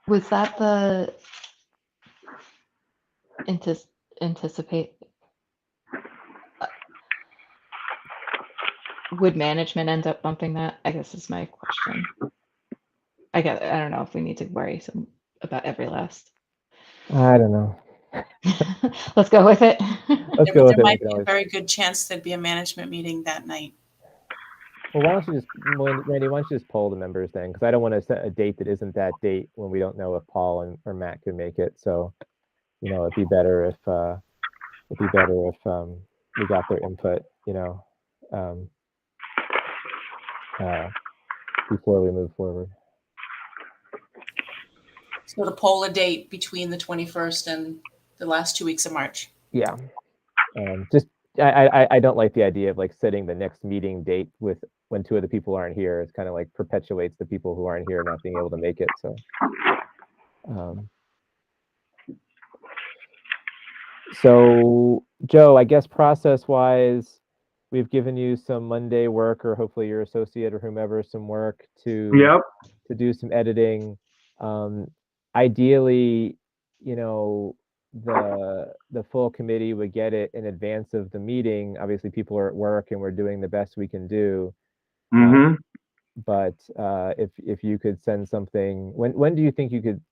Was that the anticipate? Would management end up bumping that? I guess is my question. I don't know if we need to worry about every last. I don't know. Let's go with it. Let's go with There it. might be a very good chance there'd be a management meeting that night. Well, why don't you just, Randy, why don't you just poll the members then? Because I don't want to set a date that isn't that date when we don't know if Paul or Matt can make it. So, it'd be better if we got their input, before we move forward. So to poll a date between the 21st and the last 2 weeks of March. Yeah. I don't like the idea of like setting the next meeting date with when two of the people aren't here. It's kind of like perpetuates the people who aren't here not being able to make it. So Joe, I guess process wise, we've given you some Monday work, or hopefully your associate or whomever some work to do some editing. Ideally, the full committee would get it in advance of the meeting. Obviously, people are at work and we're doing the best we can do. But if you could send something, when do you think you could?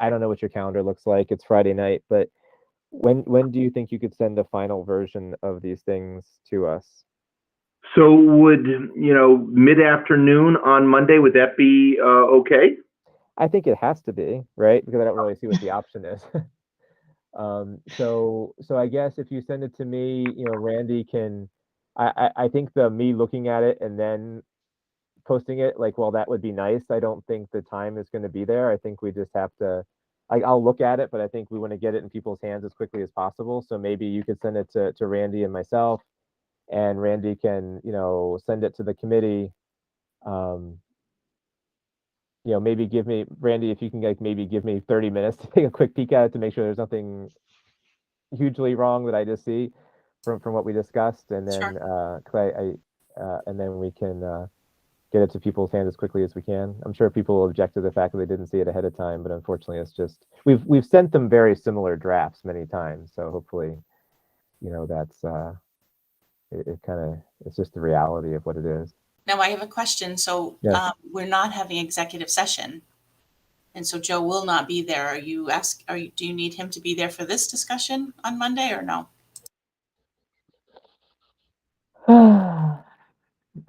I don't know what your calendar looks like. It's Friday night, but when do you think you could send a final version of these things to us? So would, mid-afternoon on Monday, would that be okay? I think it has to be, right? Because I don't really see what the option is. So I guess if you send it to me, Randy can, I think me looking at it and then posting it, that would be nice. I don't think the time is going to be there. I think we just have to, I'll look at it, but I think we want to get it in people's hands as quickly as possible. So maybe you could send it to Randy and myself, and Randy can, send it to the committee. Maybe give me, Randy, if you can maybe give me 30 minutes to take a quick peek at it to make sure there's nothing hugely wrong that I just see from what we discussed, and then and then we can get it to people's hands as quickly as we can. I'm sure people will object to the fact that they didn't see it ahead of time, but unfortunately, it's just we've sent them very similar drafts many times, so hopefully, that's it's just the reality of what it is. Now I have a question. So Yes. we're not having executive session, and so Joe will not be there. Do you need him to be there for this discussion on Monday or no?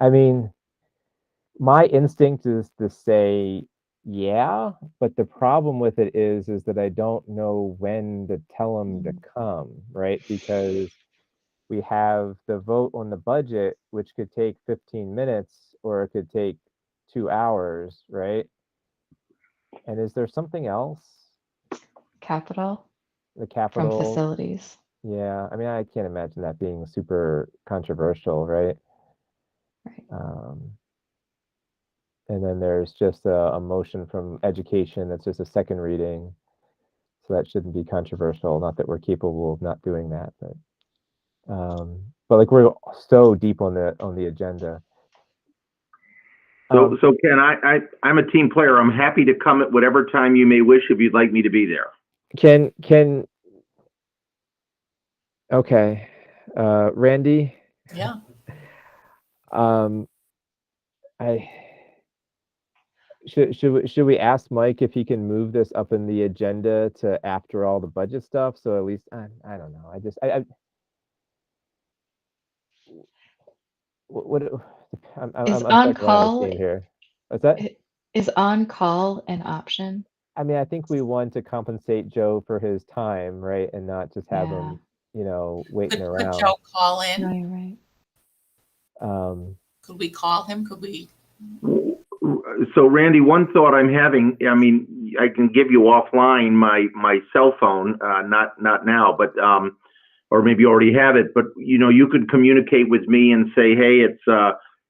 I mean, my instinct is to say yeah, but the problem with it is that I don't know when to tell him to come, right? Because we have the vote on the budget, which could take 15 minutes or it could take 2 hours, right? And is there something else? Capital The from capital. facilities. Yeah, I mean, I can't imagine that being super controversial, right? Right. And then there's just a motion from education that's just a second reading, so that shouldn't be controversial. Not that we're capable of not doing that, but we're so deep on the agenda. So Ken, I'm a team player. I'm happy to come at whatever time you may wish if you'd like me to be there. Can okay, Randy, Yeah. I should we ask Mike if he can move this up in the agenda to after all the budget stuff? So at least I don't know. I what I'm Is I'm on stuck around the call theme here. What's that? is on call an option? I mean, I think we want to compensate Joe for his time, right, and not just have Yeah. him, waiting Could around. Joe call in? No, you're right. Could we call him? Could we? So Randy, one thought I'm having, I mean, I can give you offline my cell phone, not now, but or maybe you already have it, but you could communicate with me and say, hey, it's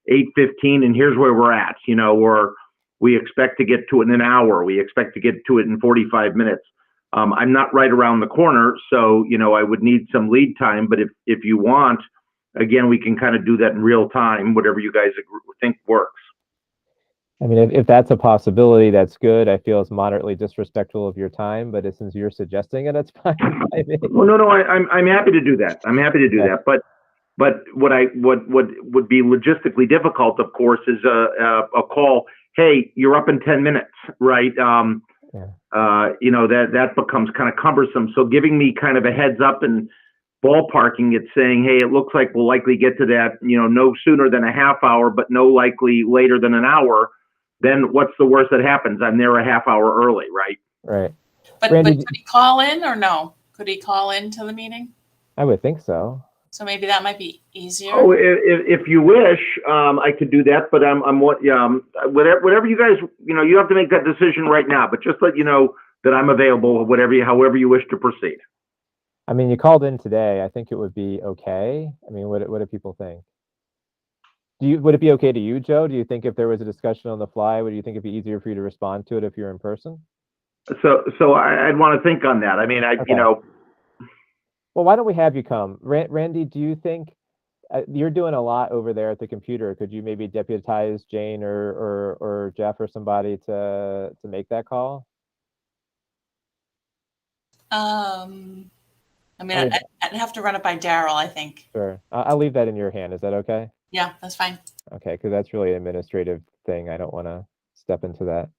8:15 and here's where we're at, or we expect to get to it in an hour, we expect to get to it in 45 minutes. I'm not right around the corner, so I would need some lead time, but if you want, again, we can kind of do that in real time, whatever you guys think works. I mean, if that's a possibility, that's good. I feel it's moderately disrespectful of your time, but since you're suggesting it, it's fine. Well, no, I'm happy to do that. I'm happy to do that. But what would be logistically difficult, of course, is a call. Hey, you're up in 10 minutes, right? That becomes kind of cumbersome. So giving me kind of a heads up and ballparking it, saying, hey, it looks like we'll likely get to that, no sooner than a half hour, but no likely later than an hour. Then what's the worst that happens? I'm there a half hour early, right? Right. But Randy, could he call in or no? Could he call into the meeting? I would think so. So maybe that might be easier. Oh, if you wish, I could do that. But whatever you guys, you have to make that decision right now. But just let you know that I'm available, however you wish to proceed. I mean, you called in today. I think it would be okay. I mean, what do people think? Would it be okay to you, Joe? Do you think if there was a discussion on the fly, would you think it'd be easier for you to respond to it if you're in person? So I'd want to think on that. I mean, Okay. Well, why don't we have you come, Randy? Do you think you're doing a lot over there at the computer? Could you maybe deputize Jane or Jeff or somebody to make that call? I mean, I'd have to run it by Daryl, I think. Sure. I'll leave that in your hand. Is that okay? Yeah, that's fine. Okay, because that's really an administrative thing. I don't want to step into that.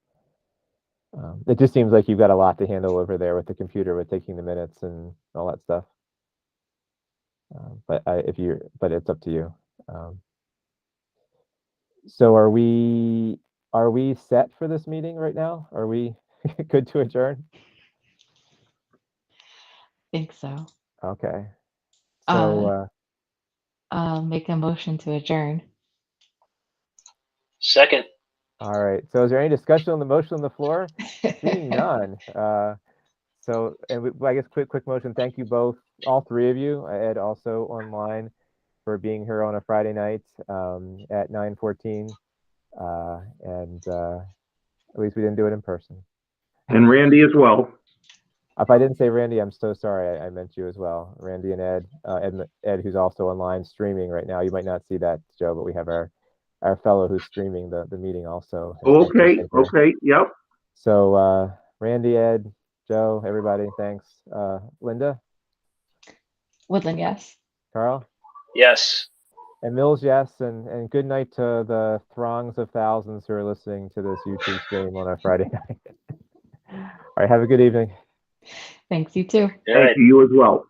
It just seems like you've got a lot to handle over there with the computer, with taking the minutes and all that stuff. But it's up to you. So are we set for this meeting right now? Are we good to adjourn? Think so. Okay. So I'll make a motion to adjourn. Second. all right. So is there any discussion on the motion on the floor? Seeing none. I guess quick motion. Thank you both, all three of you. Ed also online for being here on a Friday night at 9:14. And at least we didn't do it in person. And Randy as well. If I didn't say Randy, I'm so sorry. I meant you as well. Randy and Ed, who's also online streaming right now. You might not see that, Joe, but we have our fellow who's streaming the meeting also. Okay. Yep. So Randy, Ed, Joe, everybody, thanks. Linda? Woodland, yes. Carl? Yes. And Mills, yes. And good night to the throngs of thousands who are listening to this YouTube stream on a Friday night. All right, have a good evening. Thanks, you too. All right. Thank you as well.